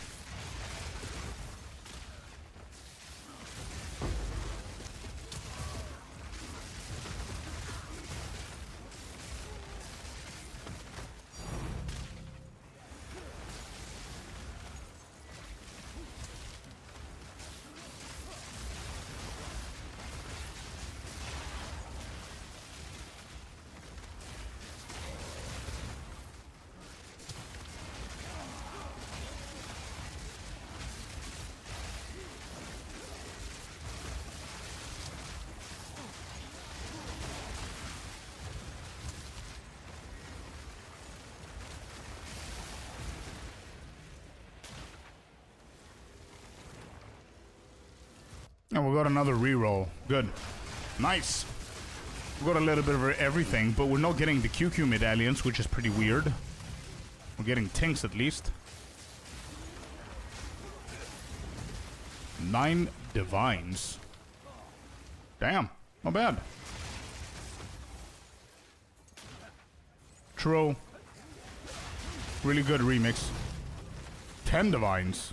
And we got another reroll. Good. Nice. We got a little bit of everything, but we're not getting the QQ medallions, which is pretty weird. We're getting tinks at least. 9 divines. Damn. Not bad. True. Really good remix. 10 divines.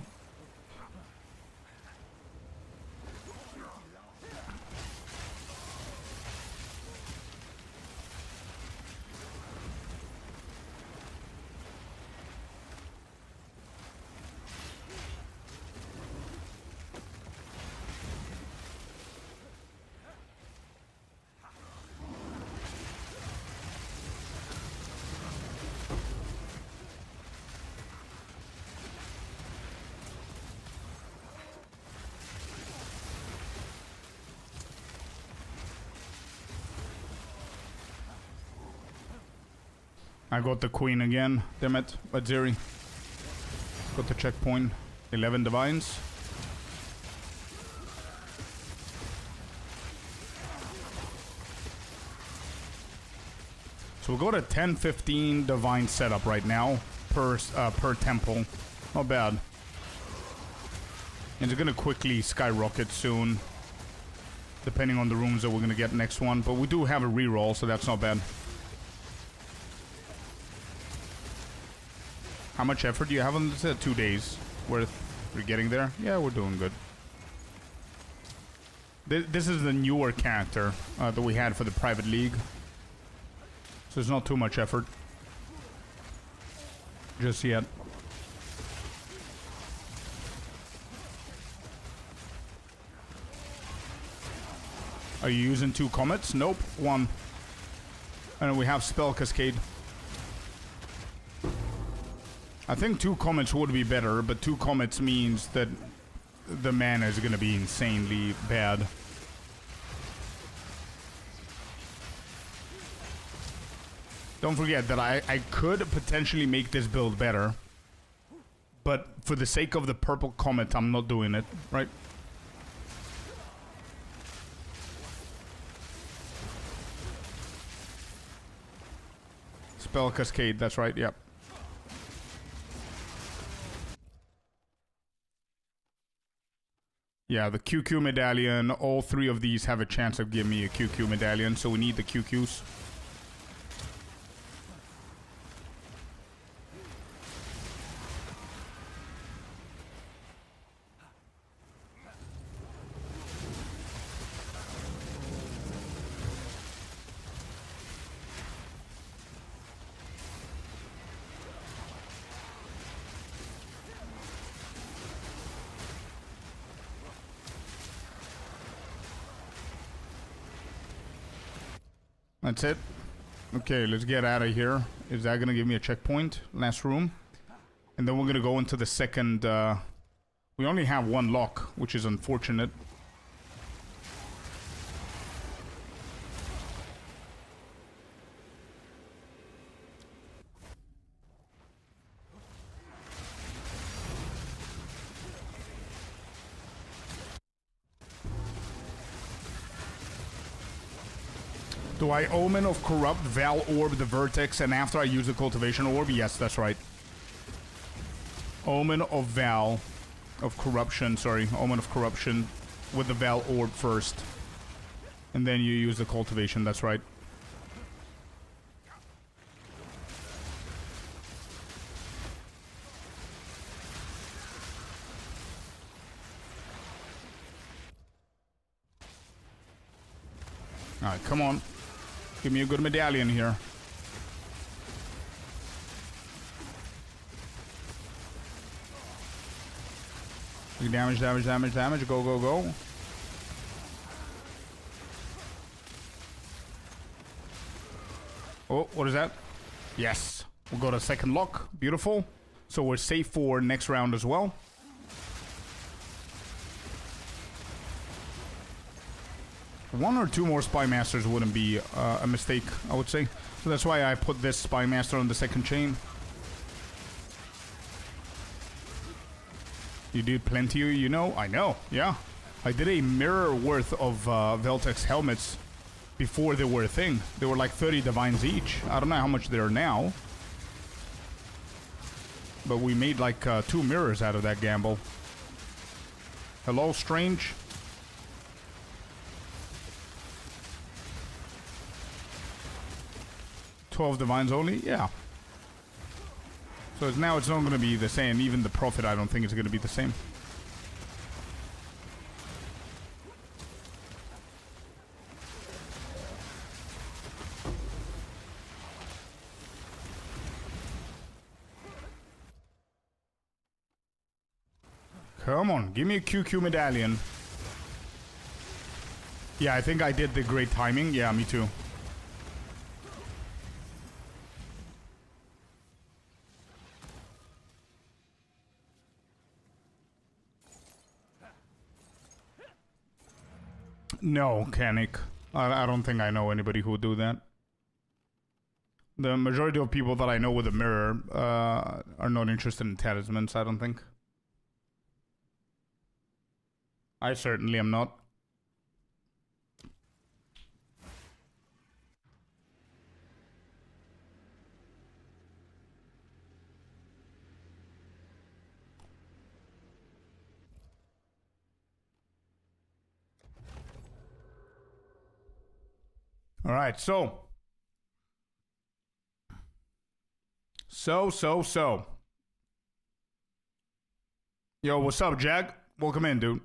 I got the queen again. Damn it. Adzeri. Got the checkpoint. 11 divines. So we got a 10-15 divine setup right now per temple. Not bad. And it's gonna quickly skyrocket soon, depending on the rooms that we're gonna get next one. But we do have a reroll, so that's not bad. How much effort do you have on this? 2 days worth. We're getting there. Yeah, we're doing good. This is the newer character that we had for the private league. So it's not too much effort just yet. Are you using 2 comets? Nope, 1. And then we have spell cascade. I think 2 comets would be better, but 2 comets means that the mana is gonna be insanely bad. Don't forget that I could potentially make this build better, but for the sake of the purple comet, I'm not doing it, right? Spell cascade, that's right, yep. Yeah, the QQ medallion, all 3 of these have a chance of giving me a QQ medallion, so we need the QQs. That's it. Okay, let's get out of here. Is that gonna give me a checkpoint? Last room. And then we're gonna go into the second, we only have 1 lock, which is unfortunate. Do I Omen of Corrupt, Val Orb the Vertex, and after I use the Cultivation Orb? Yes, that's right. Omen of Val of Corruption, sorry. Omen of Corruption with the Val Orb first. And then you use the Cultivation, that's right. Alright, come on. Give me a good medallion here. Damage, damage, damage, damage. Go, go, go. Oh, what is that? Yes. We'll go to second lock. Beautiful. So we're safe for next round as well. One or 2 more Spy Masters wouldn't be a mistake, I would say. So that's why I put this Spy Master on the second chain. You did plenty, you know? I know, yeah. I did a mirror worth of Veltex helmets before they were a thing. They were like 30 divines each. I don't know how much they are now. But we made like 2 mirrors out of that gamble. Hello, Strange. $12 divines only? Yeah. So now it's not going to be the same. Even the profit, I don't think it's going to be the same. Come on, give me a QQ medallion. Yeah, I think I did the great timing. Yeah, me too. No, Kanik. I don't think I know anybody who would do that. The majority of people that I know with a mirror are not interested in talismans, I don't think. I certainly am not. All right, so. Yo, what's up, Jack? Welcome in, dude.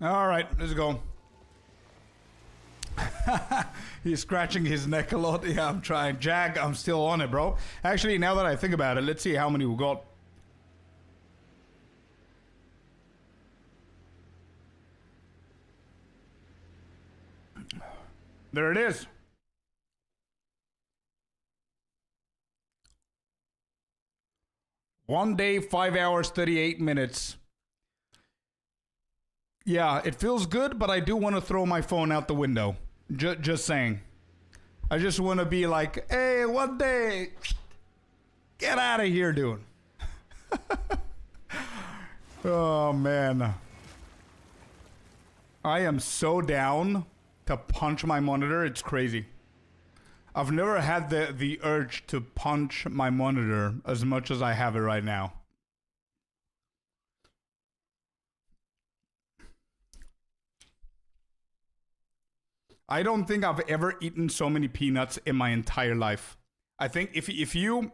All right, let's go. He's scratching his neck a lot. Yeah, I'm trying. Jack, I'm still on it, bro. Actually, now that I think about it, let's see how many we got. There it is. One day, 5 hours, 38 minutes. Yeah, it feels good, but I do want to throw my phone out the window. Just saying. I just want to be like, hey, one day, get out of here, dude. Oh, man. I am so down to punch my monitor. It's crazy. I've never had the urge to punch my monitor as much as I have it right now. I don't think I've ever eaten so many peanuts in my entire life. I think if you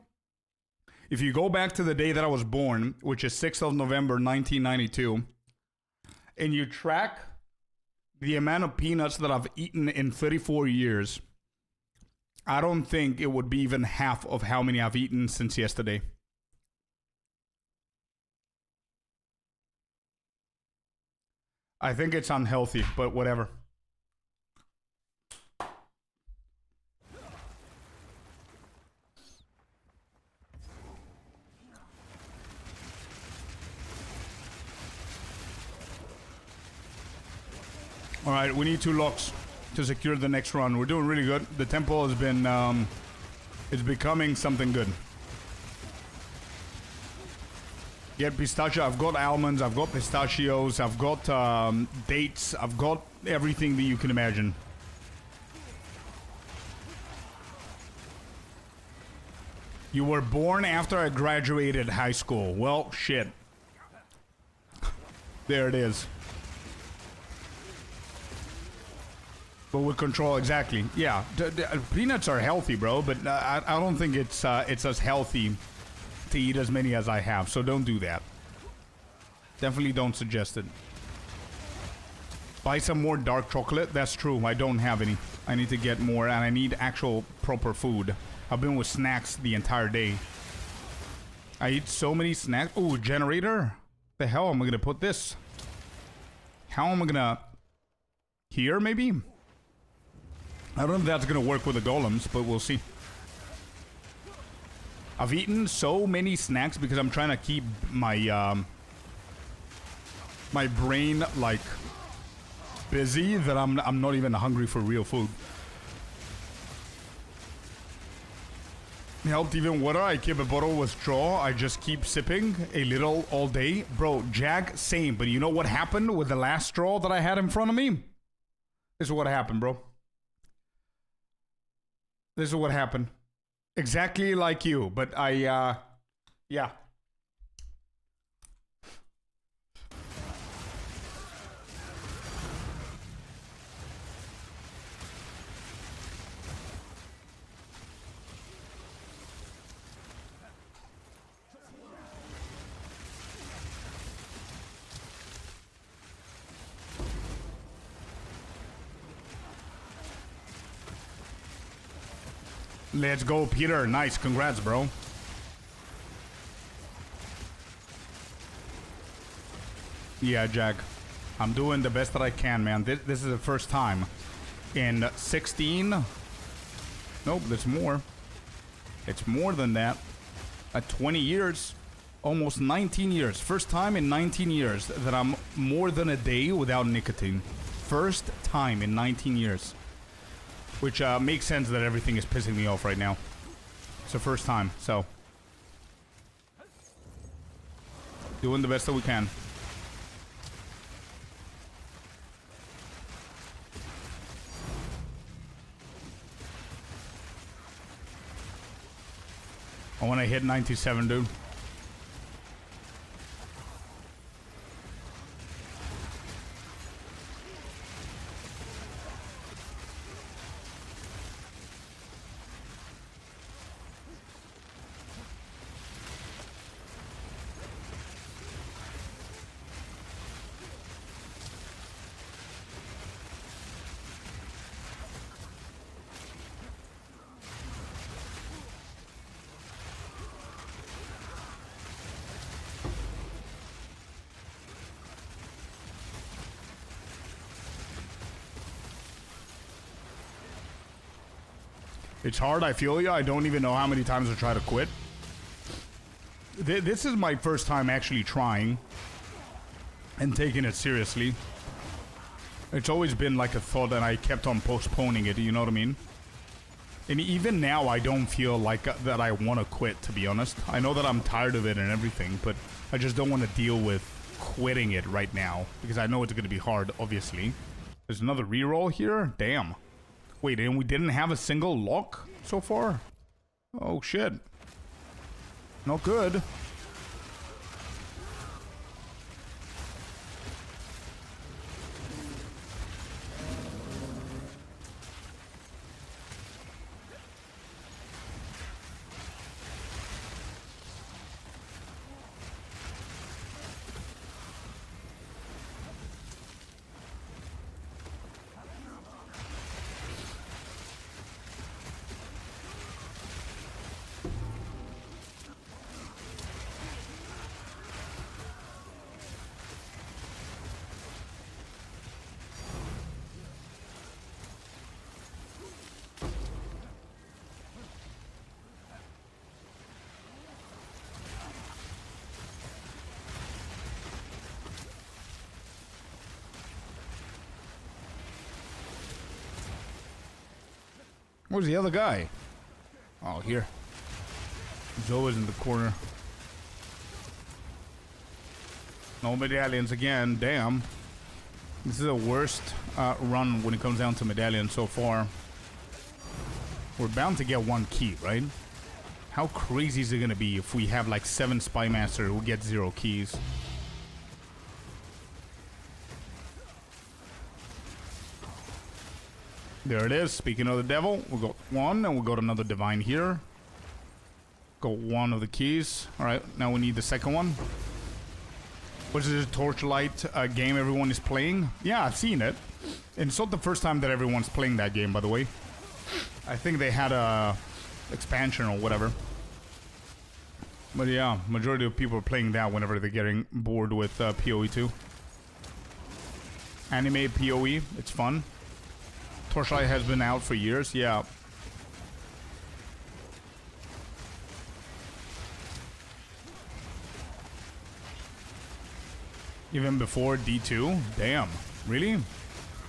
go back to the day that I was born, which is 6th of November 1992, and you track the amount of peanuts that I've eaten in 34 years, I don't think it would be even half of how many I've eaten since yesterday. I think it's unhealthy, but whatever. All right, we need 2 locks to secure the next run. We're doing really good. The temple has been, it's becoming something good. Get pistachio. I've got almonds. I've got pistachios. I've got dates. I've got everything that you can imagine. You were born after I graduated high school. Well, shit. There it is. But with control, exactly. Yeah, peanuts are healthy, bro. But I don't think it's as healthy to eat as many as I have. So don't do that. Definitely don't suggest it. Buy some more dark chocolate. That's true. I don't have any. I need to get more, and I need actual proper food. I've been with snacks the entire day. I eat so many snacks. Oh, generator. The hell am I gonna put this? How am I gonna? Here, maybe. I don't know if that's gonna work with the golems, but we'll see. I've eaten so many snacks because I'm trying to keep my my brain like busy that I'm not even hungry for real food. Helped even water. I keep a bottle with straw. I just keep sipping a little all day. Bro, Jag, same. But you know what happened with the last straw that I had in front of me? This is what happened, bro. This is what happened. Exactly like you, but yeah. Let's go, Peter. Nice. Congrats, bro. Yeah, Jag. I'm doing the best that I can, man. This is the first time in 16. Nope, there's more. It's more than that. At 20 years. Almost 19 years. First time in 19 years that I'm more than a day without nicotine. First time in 19 years. Which makes sense that everything is pissing me off right now. It's the first time, so. Doing the best that we can. I want to hit 97, dude. It's hard, I feel you. I don't even know how many times I try to quit. This is my first time actually trying and taking it seriously. It's always been like a thought and I kept on postponing it, you know what I mean? And even now I don't feel like that I want to quit, to be honest. I know that I'm tired of it and everything, but I just don't want to deal with quitting it right now because I know it's going to be hard, obviously. There's another reroll here? Damn. Wait, and we didn't have a single lock so far? Oh, shit. Not good. Where's the other guy? Oh, here. He's always in the corner. No medallions again. Damn. This is the worst run when it comes down to medallions so far. We're bound to get one key, right? How crazy is it gonna be if we have like 7 Spy Master who get 0 keys? There it is. Speaking of the devil, we'll go 1 and we'll go to another divine here. Go 1 of the keys. Alright, now we need the second one. Which is a Torchlight game everyone is playing. Yeah, I've seen it. And it's not the first time that everyone's playing that game, by the way. I think they had a expansion or whatever. But yeah, majority of people are playing that whenever they're getting bored with PoE 2. Anime PoE, it's fun. Torchlight has been out for years, yeah. Even before D2? Damn. Really?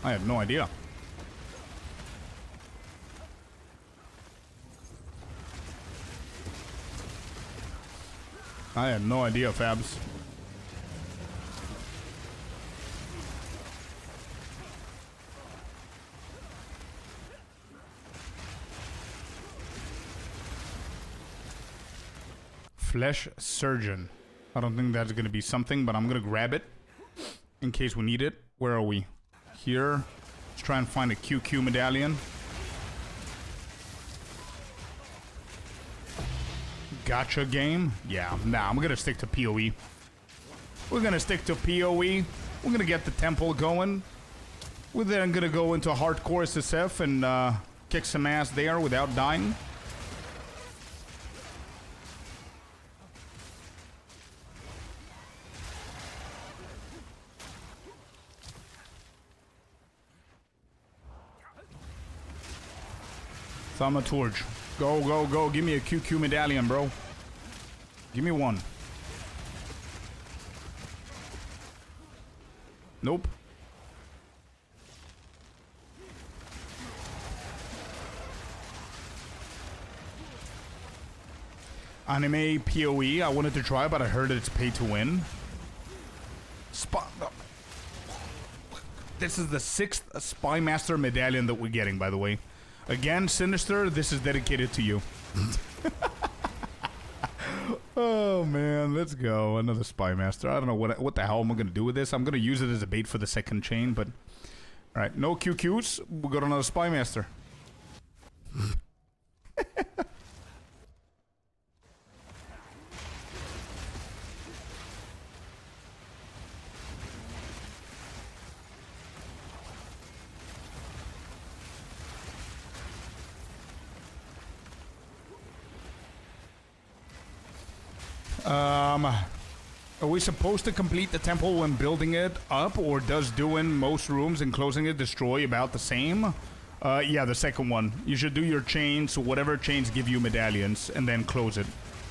I had no idea. I had no idea, Fabs. Flesh Surgeon. I don't think that's gonna be something, but I'm gonna grab it in case we need it. Where are we? Here. Let's try and find a QQ medallion. Gotcha game? Yeah, nah, I'm gonna stick to PoE. We're gonna stick to PoE. We're gonna get the temple going. We're then gonna go into hardcore SSF and kick some ass there without dying. Thaumaturge. Go, go, go. Give me a QQ medallion, bro. Give me one. Nope. Anime PoE. I wanted to try, but I heard it's pay to win. This is the 6th Spy Master medallion that we're getting, by the way. Again, Sinister, this is dedicated to you. Oh, man, let's go. Another Spy Master. I don't know what the hell am I going to do with this. I'm going to use it as a bait for the second chain, but... Alright, no QQs. We'll go to another Spy Master. Are we supposed to complete the temple when building it up, or does doing most rooms and closing it destroy about the same? Yeah, the second one. You should do your chains, whatever chains give you medallions, and then close it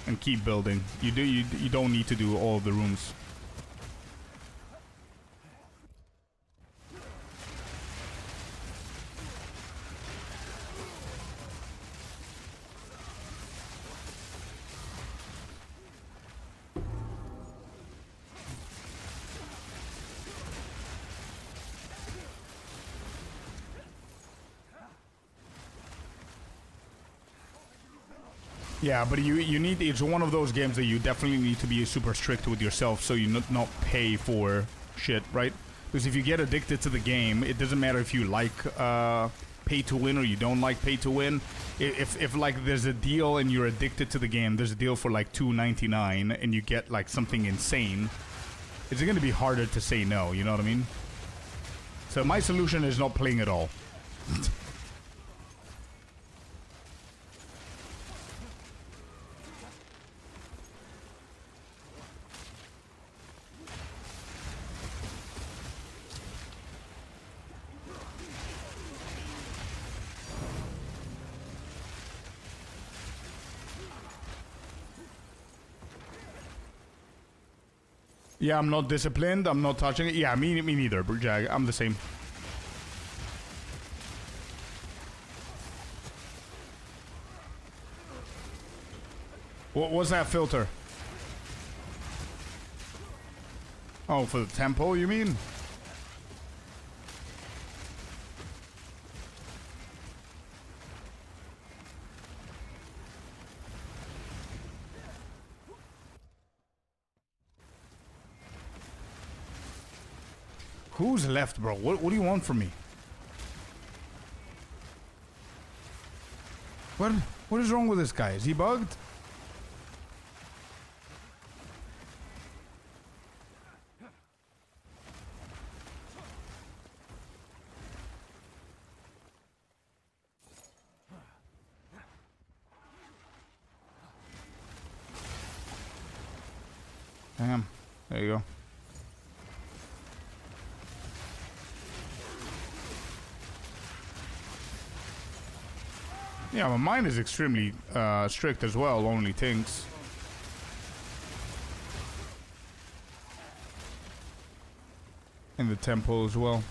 and keep building. You don't need to do all of the rooms. Yeah, but you need, it's one of those games that you definitely need to be super strict with yourself so you not pay for shit, right? Because if you get addicted to the game, it doesn't matter if you like pay to win or you don't like pay to win. If like there's a deal and you're addicted to the game, there's a deal for like $2.99 and you get like something insane, it's gonna be harder to say no, you know what I mean? So my solution is not playing at all. Yeah, I'm not disciplined. I'm not touching it. Yeah, me neither, Jag. I'm the same. What was that filter? Oh, for the tempo, you mean? Who's left, bro? What do you want from me? What is wrong with this guy? Is he bugged? Damn. There you go. Yeah, but mine is extremely strict as well, only things. In the tempo as well.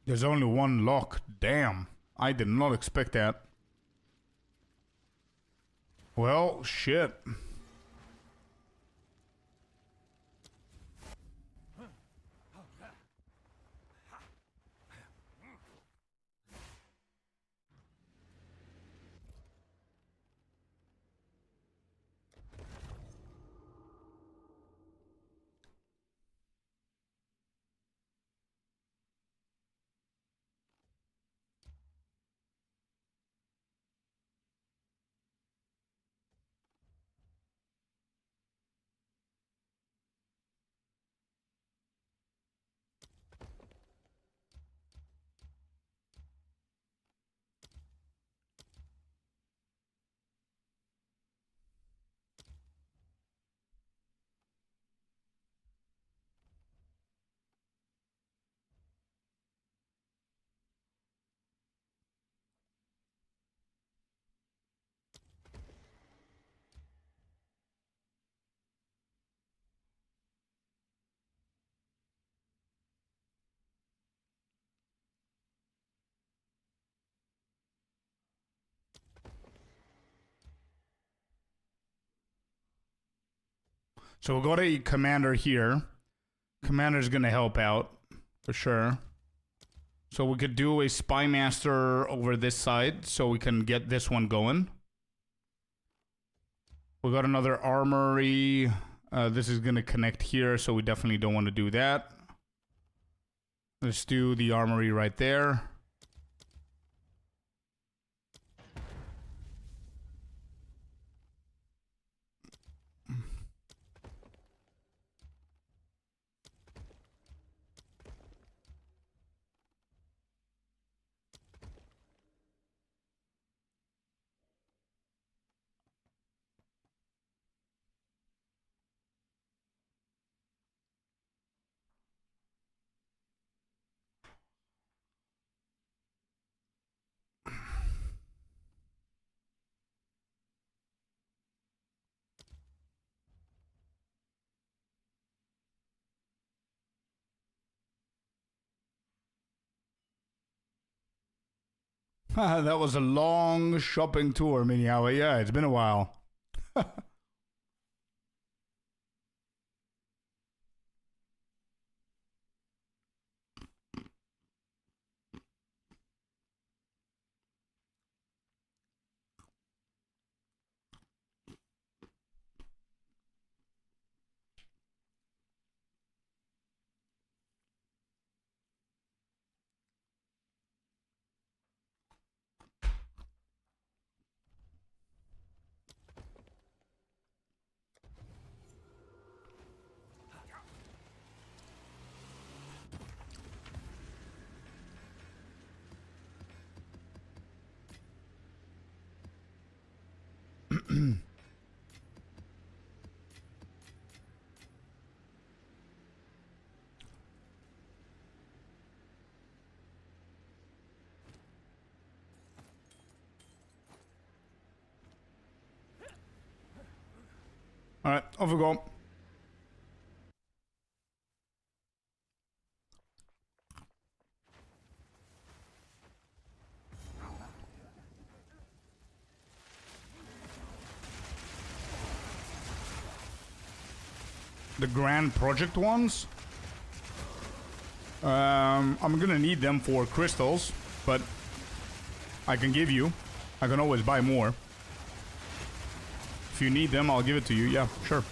There's only one lock. Damn. I did not expect that. Well, shit. So we'll go to Commander here. Commander's gonna help out, for sure. So we could do a Spy Master over this side, so we can get this one going. We got another Armory. This is gonna connect here, so we definitely don't want to do that. Let's do the Armory right there. That was a long shopping tour, Minyawa. Yeah, it's been a while. Alright, off we go. The grand project ones. I'm gonna need them for crystals, but I can give you. I can always buy more. If you need them, I'll give it to you. Yeah, sure.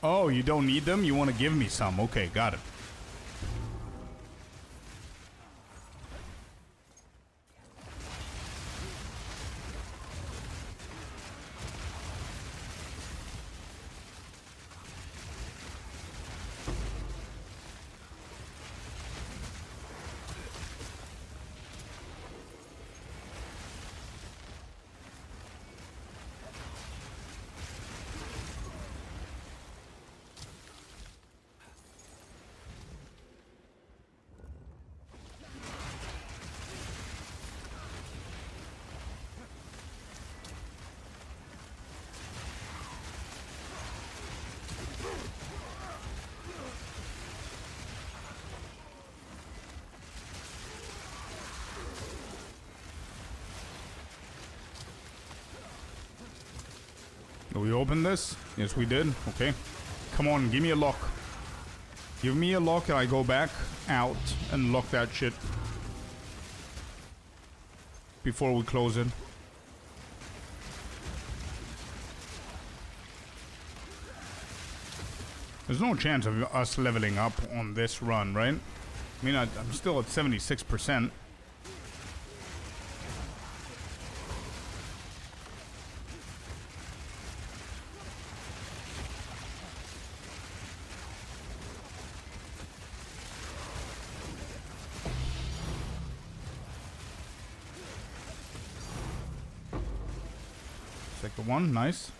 Oh, you don't need them? You want to give me some? Okay, got it. Did we open this? Yes, we did. Okay. Come on, give me a lock. Give me a lock and I go back out and lock that shit. Before we close it. There's no chance of us leveling up on this run, right? I mean, I'm still at 76%. Second one, nice.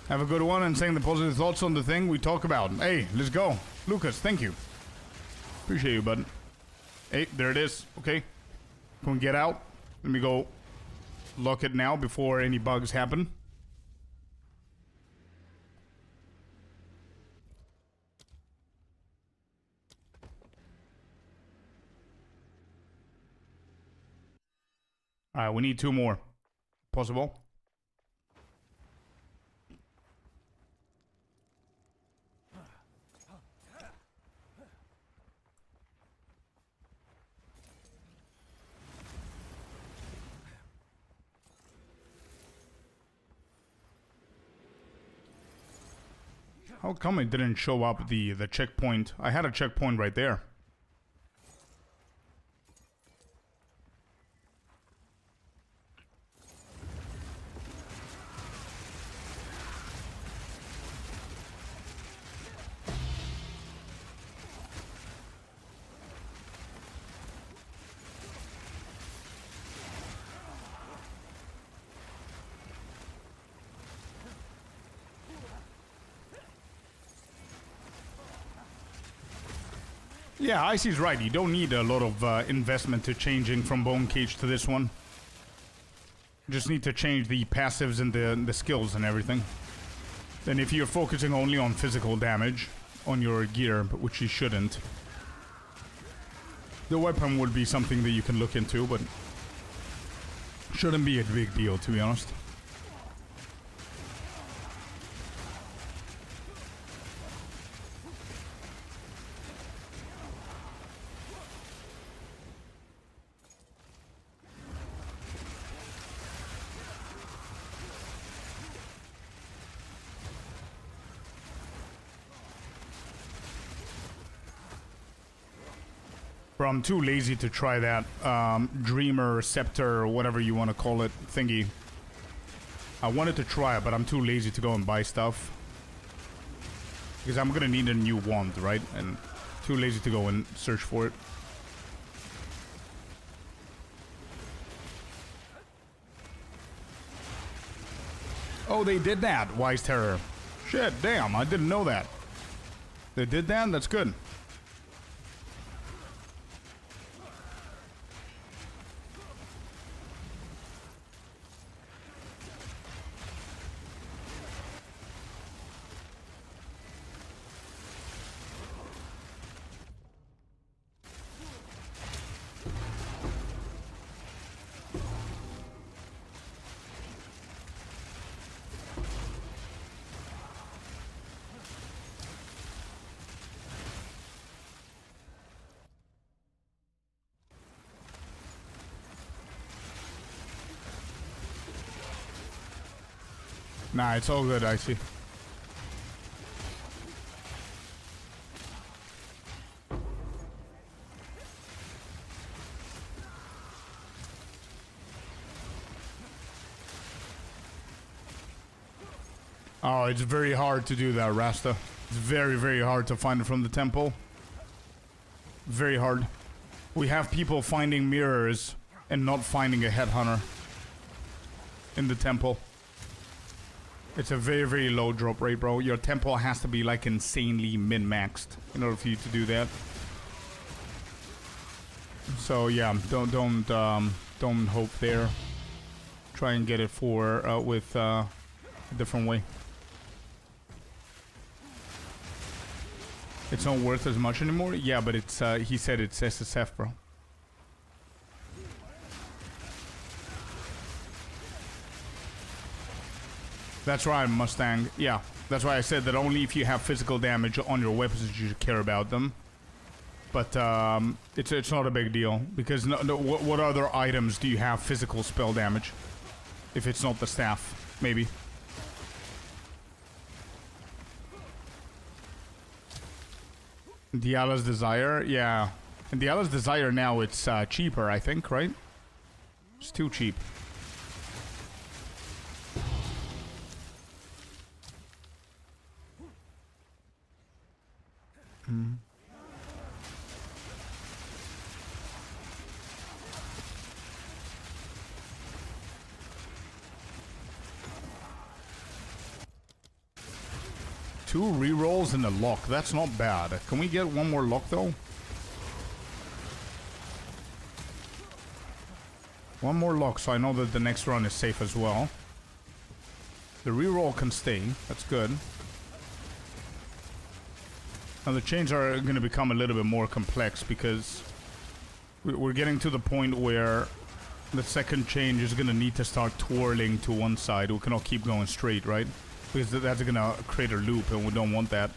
Have a good one and saying the positive thoughts on the thing we talk about. Hey, let's go. Lucas, thank you. Appreciate you, bud. Hey, there it is. Okay. Can we get out? Let me go lock it now before any bugs happen. Alright, we need 2 more. Possible. How come it didn't show up the checkpoint? I had a checkpoint right there. Yeah, Icy's right. You don't need a lot of investment to changing from Bone Cage to this one. You just need to change the passives and the skills and everything. Then if you're focusing only on physical damage on your gear, but which you shouldn't, the weapon would be something that you can look into, but shouldn't be a big deal, to be honest. I'm too lazy to try that Dreamer, Scepter, or whatever you want to call it, thingy. I wanted to try it, but I'm too lazy to go and buy stuff. Because I'm gonna need a new wand, right? And too lazy to go and search for it. Oh, they did that, Wise Terror. Shit, damn, I didn't know that. They did that? That's good. Nah, it's all good, I see. Oh, it's very hard to do that, Rasta. It's very, very hard to find it from the temple. Very hard. We have people finding mirrors and not finding a headhunter in the temple. It's a very, very low drop rate, bro. Your temple has to be like insanely min-maxed in order for you to do that. So yeah, don't hope there. Try and get it for with a different way. It's not worth as much anymore. Yeah, but it's he said it's SSF, bro. That's right, Mustang. Yeah, that's why I said that only if you have physical damage on your weapons you should care about them. But it's not a big deal because what other items do you have physical spell damage? If it's not the staff, maybe. Diala's Desire, yeah. And Diala's Desire now it's cheaper, I think, right? It's too cheap. Mm. Two rerolls and a lock. That's not bad. Can we get one more lock though? One more lock so I know that the next run is safe as well. The reroll can stay. That's good. Now the chains are going to become a little bit more complex because we're getting to the point where the second chain is going to need to start twirling to one side. We cannot keep going straight, right? Because that's going to create a loop and we don't want that.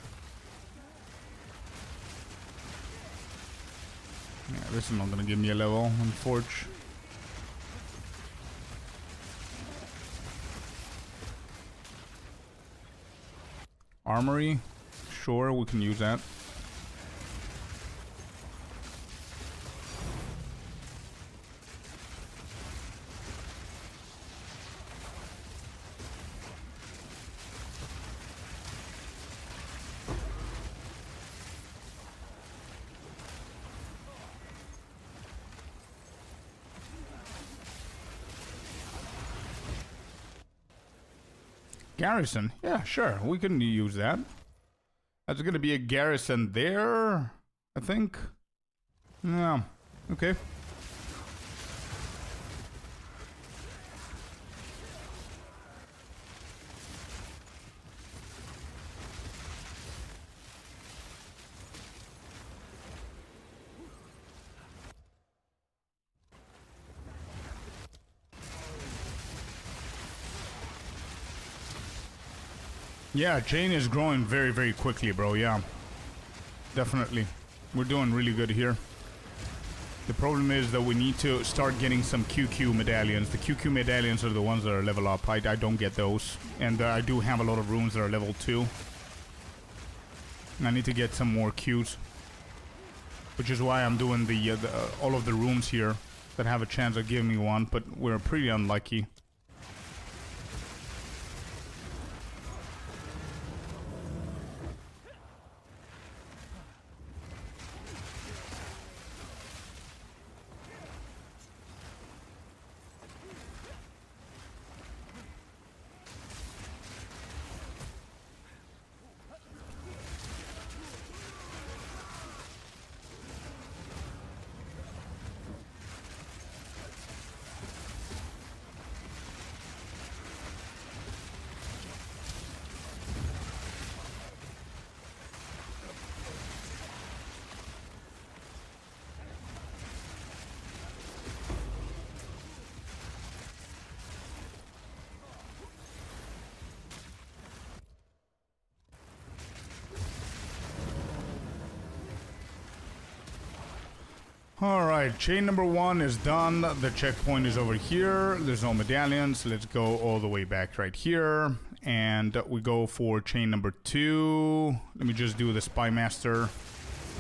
Yeah, this is not going to give me a level on Forge. Armory. Sure, we can use that. Garrison. Yeah, sure. We can use that. That's gonna be a garrison there, I think. Yeah. Okay. Yeah, chain is growing very, very quickly, bro. Yeah, definitely. We're doing really good here. The problem is that we need to start getting some QQ medallions. The QQ medallions are the ones that are level up. I don't get those. And I do have a lot of runes that are level 2. I need to get some more Qs. Which is why I'm doing the all of the rooms here that have a chance of giving me one, but we're pretty unlucky. Alright, chain number 1 is done. The checkpoint is over here. There's no medallions. Let's go all the way back right here. and we go for chain number 2. Let me just do the Spy Master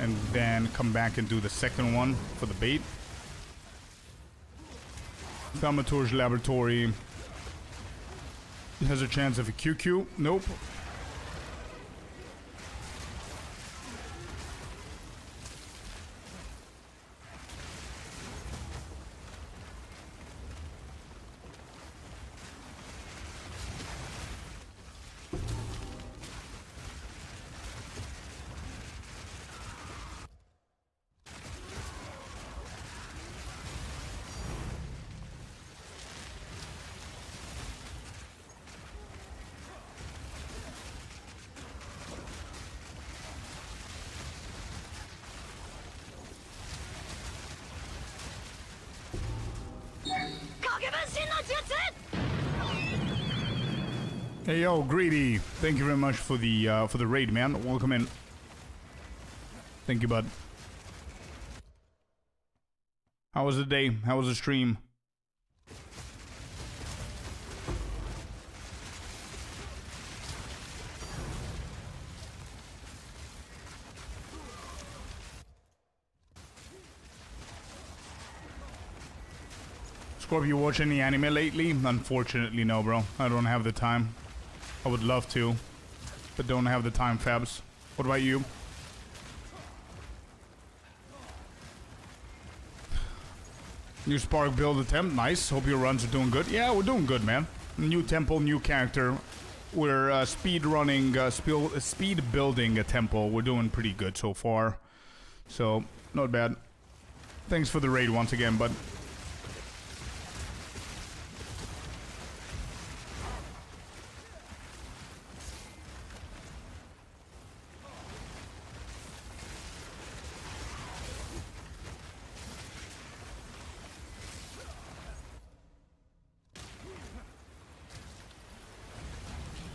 and then come back and do the second one for the bait. Thaumaturge Laboratory has a chance of a QQ. Nope. Hey yo, Greedy! Thank you very much for the raid, man. Welcome in. Thank you, bud. How was the day? How was the stream? Scorpio, you watch any anime lately? Unfortunately, no, bro. I don't have the time. I would love to, but don't have the time, Fabs. What about you? New Spark build attempt. Nice. Hope your runs are doing good. Yeah, we're doing good, man. New temple, new character. We're speed building a temple. We're doing pretty good so far. So, not bad. Thanks for the raid once again, bud.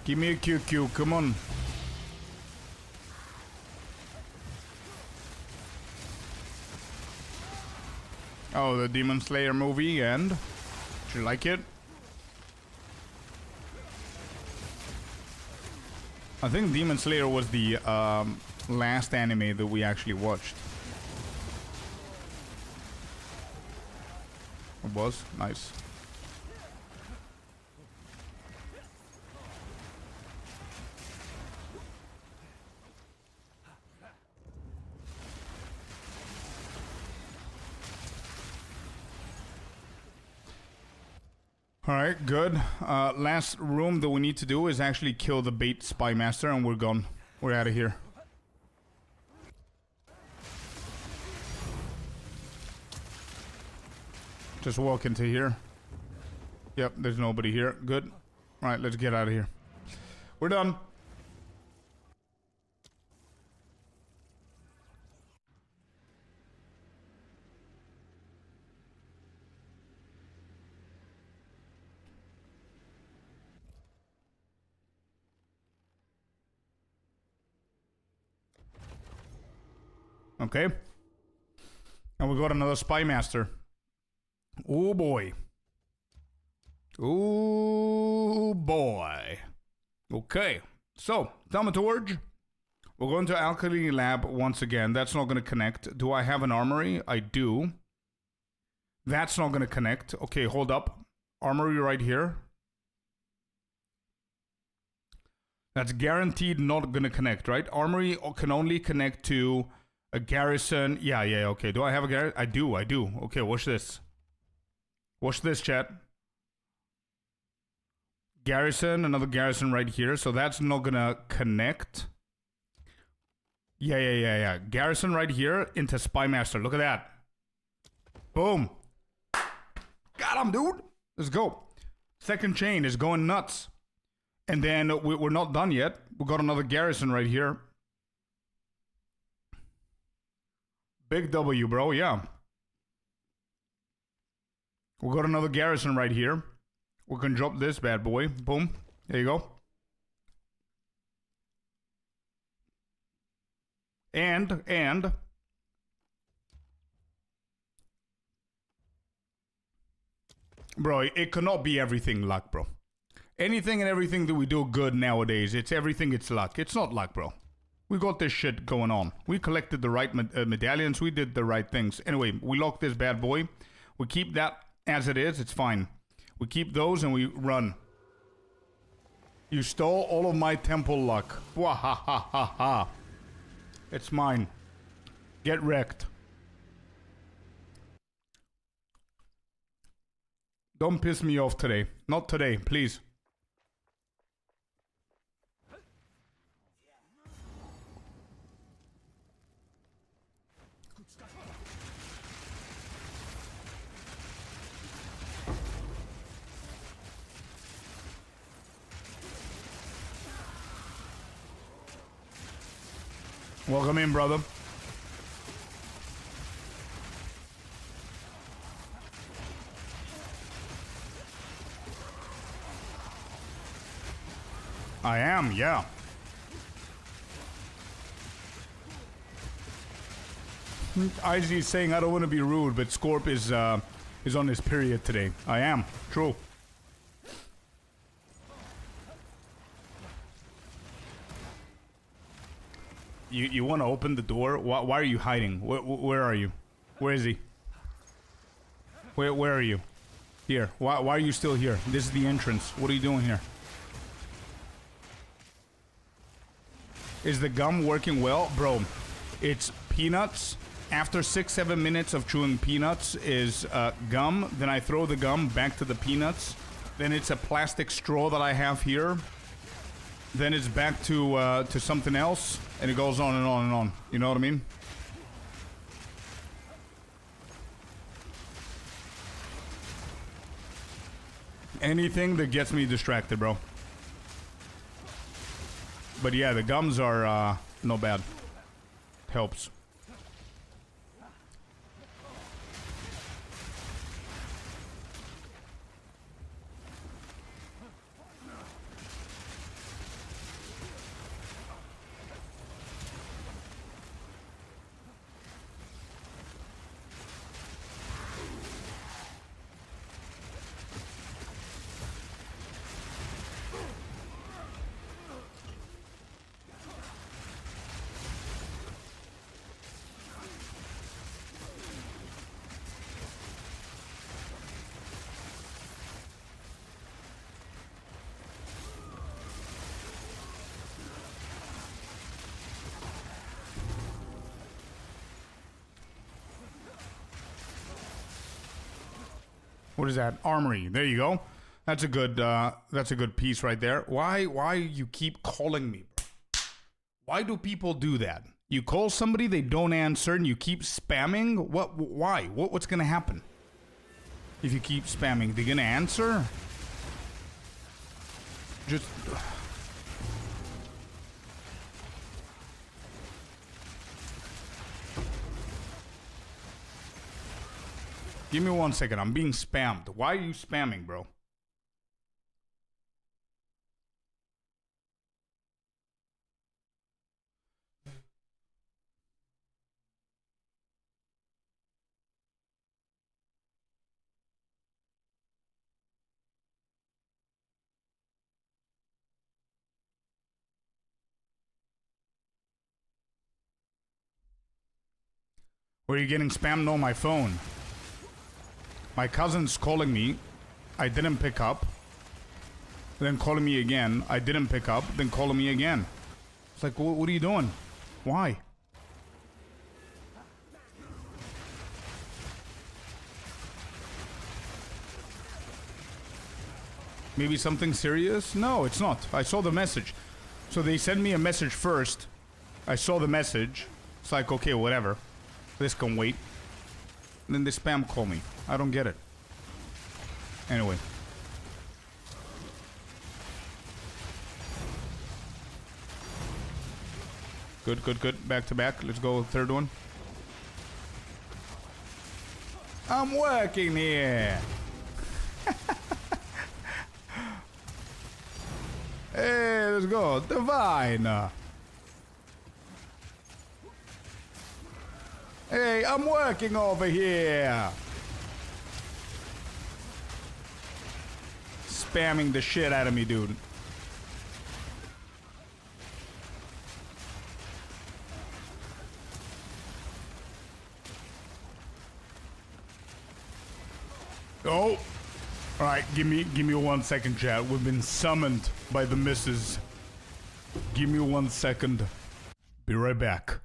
Give me a QQ, come on. Oh, the Demon Slayer movie, and? Did you like it? I think Demon Slayer was the last anime that we actually watched. It was? Nice. Alright, good. Last room that we need to do is actually kill the bait Spy Master, and we're gone. We're out of here. Just walk into here. Yep, there's nobody here. Good. Alright, let's get out of here. We're done. Okay. And we got another Spy Master. Oh boy. Oh boy. Okay. So, Thaumaturge. We're going to Alchemy Lab once again. That's not going to connect. Do I have an armory? I do. That's not going to connect. Okay, hold up. Armory right here. That's guaranteed not going to connect, right? Armory can only connect to a garrison. Yeah, okay. Do I have a garrison? I do. Okay, watch this. Watch this, chat. Garrison, another garrison right here. So that's not gonna connect. Yeah. Garrison right here into Spy Master. Look at that. Boom. Got him, dude. Let's go. Second chain is going nuts. And then we're not done yet. We got another garrison right here. Big W, bro, yeah. We got another garrison right here. We can drop this bad boy. Boom. There you go. And bro, it cannot be everything luck, bro. Anything and everything that we do good nowadays, it's everything, it's luck. It's not luck, bro. We got this shit going on. We collected the right medallions. We did the right things. Anyway, we lock this bad boy. We keep that as it is. It's fine. We keep those and we run. You stole all of my temple luck. Wahahaha. It's mine. Get wrecked. Don't piss me off today. Not today, please. Welcome in, brother. I am, yeah. IG is saying I don't want to be rude, but Scorp is on his period today. I am, true. You want to open the door? Why are you hiding? Where are you? Where is he? Where are you? Here. Why are you still here? This is the entrance. What are you doing here? Is the gum working well? Bro, it's peanuts. After 6-7 minutes of chewing peanuts is gum. Then I throw the gum back to the peanuts. Then it's a plastic straw that I have here. Then it's back to something else. And it goes on and on and on. You know what I mean? Anything that gets me distracted, bro. But yeah, the gums are no bad. Helps. What is that? Armory. There you go. That's a good piece right there. Why you keep calling me? Why do people do that? You call somebody, they don't answer, and you keep spamming? What? Why? What's gonna happen? If you keep spamming, they gonna answer? Just... Give me 1 second. I'm being spammed. Why are you spamming, bro? Were you getting spammed on my phone? My cousin's calling me. I didn't pick up. Then calling me again. I didn't pick up. Then calling me again. It's like, what are you doing? Why? Maybe something serious? No, it's not. I saw the message. So they sent me a message first. I saw the message. It's like, okay, whatever. This can wait. And then they spam call me. I don't get it. Anyway. Good, good, good. Back to back. Let's go third one. I'm working here. Hey, let's go. Divine. Hey, I'm working over here. spamming the shit out of me, dude. Oh, all right. Give me 1 second, chat. We've been summoned by the missus. Give me 1 second. Be right back.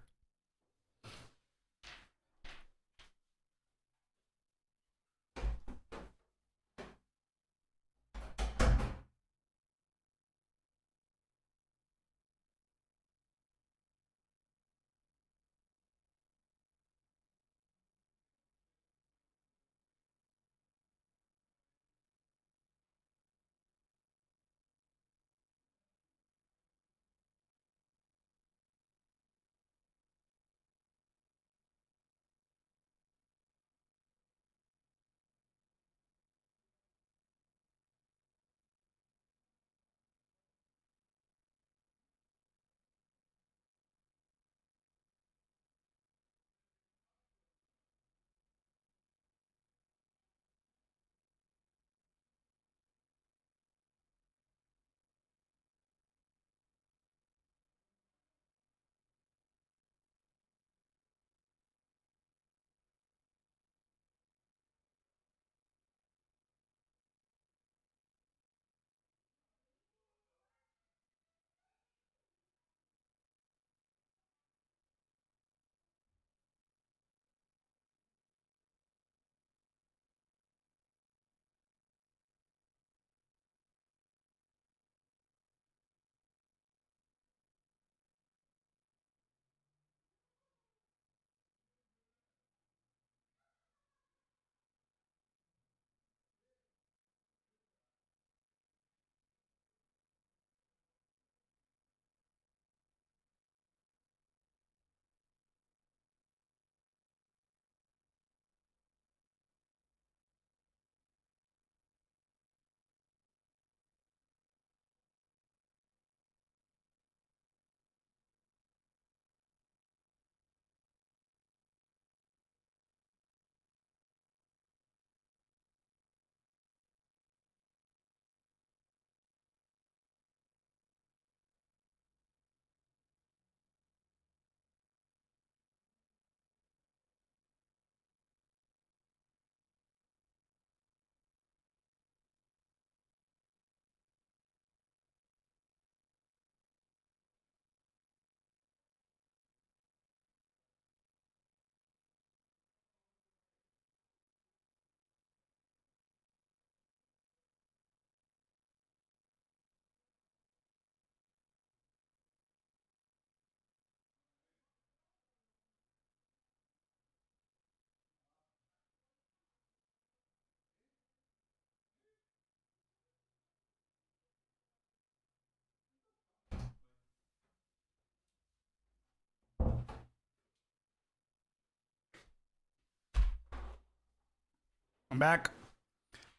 I'm back.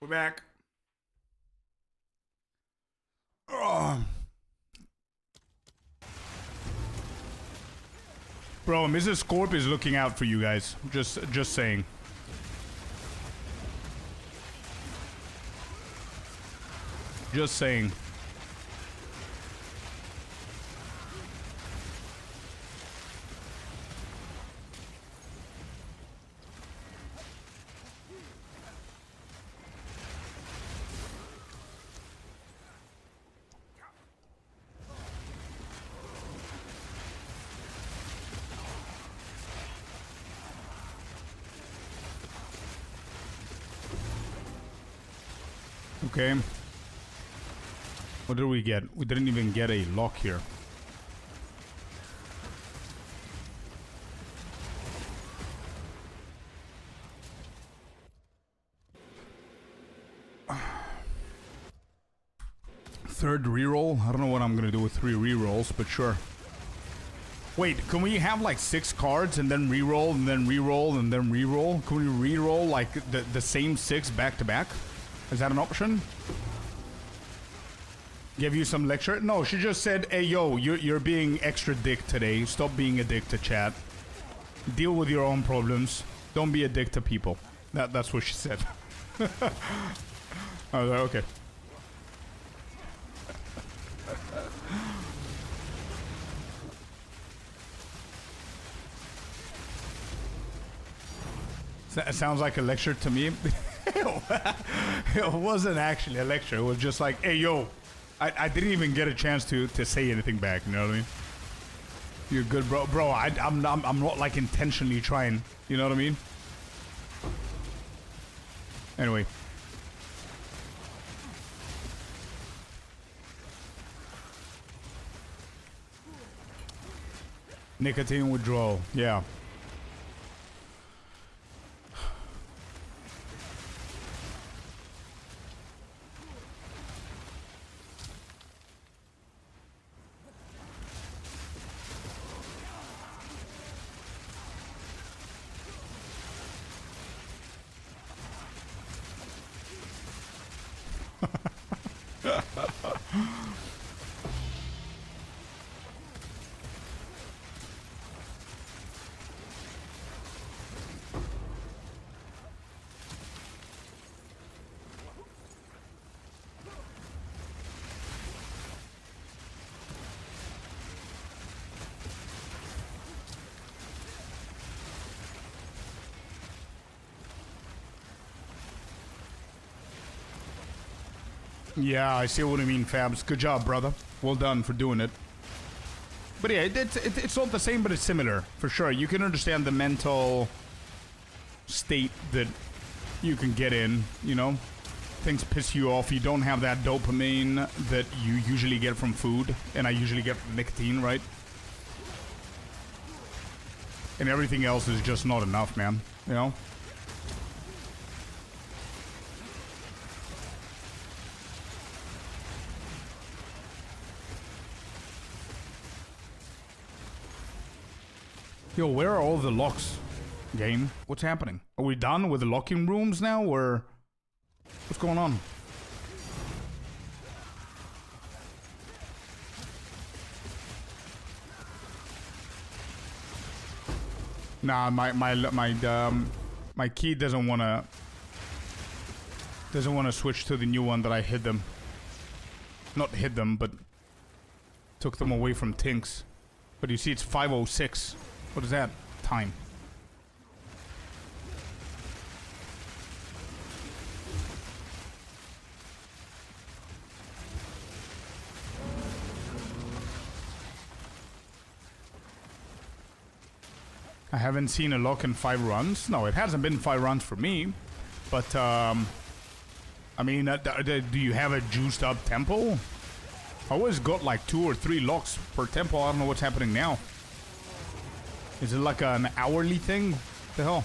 We're back. Oh. Bro, Mrs. Scorpius is looking out for you guys. Just saying. Just saying. Okay. What did we get? We didn't even get a lock here. Third reroll? I don't know what I'm gonna do with 3 rerolls, but sure. Wait, can we have like 6 cards and then reroll and then reroll and then reroll? Can we reroll like the same 6 back to back? Is that an option? Give you some lecture? No, she just said, hey yo, you're being extra dick today. Stop being a dick to chat. Deal with your own problems. Don't be a dick to people. That's what she said. I was like, okay. That sounds like a lecture to me. It wasn't actually a lecture. It was just like, hey, yo. I didn't even get a chance to say anything back. You know what I mean? You're good, bro. Bro, I'm not like intentionally trying. You know what I mean? Anyway. Nicotine withdrawal. Yeah. Yeah, I see what you mean, Fabs. Good job, brother. Well done for doing it. But yeah, it's not the same, but it's similar, for sure. You can understand the mental state that you can get in, you know? Things piss you off. You don't have that dopamine that you usually get from food, and I usually get from nicotine, right? And everything else is just not enough, man, you know? Yo, where are all the locks, game? What's happening? Are we done with the locking rooms now, or what's going on? Nah, my key doesn't wanna switch to the new one that I hid them. Not hid them, but took them away from Tinks. But you see, it's 5:06. What is that time? I haven't seen a lock in 5 runs. No, it hasn't been 5 runs for me. But, I mean, do you have a juiced up tempo? I always got like 2 or 3 locks per tempo. I don't know what's happening now. Is it like an hourly thing? What the hell?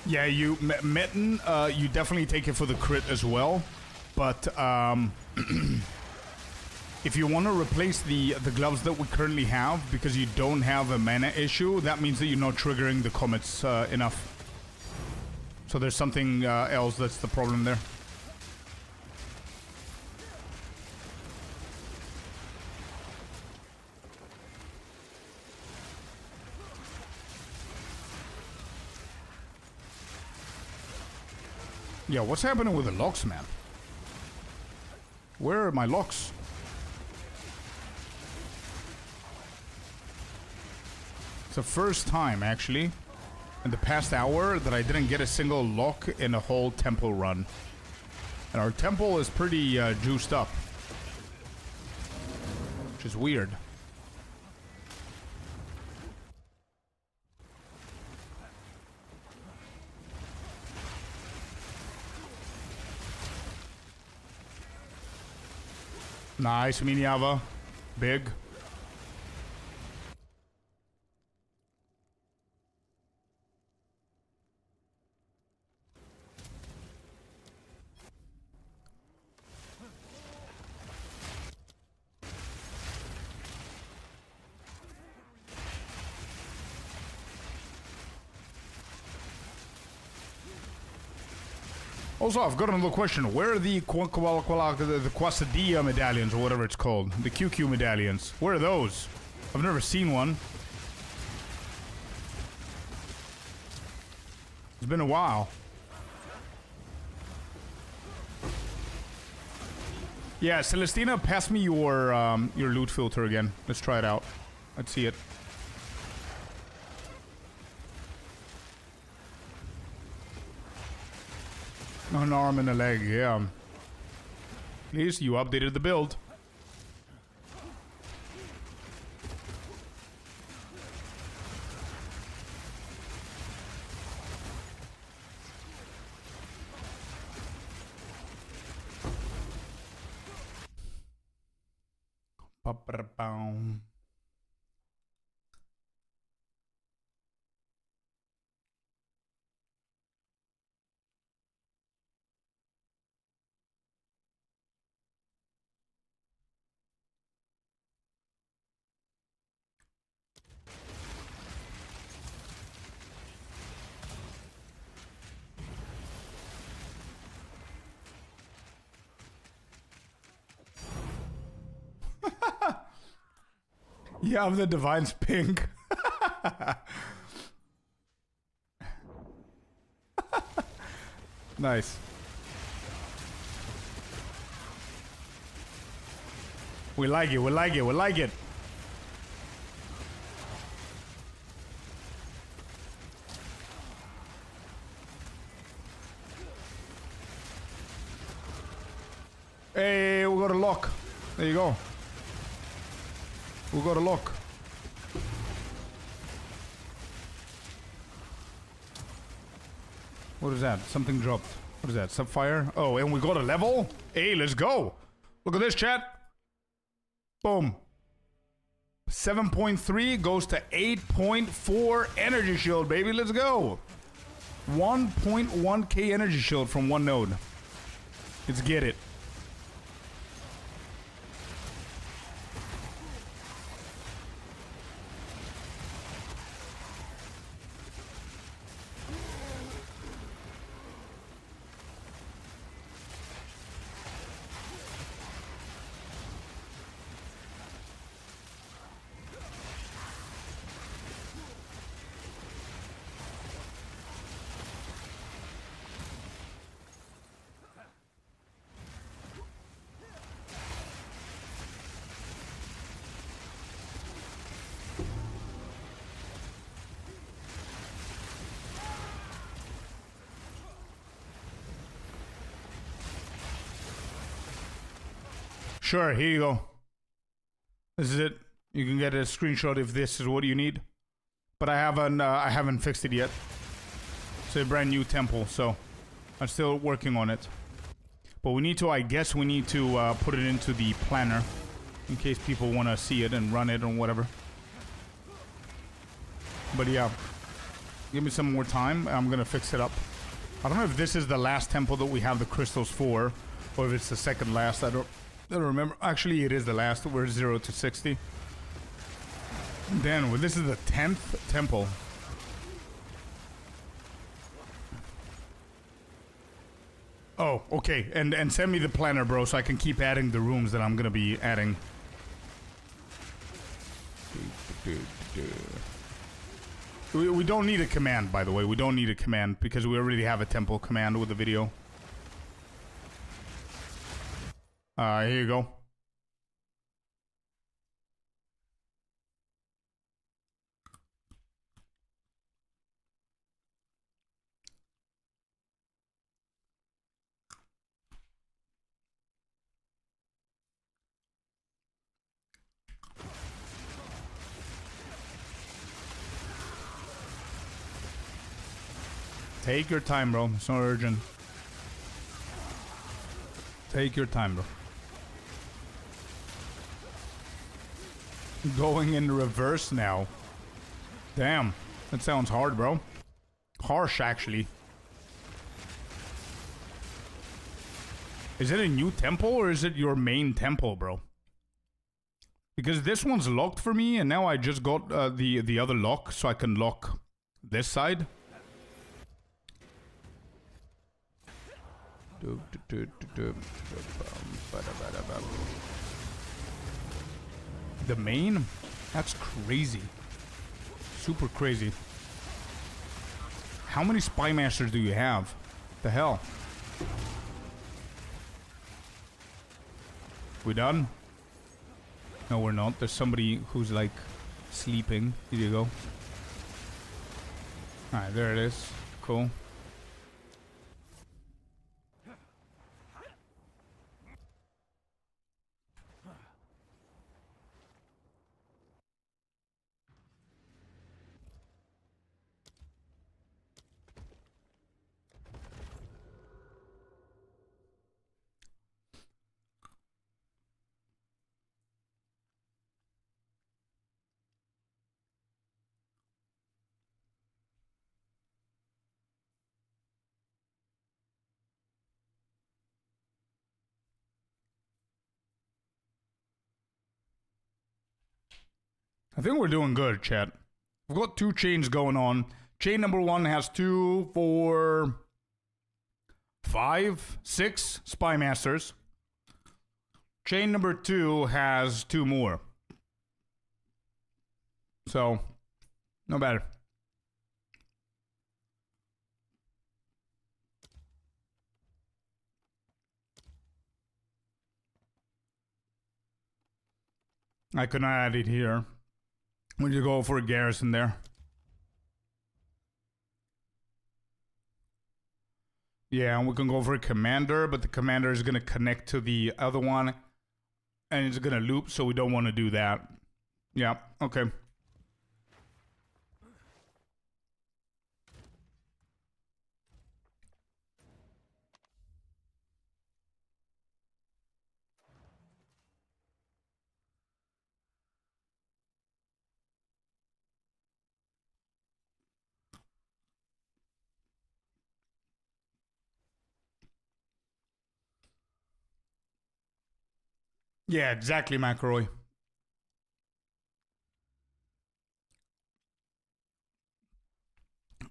Yeah, you Mitten, you definitely take it for the crit as well. But if you want to replace the gloves that we currently have because you don't have a mana issue, that means that you're not triggering the comets enough. So there's something else that's the problem there. Yeah, what's happening with the locks, man? Where are my locks? It's the first time, actually, in the past hour that I didn't get a single lock in a whole temple run. And our temple is pretty juiced up. Which is weird. Nice, Miniava. Big. Also, I've got another question. Where are the Quesadilla medallions, or whatever it's called? The QQ medallions. Where are those? I've never seen one. It's been a while. Yeah, Celestina, pass me your loot filter again. Let's try it out. Let's see it. An arm and a leg, yeah. At least you updated the build. Ba-ba-da-boom. Yeah, the Divine's pink. Nice. We like it, we like it, we like it. Hey, we got a lock. There you go. We got a lock. What is that? Something dropped. What is that? Sapphire? Oh, and we got a level? Hey, let's go. Look at this, chat. Boom. 7.3 goes to 8.4 energy shield, baby. Let's go. 1.1k energy shield from one node. Let's get it. Sure, here you go. This is it. You can get a screenshot if this is what you need. But I haven't fixed it yet. It's a brand new temple, so I'm still working on it. But we need to, I guess we need to put it into the planner in case people want to see it and run it or whatever. But yeah, give me some more time. I'm gonna fix it up. I don't know if this is the last temple that we have the crystals for, or if it's the second last. I don't remember. Actually, it is the last. We're 0 to 60. Then, well, this is the 10th temple. Oh, okay. And send me the planner, bro, so I can keep adding the rooms that I'm gonna be adding. We don't need a command, by the way. We don't need a command because we already have a temple command with the video. Here you go. Take your time, bro. It's not urgent. Take your time, bro. Going in reverse now. Damn. That sounds hard, bro. Harsh, actually. Is it a new temple or is it your main temple, bro? Because this one's locked for me and now I just got the other lock so I can lock this side. The main? That's crazy. Super crazy. How many Spy Masters do you have? The hell? We done? No, we're not. There's somebody who's like sleeping. Here you go. Alright, there it is. Cool. I think we're doing good, chat. We've got 2 chains going on. Chain number 1 has 2, 4, 5, 6 Spy Masters. Chain number 2 has 2 more. So, no bad. I could not add it here. When you go for a garrison there. Yeah, and we can go for a commander, but the commander is going to connect to the other one. And it's going to loop, so we don't want to do that. Yeah, okay. Yeah, exactly, McElroy.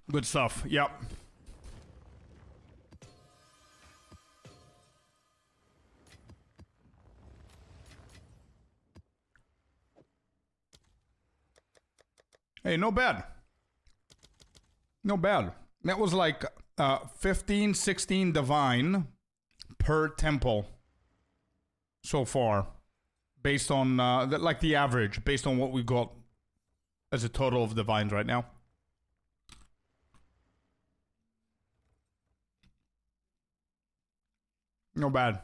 Good stuff. Yep. Hey, no bad. No bad. That was like 15, 16 divine per temple so far. Based on, like the average, based on what we got as a total of divines right now. No bad.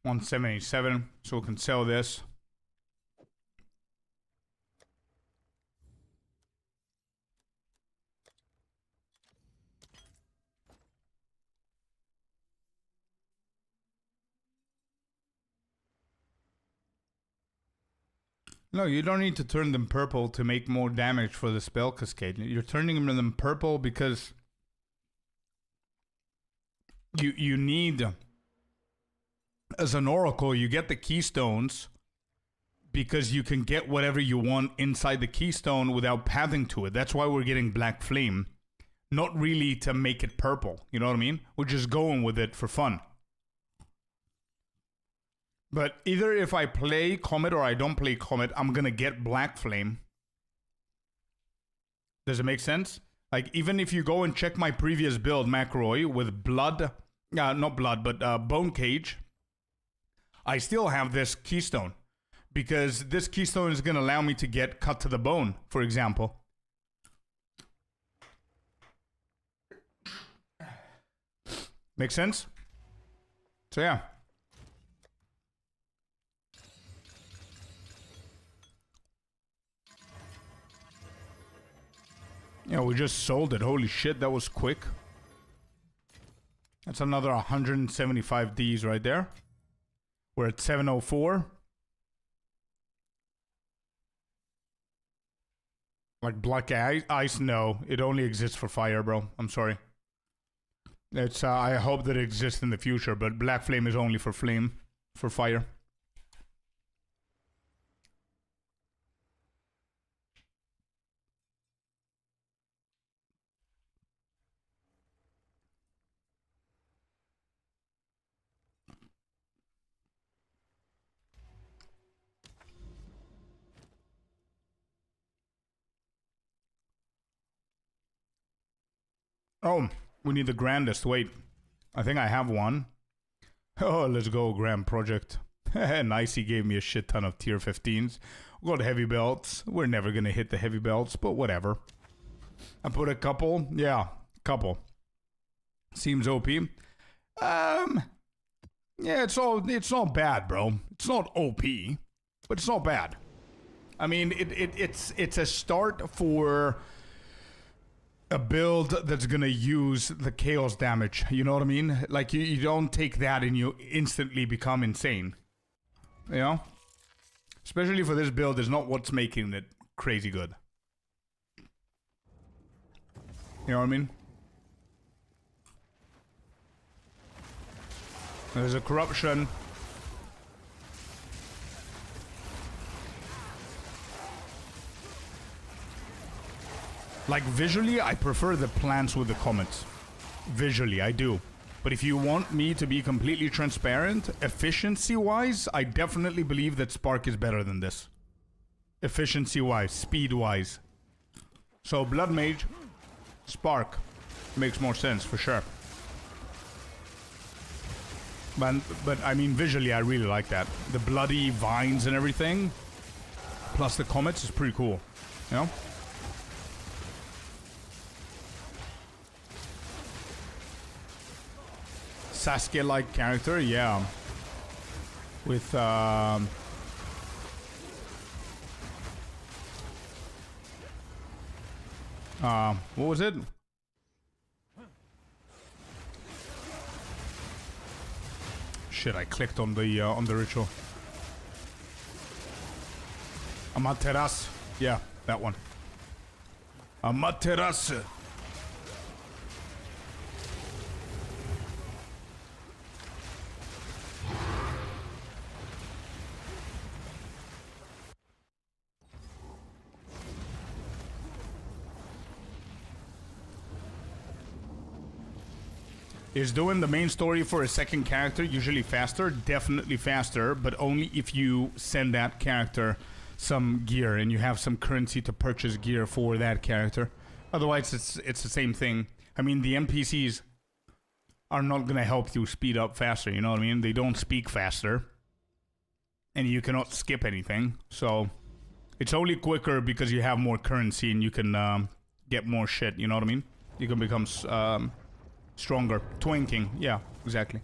$177, so we can sell this. No, you don't need to turn them purple to make more damage for the spell cascade. You're turning them purple because you need, as an oracle, you get the keystones because you can get whatever you want inside the keystone without pathing to it. That's why we're getting Black Flame. Not really to make it purple, you know what I mean? We're just going with it for fun. But either if I play Comet or I don't play Comet, I'm gonna get Black Flame. Does it make sense? Like, even if you go and check my previous build, McRoy, with blood, not blood, but bone cage, I still have this keystone. Because this keystone is gonna allow me to get cut to the bone, for example. Make sense? So yeah. Yeah, we just sold it. Holy shit, that was quick. That's another 175 Ds right there. We're at 704. Like black ice? No, it only exists for fire, bro. I'm sorry. It's I hope that it exists in the future, but Black Flame is only for flame, for fire. Oh, we need the grandest. Wait, I think I have one. Oh, let's go, Grand Project. Nice, he gave me a shit ton of tier 15s. We got heavy belts. We're never gonna hit the heavy belts, but whatever. I put a couple. Yeah, couple. Seems OP. Yeah, it's not bad, bro. It's not OP, but it's not bad. I mean, it's a start for a build that's gonna use the chaos damage. You know what I mean? Like you don't take that and you instantly become insane. You know? Especially for this build, is not what's making it crazy good. You know what I mean? There's a corruption. Like visually, I prefer the plants with the comets. Visually, I do. But if you want me to be completely transparent, efficiency-wise, I definitely believe that Spark is better than this. Efficiency-wise, speed-wise. So Blood Mage, Spark makes more sense for sure. But I mean, visually, I really like that. The bloody vines and everything, plus the comets is pretty cool. You know? Sasuke-like character, yeah. With what was it? Shit, I clicked on the ritual. Amaterasu. Yeah, that one. Amaterasu. Is doing the main story for a second character usually faster? Definitely faster, but only if you send that character some gear and you have some currency to purchase gear for that character. Otherwise, it's the same thing. I mean, the NPCs are not gonna help you speed up faster, you know what I mean? They don't speak faster. And you cannot skip anything. So, it's only quicker because you have more currency and you can get more shit, you know what I mean? You can become stronger. Twinking. Yeah, exactly.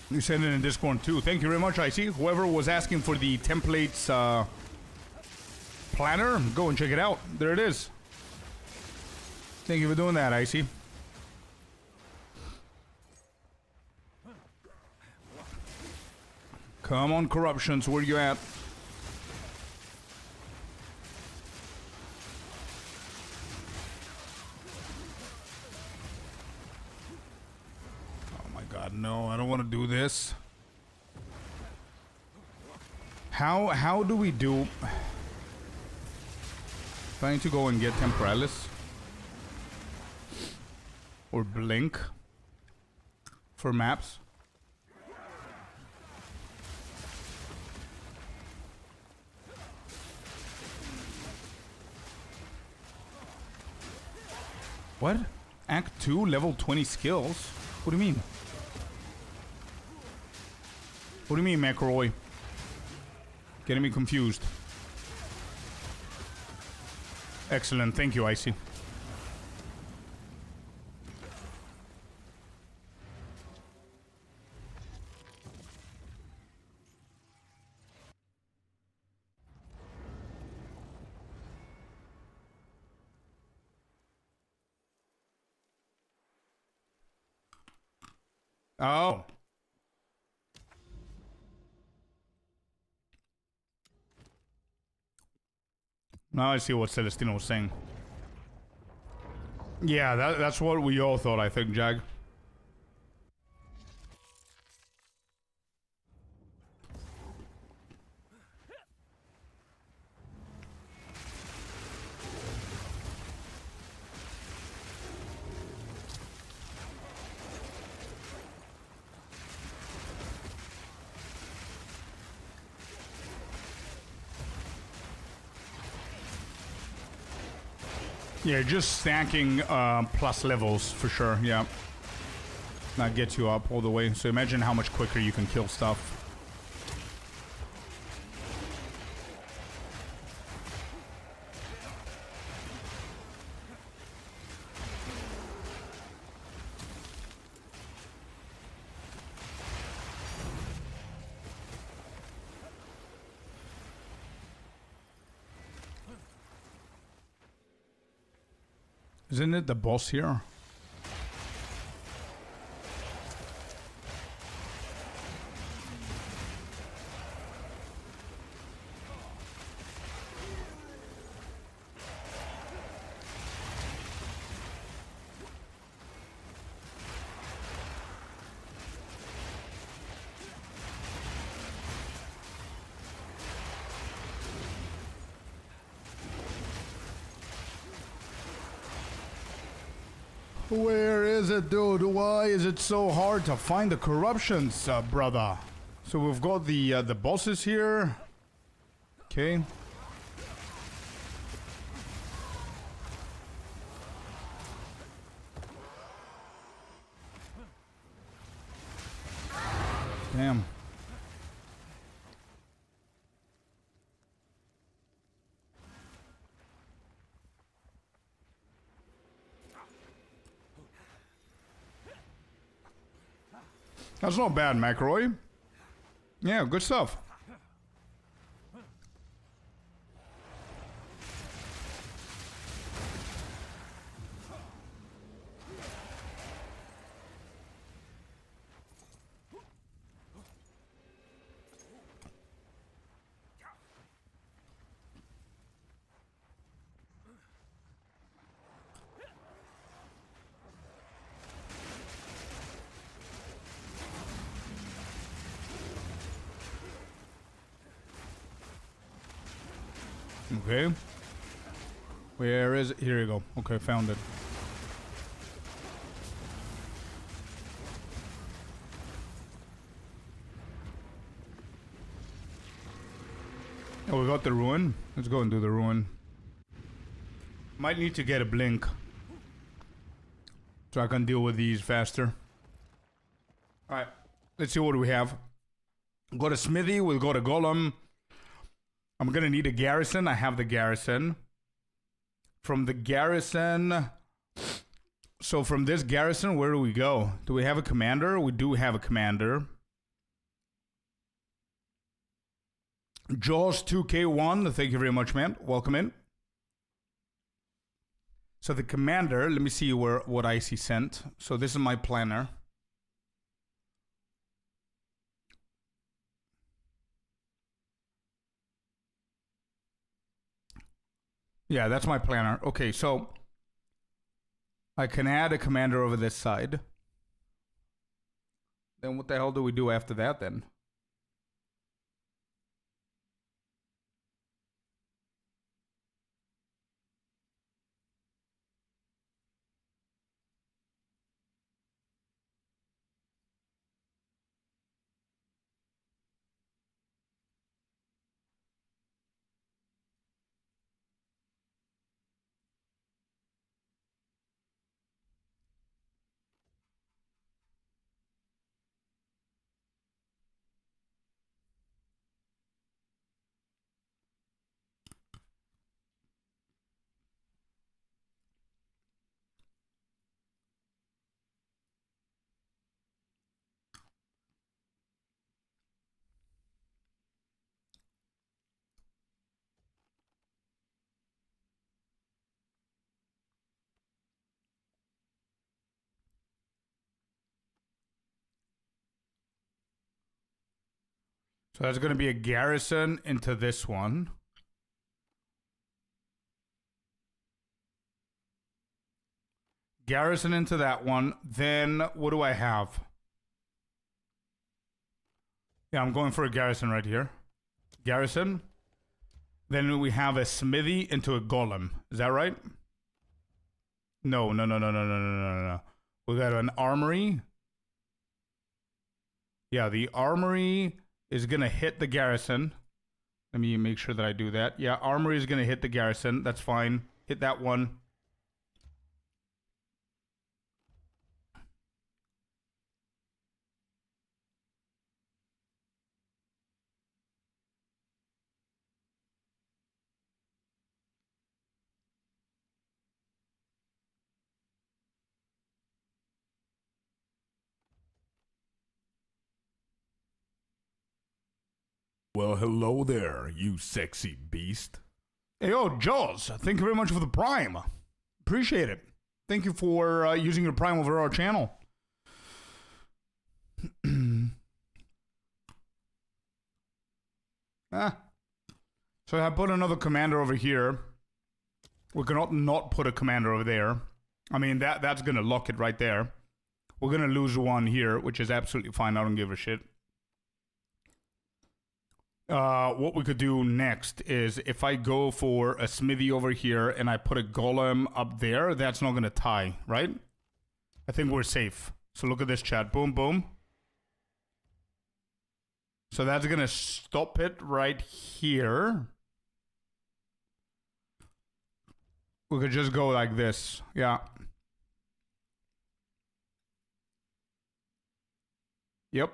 You sent it in Discord too. Thank you very much, Icy. Whoever was asking for the templates planner, go and check it out. There it is. Thank you for doing that, Icy. Come on, corruptions, where you at? No, I don't want to do this. How do we do? Do I need to go and get Temporalis? Or Blink? For maps? What? Act 2, level 20 skills? What do you mean? What do you mean, McRoy? Getting me confused. Excellent, thank you, Icy. Oh. Now I see what Celestino was saying. Yeah, that's what we all thought, I think, Jag. Yeah, just stacking plus levels for sure, yeah. That gets you up all the way. So imagine how much quicker you can kill stuff. Isn't it the boss here? Where is it, dude? Why is it so hard to find the corruptions, brother? So we've got the bosses here. Okay. Damn. That's not bad, McRoy. Yeah, good stuff. Okay. Where is it? Here you go. Okay, found it. Oh, we got the ruin. Let's go and do the ruin. Might need to get a blink so I can deal with these faster. Alright, let's see what we have. Got a smithy, we'll go to golem. I'm gonna need a garrison. I have the garrison. From the garrison... So from this garrison, where do we go? Do we have a commander? We do have a commander. Jaws 2K1, thank you very much, man. Welcome in. So the commander, let me see what I see sent. So this is my planner. Yeah, that's my planner. Okay, so I can add a commander over this side. Then what the hell do we do after that then? So that's going to be a garrison into this one. garrison into that one. Then what do I have? Yeah, I'm going for a garrison right here. Garrison. Then we have a smithy into a golem. Is that right? No. We got an armory. Yeah, the armory is going to hit the garrison. Let me make sure that I do that. Yeah, armory is going to hit the garrison. That's fine. Hit that one. Well, hello there, you sexy beast. Hey, yo, Jaws, thank you very much for the Prime. Appreciate it. Thank you for using your Prime over our channel. So I put another commander over here. We cannot not put a commander over there. I mean, that's going to lock it right there. We're going to lose one here, which is absolutely fine. I don't give a shit. What we could do next is if I go for a smithy over here and I put a golem up there, that's not going to tie, right? I think we're safe. So look at this, chat. Boom, boom. So that's going to stop it right here. We could just go like this. Yeah. Yep.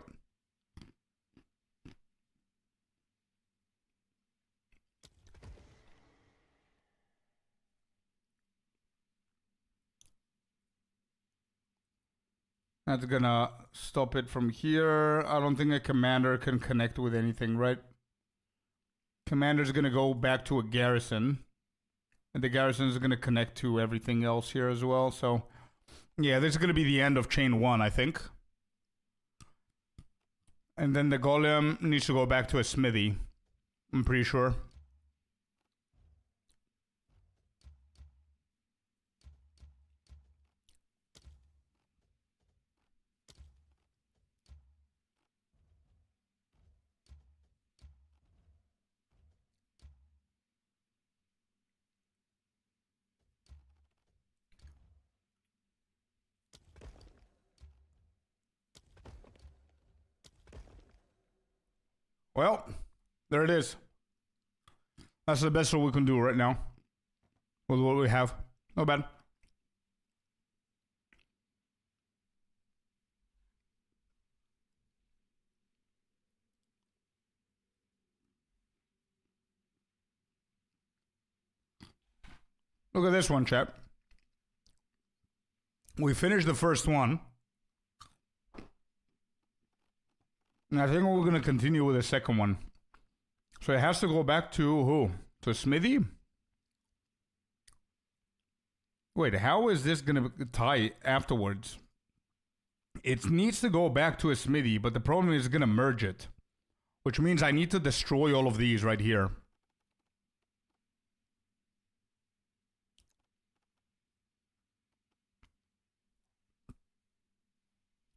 That's gonna stop it from here. I don't think a commander can connect with anything, right? Commander's gonna go back to a garrison. And the garrison is gonna connect to everything else here as well. So, yeah, this is gonna be the end of chain 1, I think. And then the golem needs to go back to a smithy. I'm pretty sure. Well, there it is. That's the best we can do right now with what we have. Not bad. Look at this one, chat. We finished the first one. And I think we're going to continue with the second one. So it has to go back to who? To Smithy? Wait, how is this going to tie afterwards? It needs to go back to a Smithy, but the problem is it's going to merge it. Which means I need to destroy all of these right here.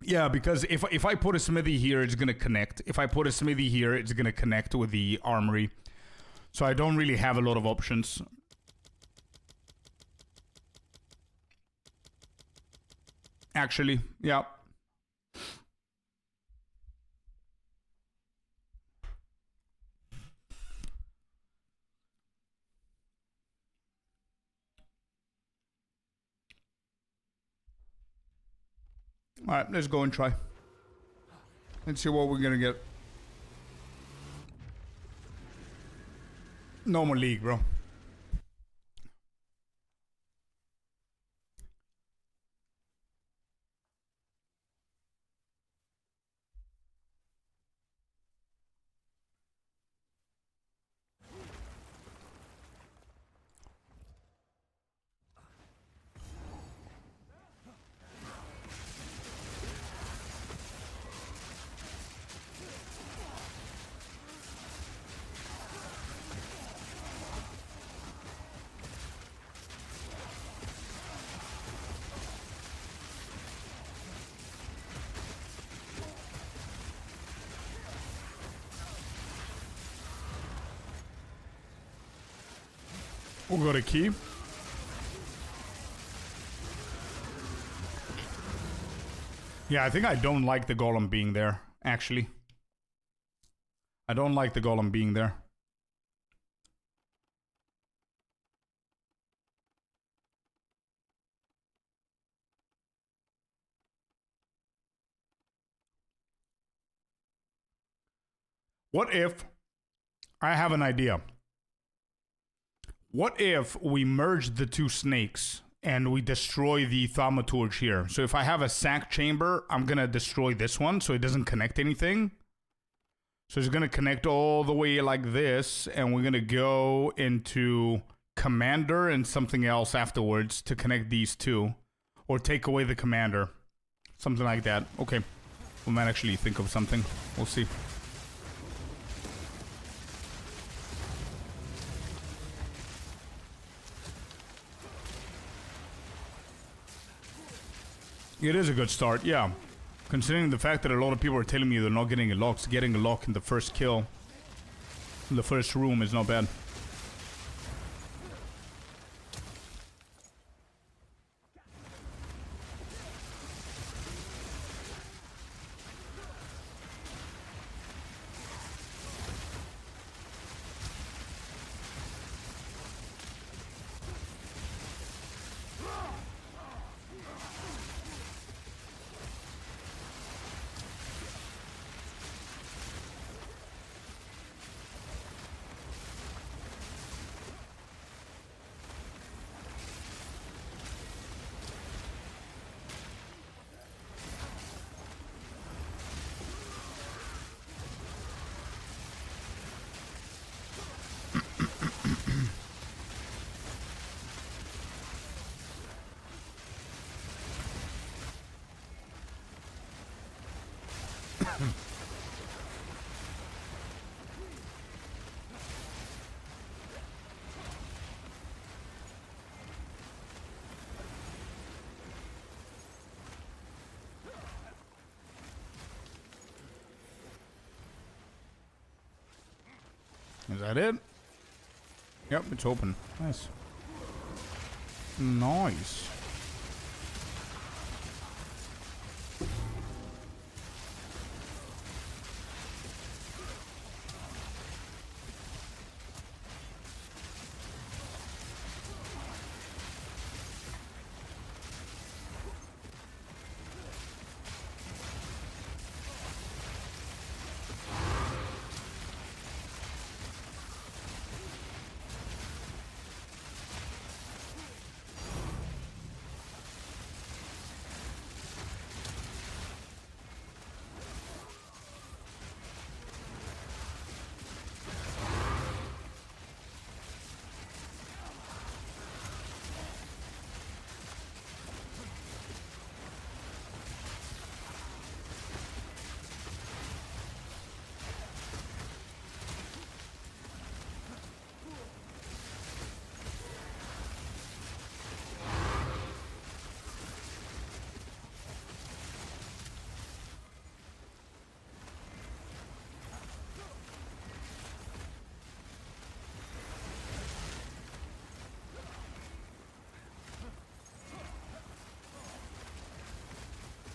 Yeah, because if I put a smithy here, it's going to connect. If I put a smithy here, it's going to connect with the armory. So I don't really have a lot of options. Actually, yeah. Alright, let's go and try. Let's see what we're gonna get. No more league, bro. We got a key. Yeah, I think I don't like the golem being there, actually. I don't like the golem being there. What if... I have an idea. What if we merge the two snakes and we destroy the thaumaturge here? So if I have a sack chamber, I'm going to destroy this one so it doesn't connect anything. So it's going to connect all the way like this, and we're going to go into commander and something else afterwards to connect these two. Or take away the commander. Something like that. Okay. We might actually think of something. We'll see. It is a good start, yeah. Considering the fact that a lot of people are telling me they're not getting a lock, so getting a lock in the first kill, in the first room, is not bad. Is that it? Yep, it's open. Nice. Nice.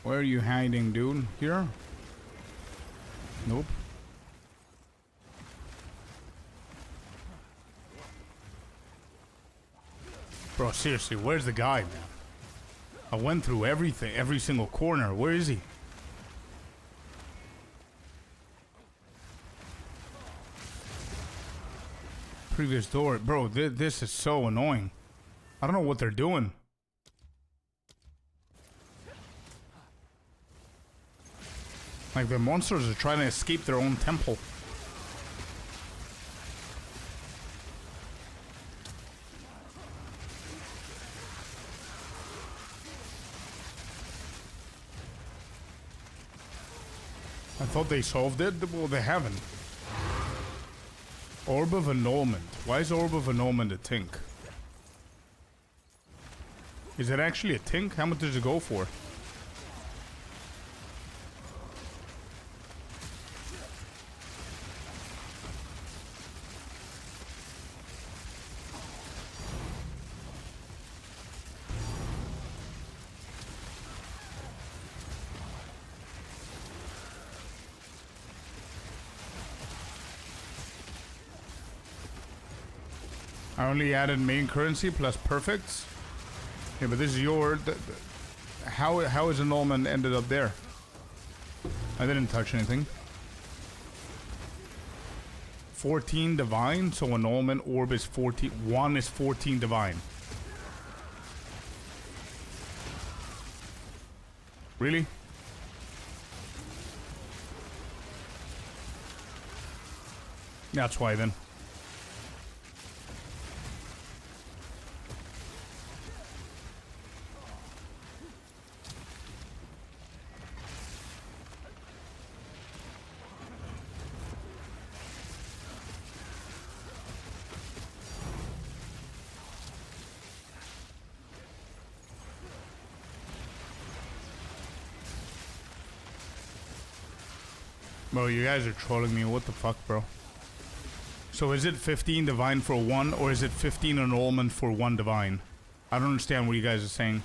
Where are you hiding, dude? Here? Nope. Bro, seriously, where's the guy, man? I went through everything, every single corner. Where is he? Previous door. Bro, this is so annoying. I don't know what they're doing. Like, the monsters are trying to escape their own temple. I thought they solved it. Well, they haven't. Orb of Annulment. Why is Orb of Annulment a tink? Is it actually a tink? How much does it go for? I only added main currency plus perfects. Yeah, but this is your... How is annulment ended up there? I didn't touch anything. 14 divine, so annulment orb is 14. 1 is 14 divine. Really? That's why then. Bro, you guys are trolling me. What the fuck, bro? So is it 15 divine for 1, or is it 15 annulment for 1 divine? I don't understand what you guys are saying.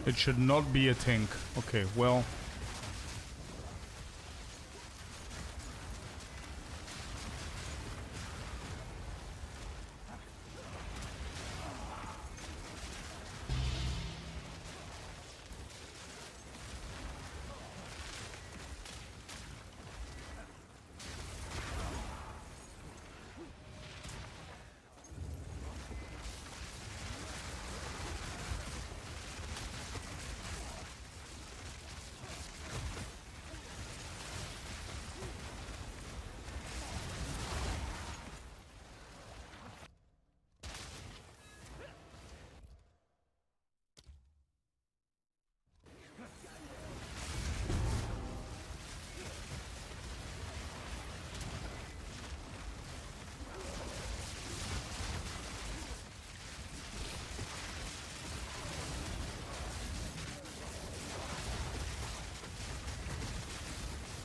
It should not be a tank. Okay, well...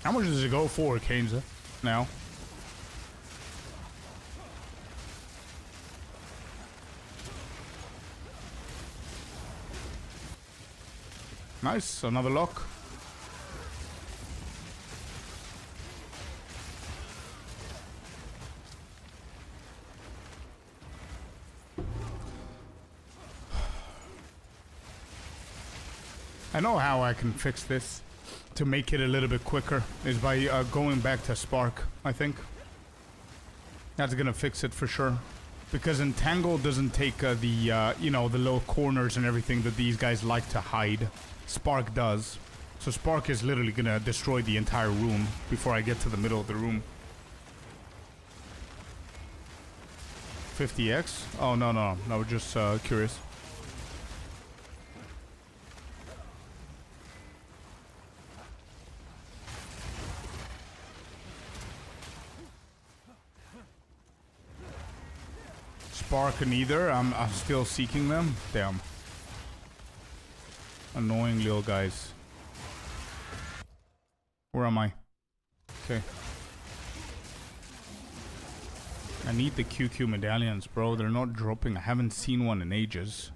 How much does it go for, Kainza, now? Nice, another lock. I know how I can fix this to make it a little bit quicker, is by going back to Spark, I think. That's gonna fix it for sure. Because Entangle doesn't take the, you know, the low corners and everything that these guys like to hide. Spark does. So Spark is literally gonna destroy the entire room before I get to the middle of the room. 50x? Oh, no, just curious. Spark neither. I'm still seeking them. Damn. Annoying little guys. Where am I? Okay. I need the QQ medallions, bro. They're not dropping. I haven't seen one in ages.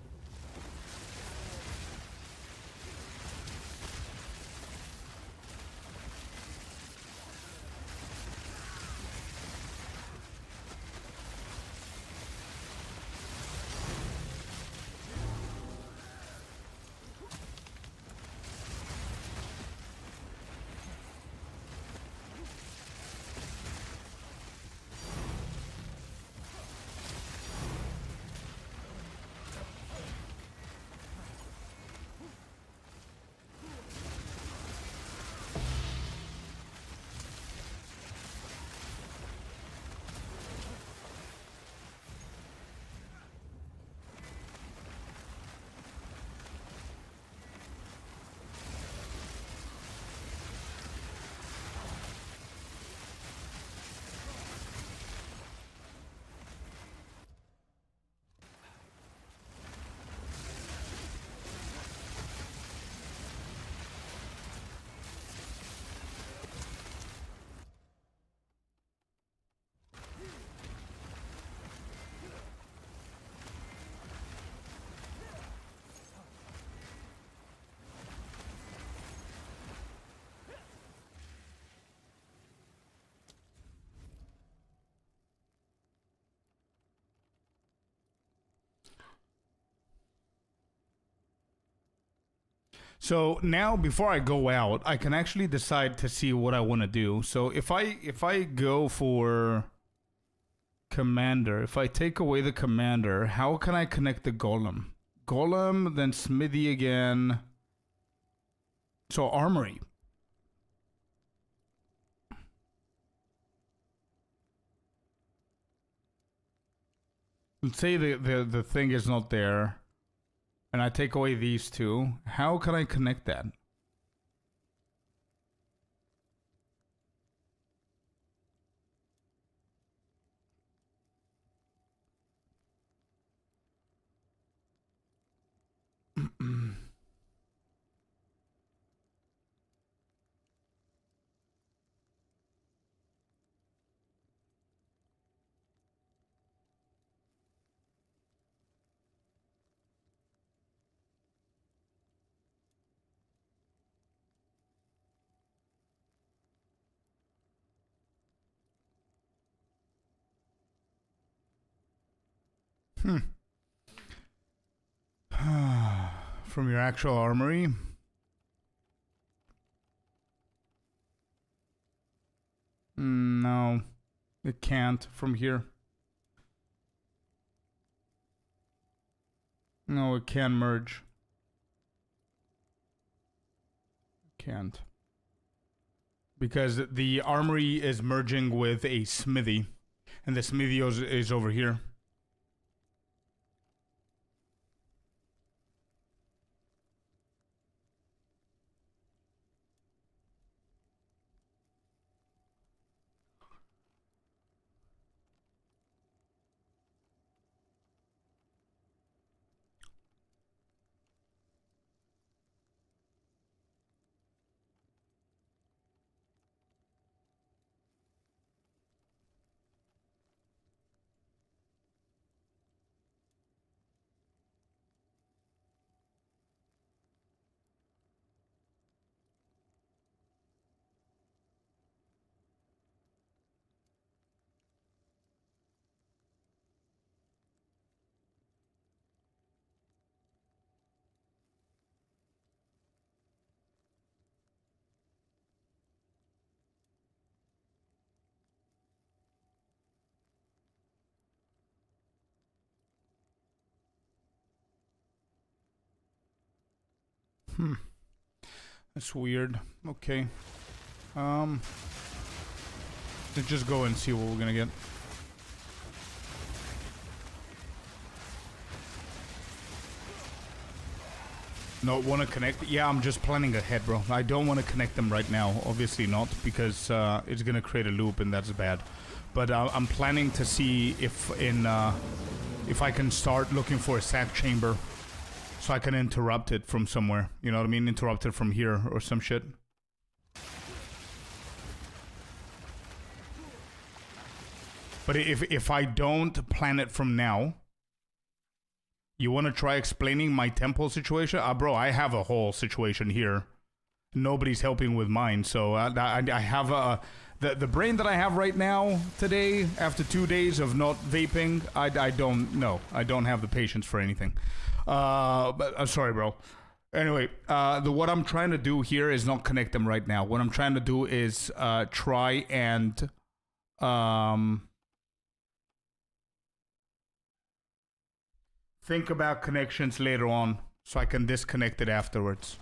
So now, before I go out, I can actually decide to see what I want to do. So if I go for commander, if I take away the commander, how can I connect the golem? Golem, then smithy again. So armory. Let's say the thing is not there, and I take away these two. How can I connect that? From your actual armory? No, it can't from here. No, it can merge. Can't. Because the armory is merging with a smithy, and the smithy is over here. That's weird. Okay. Let's just go and see what we're gonna get. No, want to connect? Yeah, I'm just planning ahead, bro. I don't want to connect them right now. Obviously not, because it's gonna create a loop, and that's bad. But I'm planning to see if I can start looking for a sack chamber, so I can interrupt it from somewhere. You know what I mean? Interrupt it from here or some shit. But if I don't plan it from now, you want to try explaining my temple situation? Bro, I have a whole situation here. Nobody's helping with mine, so I have the brain that I have right now today, after 2 days of not vaping, I don't know. I don't have the patience for anything. But I'm sorry, bro. Anyway, what I'm trying to do here is not connect them right now. What I'm trying to do is try and think about connections later on, so I can disconnect it afterwards.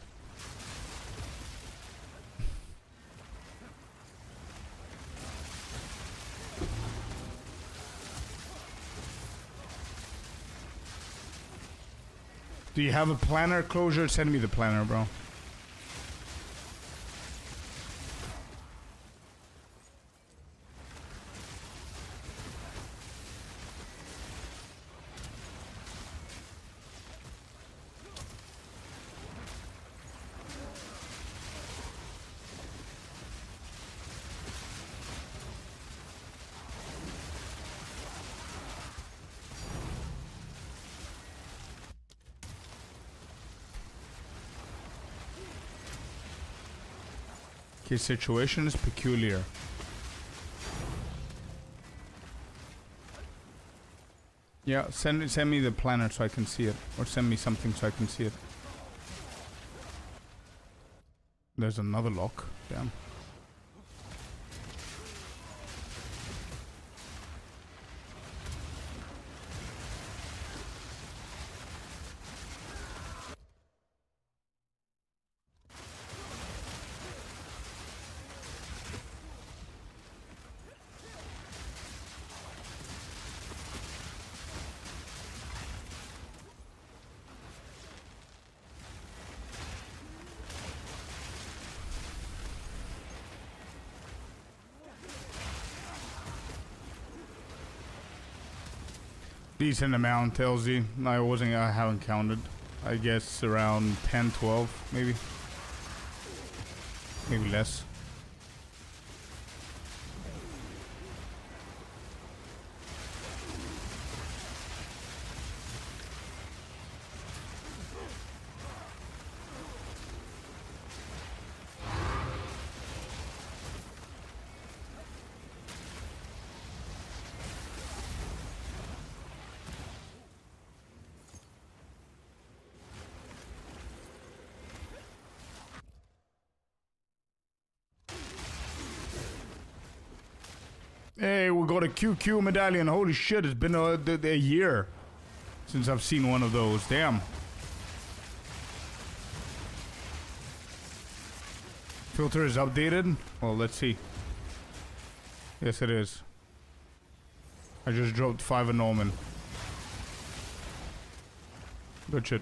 Do you have a planner closure? Send me the planner, bro. Okay, situation is peculiar. Yeah, send me the planner so I can see it. Or send me something so I can see it. There's another lock. Damn. Decent amount, LZ. I haven't counted. I guess around 10, 12, maybe. Maybe less. Hey, we got a QQ medallion. Holy shit, it's been a year since I've seen one of those. Damn. Filter is updated? Well, let's see. Yes, it is. I just dropped 5 annulment. Good shit.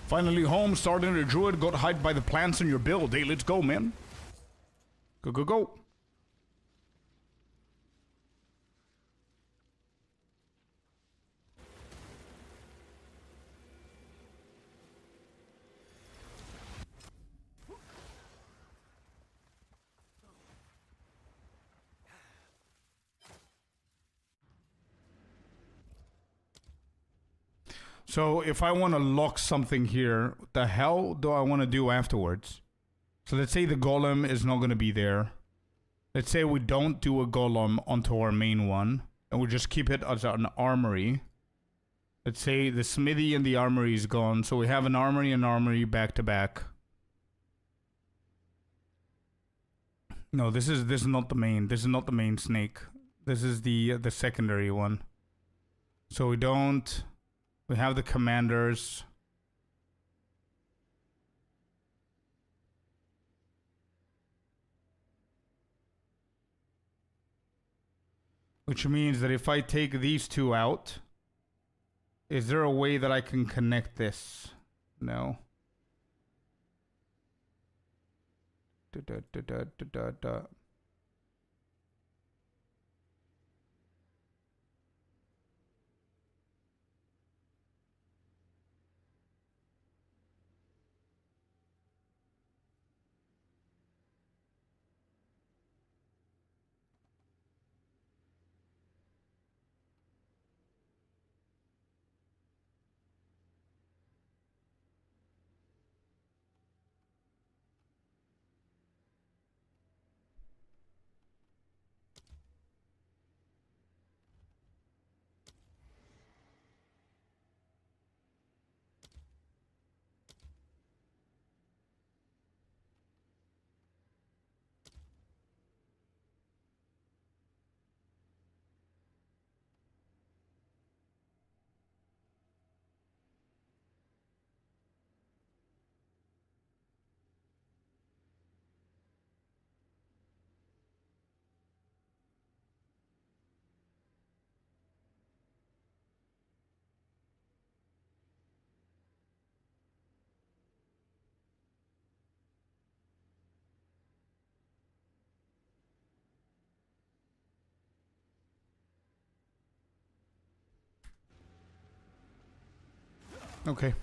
Finally home, starting the Druid, got hyped by the plants in your build. Hey, let's go, man. Go, go, go. So if I want to lock something here, what the hell do I want to do afterwards? So let's say the golem is not going to be there. Let's say we don't do a golem onto our main one, and we just keep it as an armory. Let's say the smithy and the armory is gone, so we have an armory and armory back to back. No, this is not the main. This is not the main snake. This is the secondary one. So we don't. We have the commanders. Which means that if I take these two out, is there a way that I can connect this? No. Da. Okay.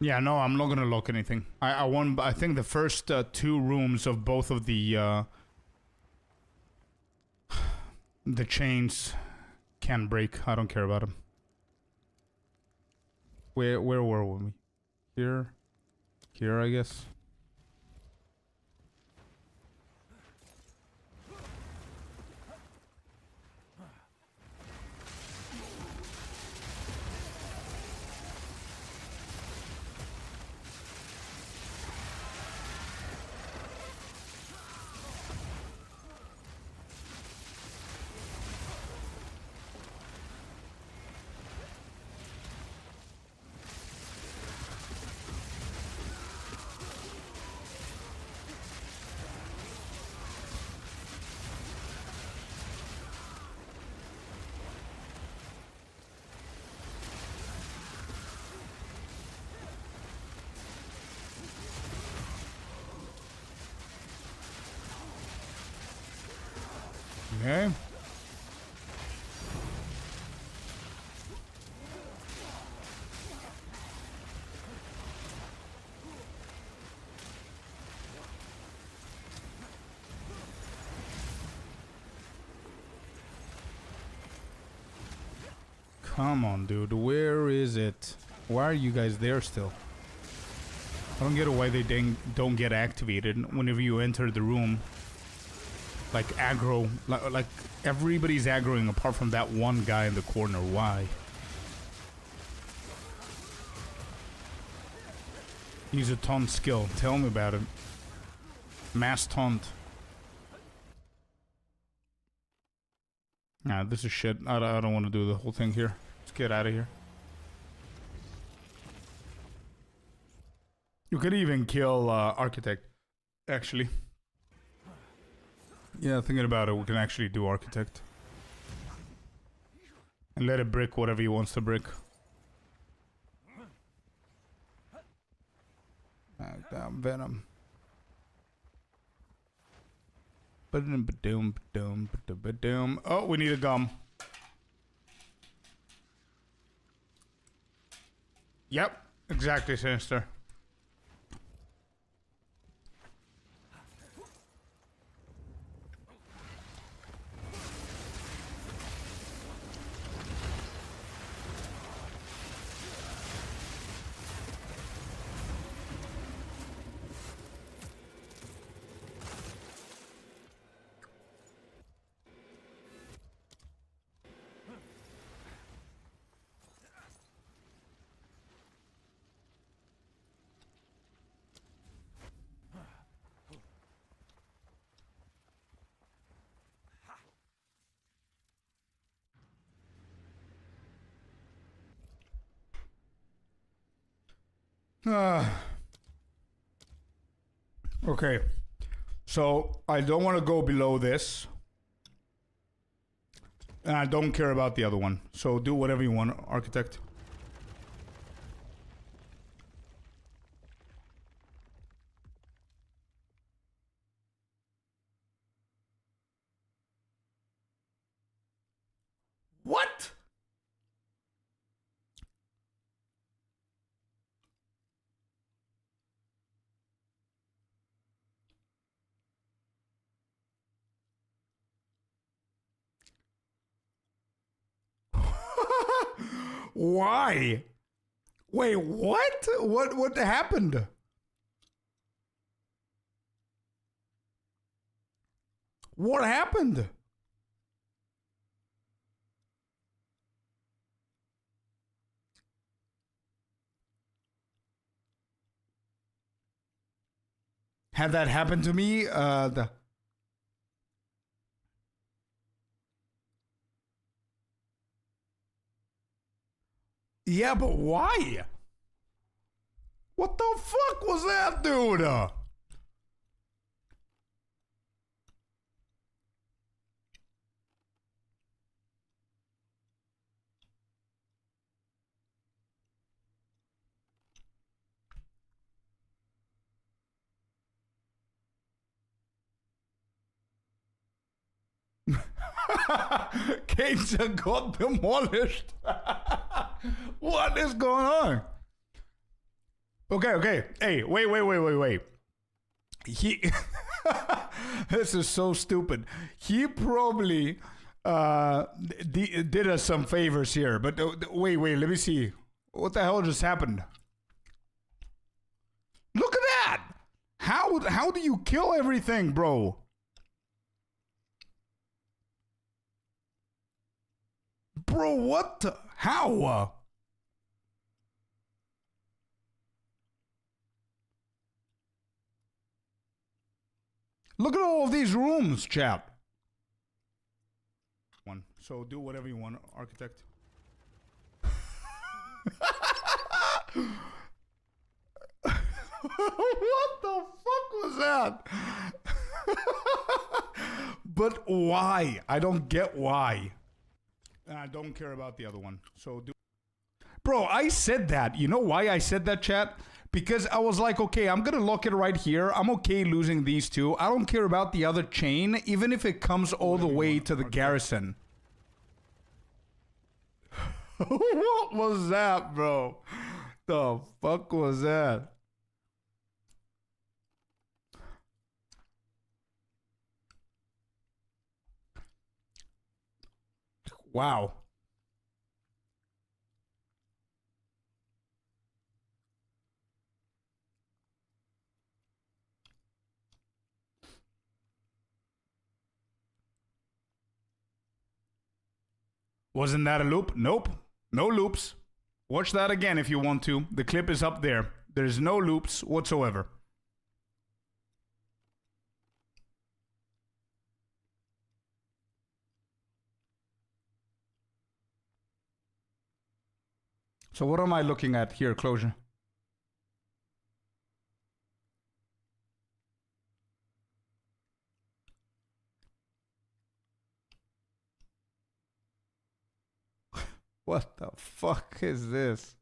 Yeah, no, I'm not gonna lock anything. I want. I think the first 2 rooms of both of the chains can break. I don't care about them. Where were we? Here, I guess. Okay. Come on, dude. Where is it? Why are you guys there still? I don't get why they don't get activated whenever you enter the room. Like aggro, like everybody's aggroing apart from that one guy in the corner. Why? Use a taunt skill. Tell me about it. Mass taunt. Nah, this is shit. I don't want to do the whole thing here. Let's get out of here. You could even kill Architect, actually. Yeah, thinking about it, we can actually do Architect. And let it brick whatever he wants to brick. Down Venom. Oh, we need a gum. Yep, exactly, Sinister. Okay, so I don't want to go below this, and I don't care about the other one. So do whatever you want, Architect. What? Why? Wait, what? What happened? What happened? Had that happened to me, yeah, but why? What the fuck was that, dude? Cage got demolished. What is going on? Okay. Hey, wait. He this is so stupid. He probably did us some favors here, but wait, let me see. What the hell just happened? Look at that! How do you kill everything, bro? Bro, what the? How? Look at all of these rooms, chat. One. So do whatever you want, architect. What the fuck was that? But why? I don't get why. And I don't care about the other one. So do. Bro, I said that. You know why I said that, chat? Because I was like, okay, I'm gonna lock it right here. I'm okay losing these two. I don't care about the other chain, even if it comes all the way to the garrison. What was that, bro? The fuck was that? Wow. Wasn't that a loop? Nope. No loops. Watch that again if you want to. The clip is up there. There's no loops whatsoever. So what am I looking at here, Closure? What the fuck is this?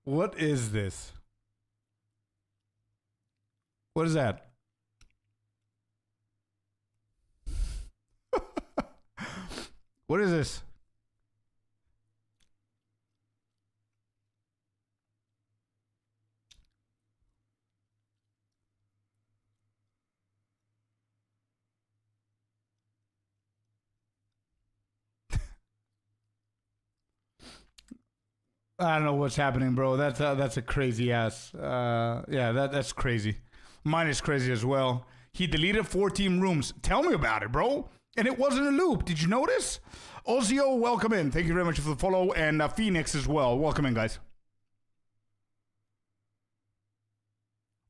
What is this? What is that? What is this? I don't know what's happening, bro. That's a crazy ass. Yeah, that's crazy. Mine is crazy as well. He deleted 14 rooms. Tell me about it, bro. And it wasn't a loop. Did you notice? Ozio, welcome in. Thank you very much for the follow. And Phoenix as well. Welcome in, guys.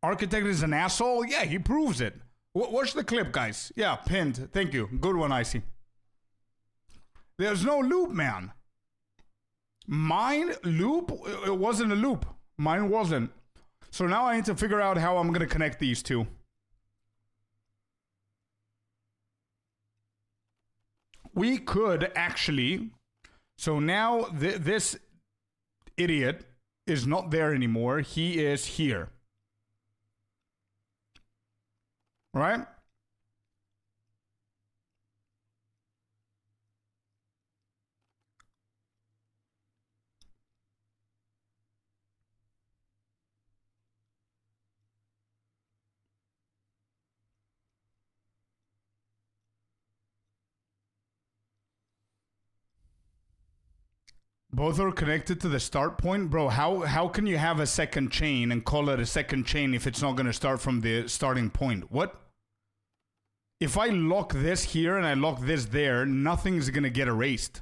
Architect is an asshole? Yeah, he proves it. Watch the clip, guys. Yeah, pinned. Thank you. Good one, Icy. There's no loop, man. Mine loop? It wasn't a loop. Mine wasn't. So now I need to figure out how I'm going to connect these two. We could actually... So now this idiot is not there anymore. He is here. Right? Both are connected to the start point? Bro, how can you have a second chain and call it a second chain if it's not going to start from the starting point? What? If I lock this here and I lock this there, nothing's going to get erased.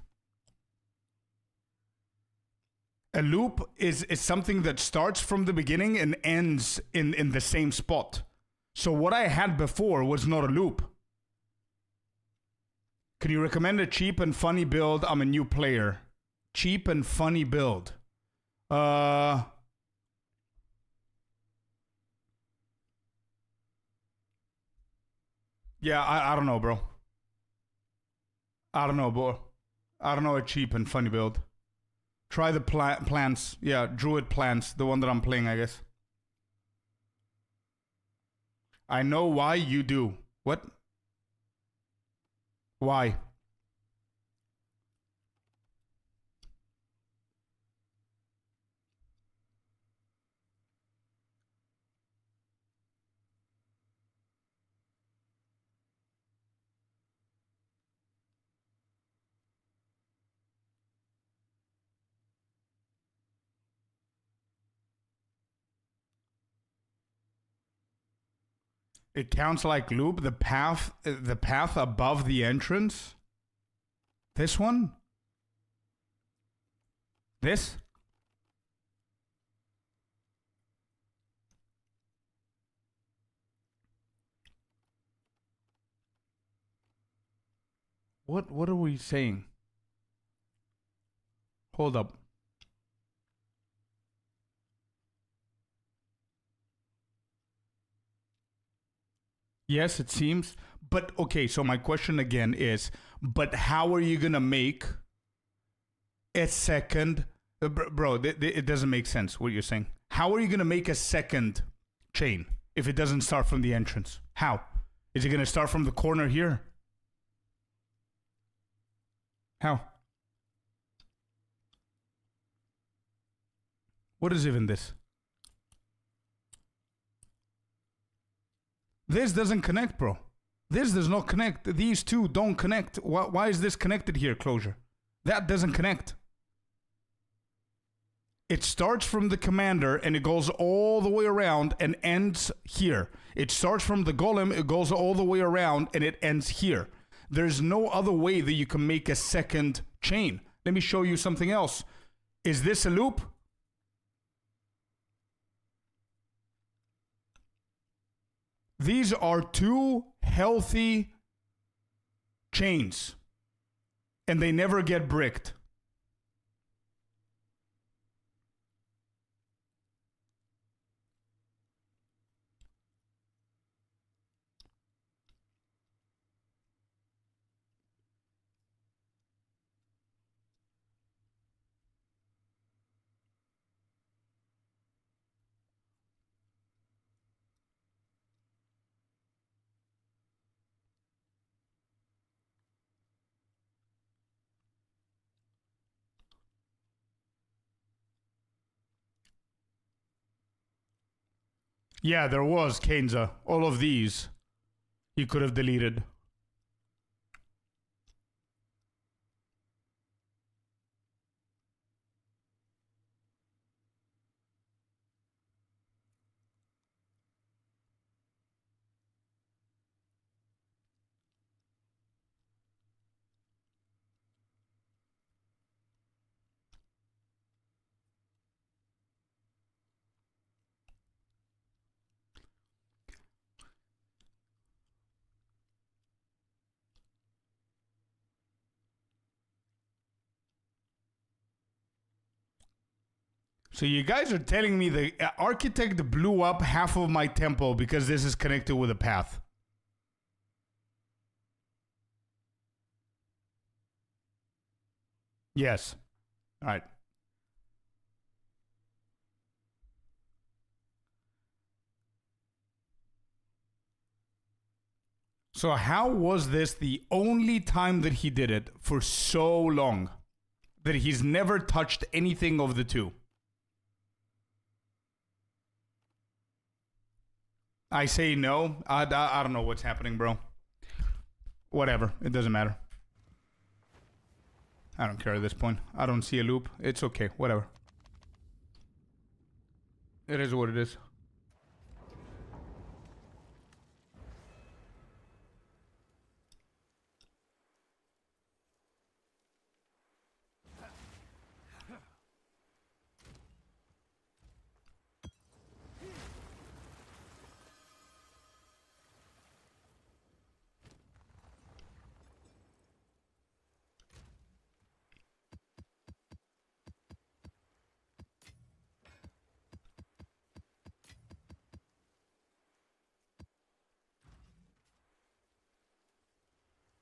A loop is something that starts from the beginning and ends in the same spot. So what I had before was not a loop. Can you recommend a cheap and funny build? I'm a new player. Cheap and funny build. Yeah, I don't know, bro. I don't know, bro. I don't know a cheap and funny build. Try the plants. Yeah, Druid plants. The one that I'm playing, I guess. I know why you do. What? Why? It counts like loop. The path above the entrance. This one? This? What are we saying? Hold up. Yes, it seems. But okay, so my question again is, but how are you gonna make a second, bro? It doesn't make sense what you're saying. How are you gonna make a second chain if it doesn't start from the entrance? How is it gonna start from the corner here? How? What is even this? This doesn't connect, bro. This does not connect. These two don't connect. Why is this connected here, closure? That doesn't connect. It starts from the commander and it goes all the way around and ends here. It starts from the golem, it goes all the way around and it ends here. There's no other way that you can make a second chain. Let me show you something else. Is this a loop? These are two healthy chains, and they never get bricked. Yeah, there was Kenza. All of these he could have deleted. So you guys are telling me the architect blew up half of my temple because this is connected with a path. Yes. All right. So how was this the only time that he did it for so long that he's never touched anything of the two? I say no. I don't know what's happening, bro. Whatever. It doesn't matter. I don't care at this point. I don't see a loop. It's okay. Whatever. It is what it is.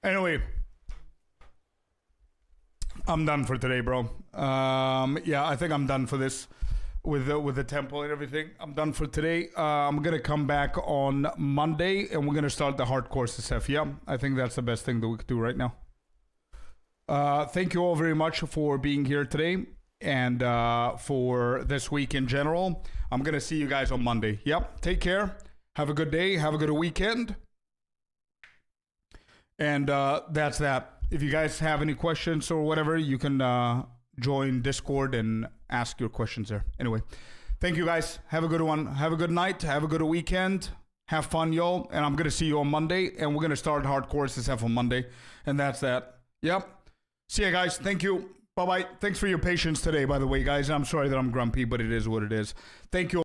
Anyway, I'm done for today, bro. Yeah, I think I'm done for this with the temple and everything. I'm done for today. I'm gonna come back on Monday and we're gonna start the hardcore SF. Yeah, I think that's the best thing that we could do right now. Thank you all very much for being here today and for this week in general. I'm gonna see you guys on Monday. Yep, take care. Have a good day. Have a good weekend. And that's that. If you guys have any questions or whatever, you can join Discord and ask your questions there. Anyway, thank you guys. Have a good one. Have a good night. Have a good weekend. Have fun, y'all. And I'm going to see you on Monday. And we're going to start hardcore SF on Monday. And that's that. Yep. See ya, guys. Thank you. Bye-bye. Thanks for your patience today, by the way, guys. I'm sorry that I'm grumpy, but it is what it is. Thank you.